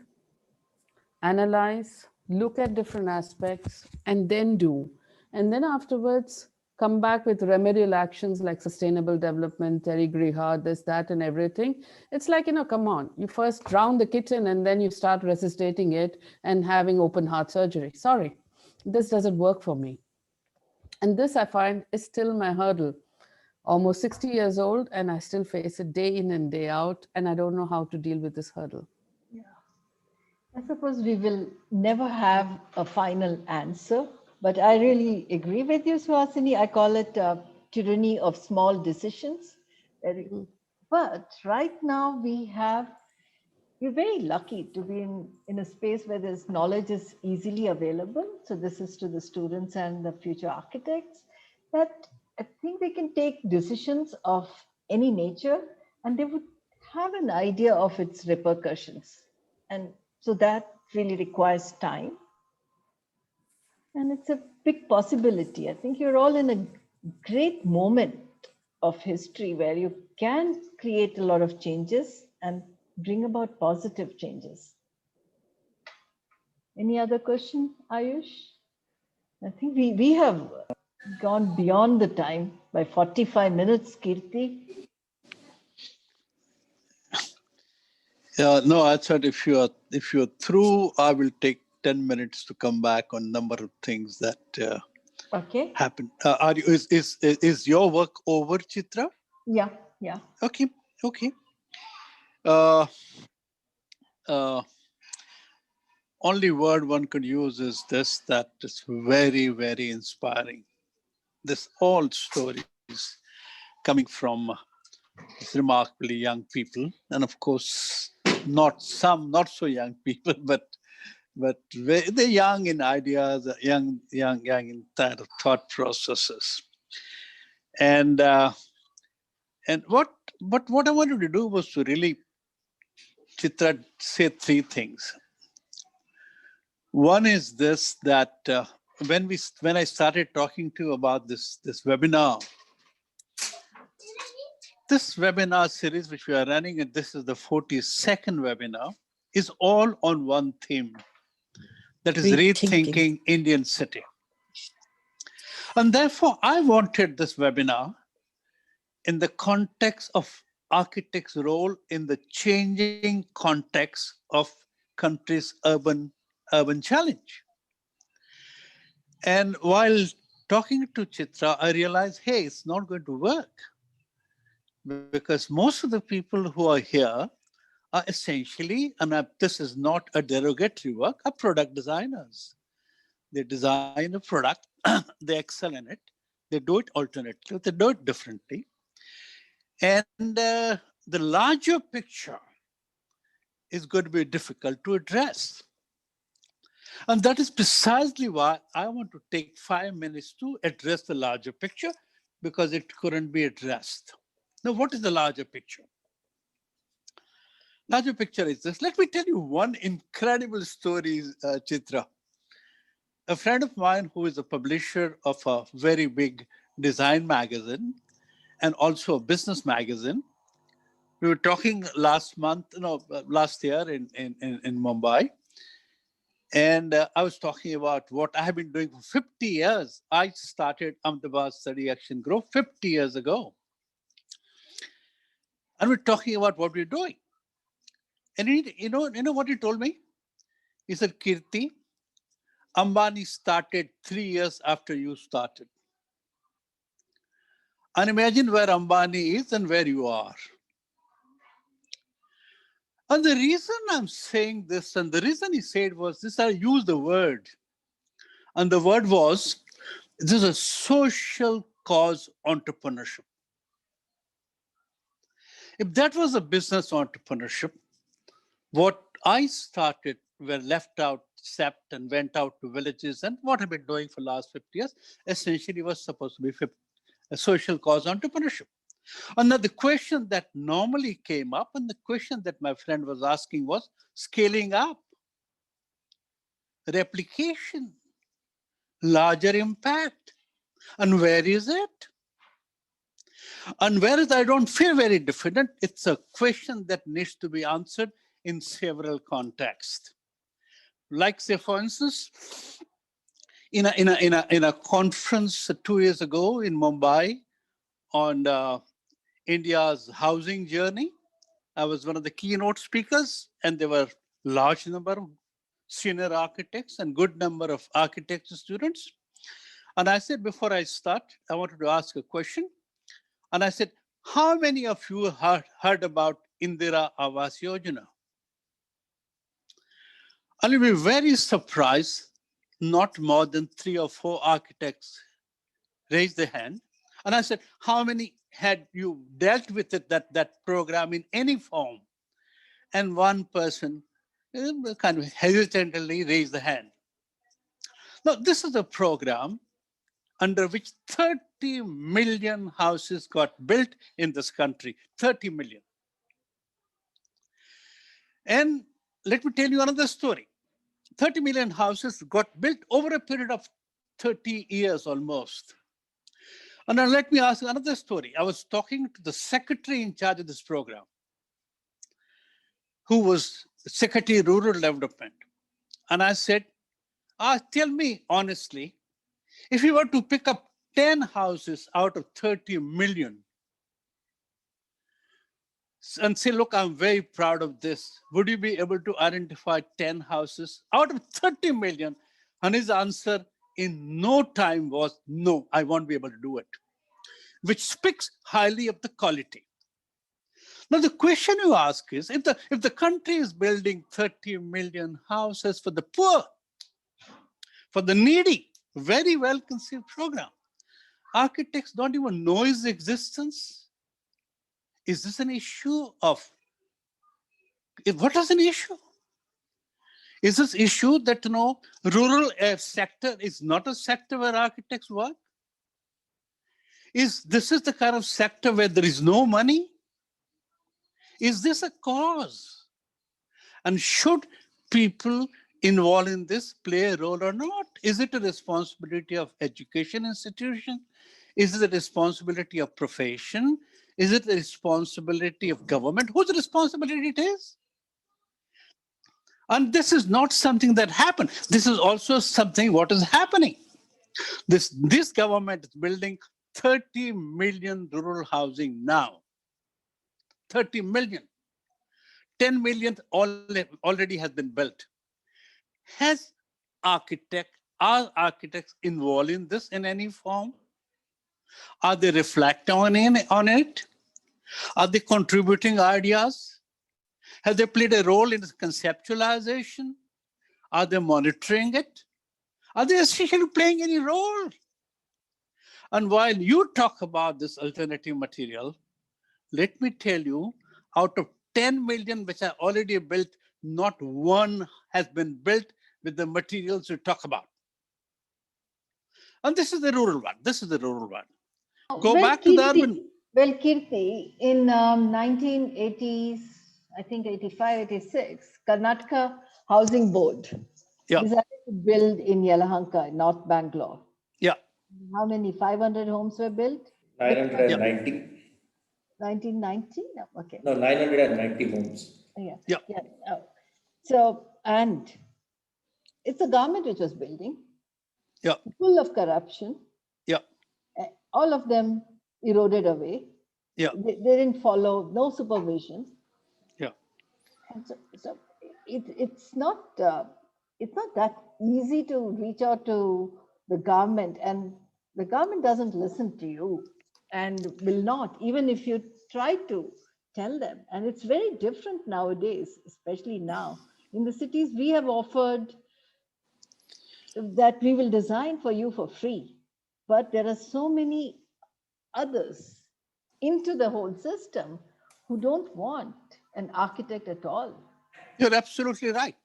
analyze, look at different aspects, and then do. And then afterwards, come back with remedial actions like sustainable development, Terry Grihard, this, that, and everything. It's like, come on, you first drown the kitten and then you start resuscitating it and having open heart surgery. Sorry, this doesn't work for me. And this I find is still my hurdle. Almost 60 years old, and I still face it day in and day out, and I don't know how to deal with this hurdle. I suppose we will never have a final answer, but I really agree with you, Suhasini. I call it tyranny of small decisions. But right now we're very lucky to be in a space where this knowledge is easily available. So this is to the students and the future architects, that I think they can take decisions of any nature and they would have an idea of its repercussions. And so that really requires time. And it's a big possibility. I think you're all in a great moment of history where you can create a lot of changes and bring about positive changes. Any other question, Ayush? I think we have gone beyond the time by 45 minutes, Kirti. No, I thought if you're through, I will take 10 minutes to come back on a number of things that happened. Is your work over, Chitra? Yeah. Okay. Only word one could use is this, that it's very, very inspiring. This all stories coming from remarkably young people, and of course, not so young people, but they're young in ideas, young in thought processes. And what I wanted to do was to really, Chitra, say three things. One is this, that when I started talking to you about this webinar, this webinar series which we are running, and this is the 42nd webinar, is all on one theme, that is rethinking Indian city. And therefore, I wanted this webinar in the context of architects' role in the changing context of country's urban challenge. And while talking to Chitra, I realized, hey, it's not going to work, because most of the people who are here are essentially, and this is not a derogatory work, are product designers. They design a product, they excel in it, they do it alternately, they do it differently. And the larger picture is going to be difficult to address. And that is precisely why I want to take 5 minutes to address the larger picture, because it couldn't be addressed. Now, what is the larger picture? Larger picture is this. Let me tell you one incredible story, Chitra. A friend of mine who is a publisher of a very big design magazine and also a business magazine. We were talking last year in Mumbai. And I was talking about what I have been doing for 50 years. I started Ahmedabad Study Action Group 50 years ago. And we're talking about what we're doing. And you know what he told me? He said, Kirti, Ambani started 3 years after you started. And imagine where Ambani is and where you are. And the reason I'm saying this, and the reason he said was this, I used the word. And the word was This is a social cause entrepreneurship. If that was a business entrepreneurship, what I started were left out, sapped, and went out to villages, and what I've been doing for the last 50 years essentially was supposed to be a social cause entrepreneurship. And now the question that normally came up, and the question that my friend was asking was scaling up, replication, larger impact. And where is it? And whereas I don't feel very diffident, it's a question that needs to be answered in several contexts. Like, say, for instance, in a conference 2 years ago in Mumbai on India's housing journey, I was one of the keynote speakers, and there were large number of senior architects and good number of architecture students. And I said, before I start, I wanted to ask a question. And I said, how many of you heard about Indira Awas Yojana? And you'll be very surprised, not more than 3 or 4 architects raised their hand. And I said, how many had you dealt with it, that program in any form? And one person kind of hesitantly raised the hand. Now, this is a program under which 30 million houses got built in this country, 30 million. And let me tell you another story. 30 million houses got built over a period of 30 years almost. And now let me ask you another story. I was talking to the secretary in charge of this program, who was Secretary of Rural Development. And I said, tell me honestly, if you were to pick up 10 houses out of 30 million and say, look, I'm very proud of this, would you be able to identify 10 houses out of 30 million? And his answer in no time was, no, I won't be able to do it, which speaks highly of the quality. Now, the question you ask is, if the country is building 30 million houses for the poor, for the needy, very well conceived program, architects don't even know its existence. Is this an issue of, what is an issue? Is this issue that, rural sector is not a sector where architects work? This is the kind of sector where there is no money? Is this a cause? And should people involved in this play a role or not? Is it a responsibility of education institution? Is it a responsibility of profession? Is it the responsibility of government? Whose responsibility it is? And this is not something that happened. This is also something what is happening. This government is building 30 million rural housing now. 30 million. 10 million already has been built. Are architects involved in this in any form? Are they reflecting on it? Are they contributing ideas? Have they played a role in its conceptualization? Are they monitoring it? Are they essentially playing any role? And while you talk about this alternative material, let me tell you, out of 10 million which are already built, not one has been built with the materials you talk about. And this is the rural one. Go back to the urban. Well, Kirti, in 1980s, I think 85, 86, Karnataka Housing Board decided to build in Yelahanka, North Bangalore. Yeah. How many? 500 homes were built? 990. 1990? No, okay. No, 990 homes. Yeah. So, and it's a government which was building. Yeah. Full of corruption. Yeah. All of them eroded away. Yeah. They didn't follow, no supervision. Yeah. And so it's not that easy to reach out to the government, and the government doesn't listen to you and will not, even if you try to tell them. And it's very different nowadays, especially now. In the cities, we have offered that we will design for you for free. but there are so many others into the whole system who don't want an architect at all. You're absolutely right.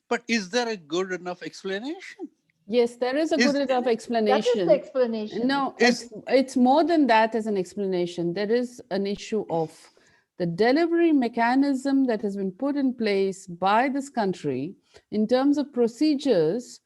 But is there a good enough explanation? Yes, there is a good enough explanation. That is the explanation. No, it's more than that as an explanation. There is an issue of the delivery mechanism that has been put in place by this country in terms of procedures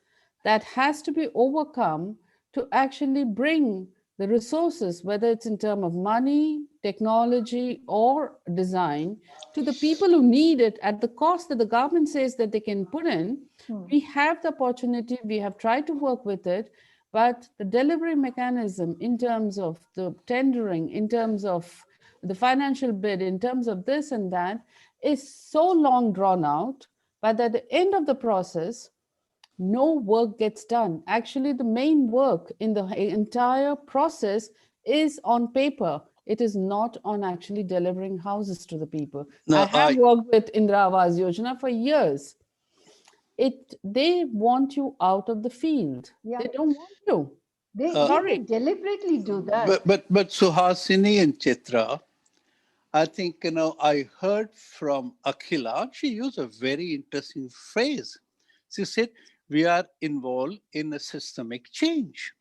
that has to be overcome to actually bring the resources, whether it's in terms of money, technology, or design, to the people who need it at the cost that the government says that they can put in. We have the opportunity, we have tried to work with it, but the delivery mechanism in terms of the tendering, in terms of the financial bid, in terms of this and that, is so long drawn out, but at the end of the process, no work gets done. Actually, the main work in the entire process is on paper. It is not on actually delivering houses to the people. No, I have worked with Indira Awas Yojana for years. They want you out of the field. Yeah. They don't want you. They deliberately do that. But Suhasini and Chitra, I think, I heard from Akhila, she used a very interesting phrase. She said, we are involved in a systemic change.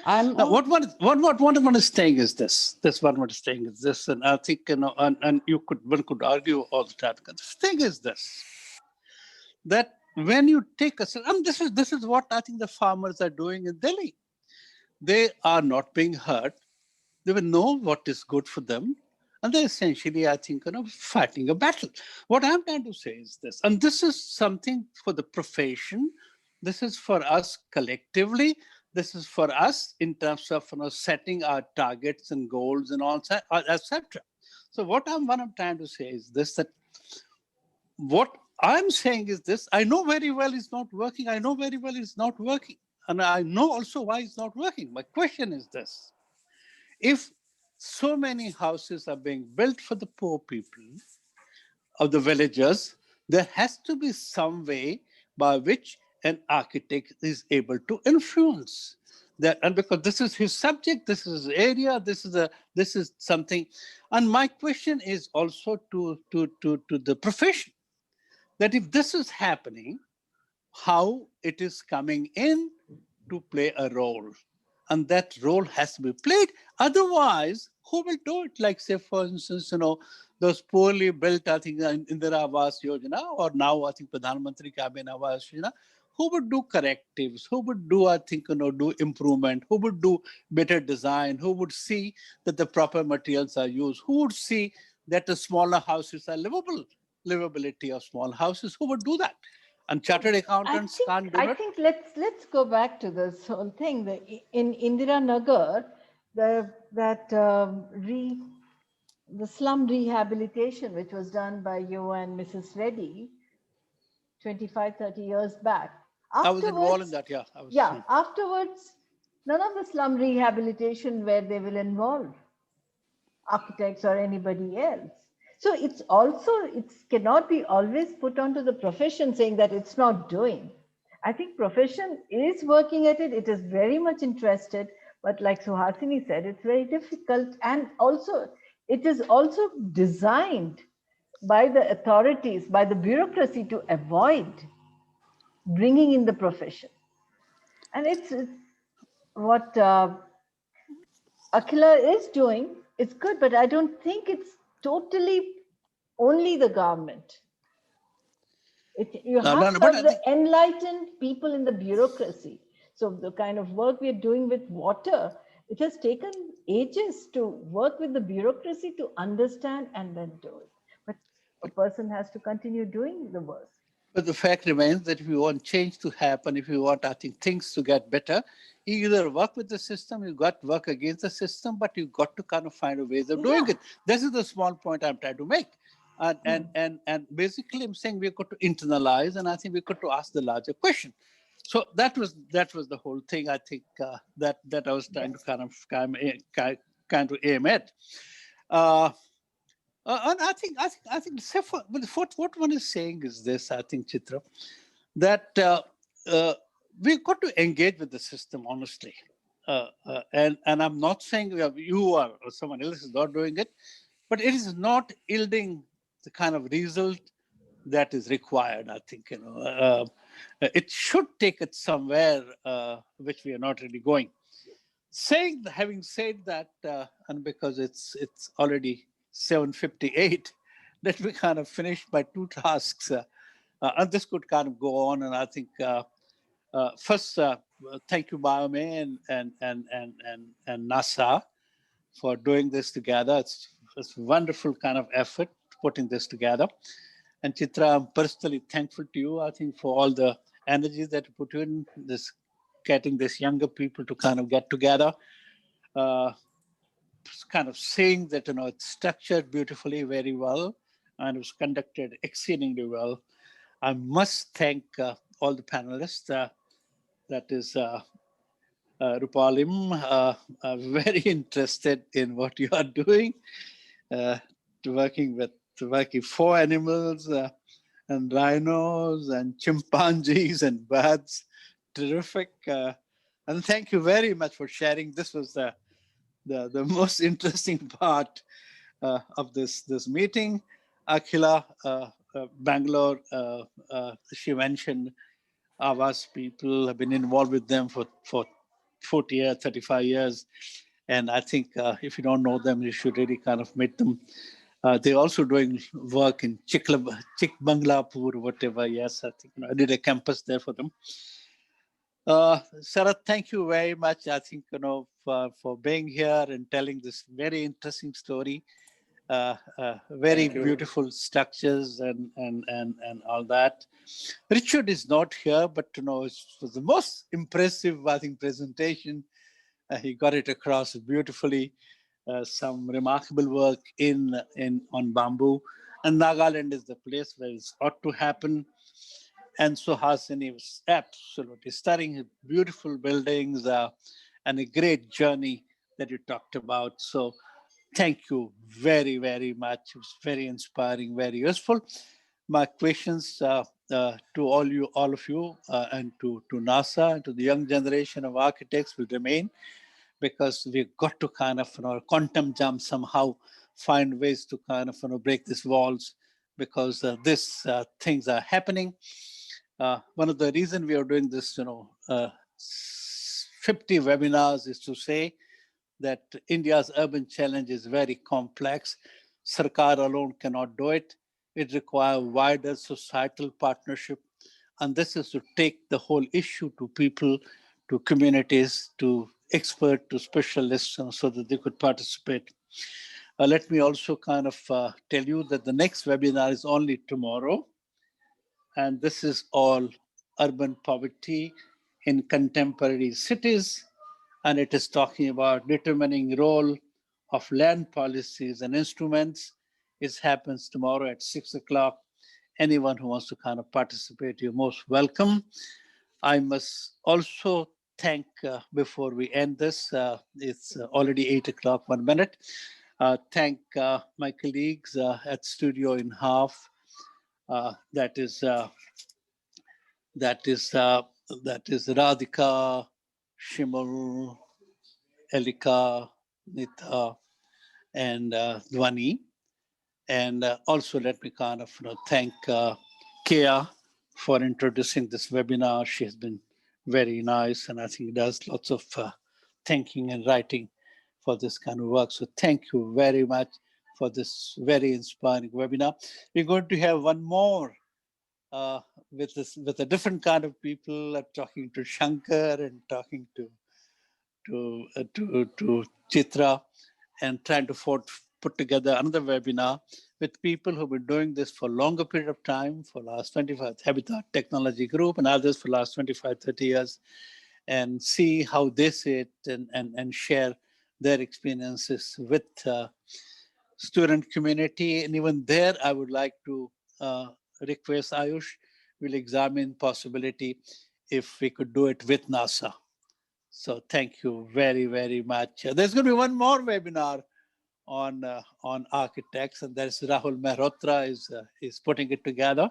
Now, what one is saying is this. And I think, and one could argue all the time. The thing is this, that when you take this is what I think the farmers are doing in Delhi. They are not being heard. They will know what is good for them. And they're essentially, I think, fighting a battle. What I'm trying to say is this, and this is something for the profession. This is for us collectively. This is for us in terms of setting our targets and goals and all, etc. So what I'm trying to say is this, that what I'm saying is this, I know very well it's not working. I know very well it's not working. And I know also why it's not working. My question is this. If so many houses are being built for the poor people of the villagers, there has to be some way by which an architect is able to influence that. And because this is his subject, this is his area, this is something. And my question is also to the profession, that if this is happening, how it is coming in to play a role. And that role has to be played. Otherwise, who will do it? Like, say, for instance, those poorly built, I think, Indira Awas Yojana, or now, I think, Pradhan Mantri Kabin Awas Yojana, who would do correctives? Who would do, I think, do improvement? Who would do better design? Who would see that the proper materials are used? Who would see that the smaller houses are livability of small houses? Who would do that? And chartered accountants can't do it. I think let's go back to this whole thing. In Indira Nagar, the slum rehabilitation, which was done by you and Mrs. Reddy 25, 30 years back. I was involved in that, yeah. Afterwards, none of the slum rehabilitation where they will involve architects or anybody else. So it cannot be always put onto the profession saying that it's not doing. I think profession is working at it. It is very much interested, but like Suhasini said, it's very difficult. And also, it is also designed by the authorities, by the bureaucracy to avoid bringing in the profession. And it's what Akhila is doing. It's good, but I don't think it's totally only the government. You have the enlightened people in the bureaucracy. So the kind of work we're doing with water, it has taken ages to work with the bureaucracy to understand and then do it. But a person has to continue doing the work. But the fact remains that if you want change to happen, if you want, I think, things to get better, you either work with the system, you got to work against the system, but you got to kind of find a ways of doing it. This is the small point I'm trying to make. And basically I'm saying we've got to internalize, and I think we've got to ask the larger question. So that was the whole thing, I think, that I was trying to kind of aim at. And I think what one is saying is this, I think, Chitra, that we've got to engage with the system honestly. and I'm not saying you are or someone else is not doing it, but it is not yielding the kind of result that is required. I think it should take it somewhere which we are not really going. Having said that, and because it's already 7:58, let me kind of finish my two tasks, and this could kind of go on. And I think first, thank you, Biome and NASA for doing this together. It's a wonderful kind of effort putting this together. And Chitra, I'm personally thankful to you, I think, for all the energy that you put in this, getting these younger people to kind of get together. Kind of saying that, it's structured beautifully, very well, and it was conducted exceedingly well. I must thank all the panelists. That is Rupalim, very interested in what you are doing, working for animals and rhinos and chimpanzees and birds. Terrific. And thank you very much for sharing. This was the most interesting part of this meeting. Akhila, Bangalore, she mentioned Avas people have been involved with them for 40 years, 35 years. And I think if you don't know them, you should really kind of meet them. They're also doing work in Chikbanglapur, whatever. Yes, I think I did a campus there for them. Sharath, thank you very much. I think for being here and telling this very interesting story. Very beautiful structures and all that. Richard is not here, but it was the most impressive, I think, presentation. He got it across beautifully. Some remarkable work on bamboo, and Nagaland is the place where it ought to happen. And Suhasini was absolutely stunning, beautiful buildings, and a great journey that you talked about. So thank you very, very much. It was very inspiring, very useful. My questions to all of you, and to NASA and to the young generation of architects will remain, because we've got to kind of quantum jump somehow, find ways to kind of break these walls, because these things are happening. One of the reasons we are doing this, 50 webinars, is to say that India's urban challenge is very complex. Sarkar alone cannot do it. It requires wider societal partnership. And this is to take the whole issue to people, to communities, to experts, to specialists, so that they could participate. Let me also kind of tell you that the next webinar is only tomorrow. And this is all urban poverty in contemporary cities. And it is talking about determining role of land policies and instruments. It happens tomorrow at 6 o'clock. Anyone who wants to kind of participate, you're most welcome. I must also thank, before we end this, it's already 8 o'clock, 1 minute. Thank my colleagues at Studio INHAF. That is Radhika, Shimal, Elika, Nita, and Dwani. And also let me kind of thank Kea for introducing this webinar. She has been very nice, and I think does lots of thinking and writing for this kind of work. So thank you very much for this very inspiring webinar. We're going to have one more with a different kind of people. I'm talking to Shankar and talking to Chitra, and trying to put together another webinar with people who've been doing this for a longer period of time, for last 25, Habitat Technology Group and others for last 25, 30 years, and see how they see it and share their experiences with student community. And even there, I would like to request Ayush will examine possibility if we could do it with NASA. So thank you very, very much. There's going to be one more webinar on architects, and there's Rahul Mehrotra is putting it together,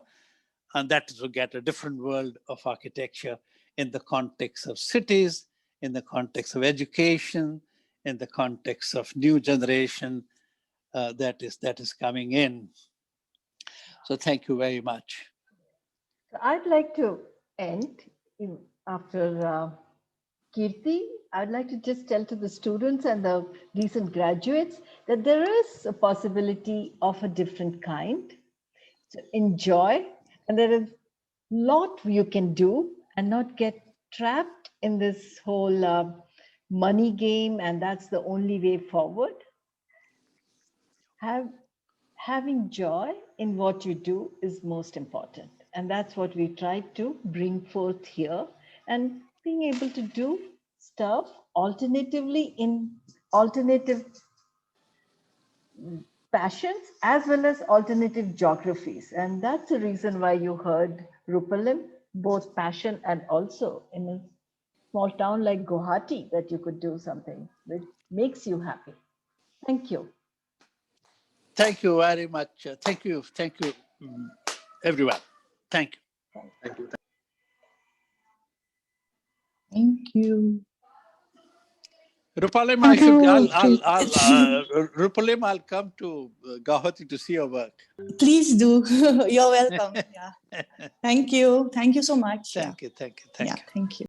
and that is to get a different world of architecture in the context of cities, in the context of education, in the context of new generation that is coming in. So thank you very much. I'd like to end after Kirti. I'd like to just tell to the students and the recent graduates that there is a possibility of a different kind. So enjoy, and there is a lot you can do and not get trapped in this whole money game, and that's the only way forward. Having joy in what you do is most important. And that's what we try to bring forth here, and being able to do stuff alternatively in alternative passions as well as alternative geographies. And that's the reason why you heard Rupalim, both passion and also in a small town like Guwahati, that you could do something that makes you happy. Thank you. Thank you very much. Thank you, everyone. Thank you. Thank you. Thank you. Rupalim, Rupalim, I'll come to Guwahati to see your work. Please do. You're welcome. Yeah. Thank you. Thank you so much. Thank you. Thank you.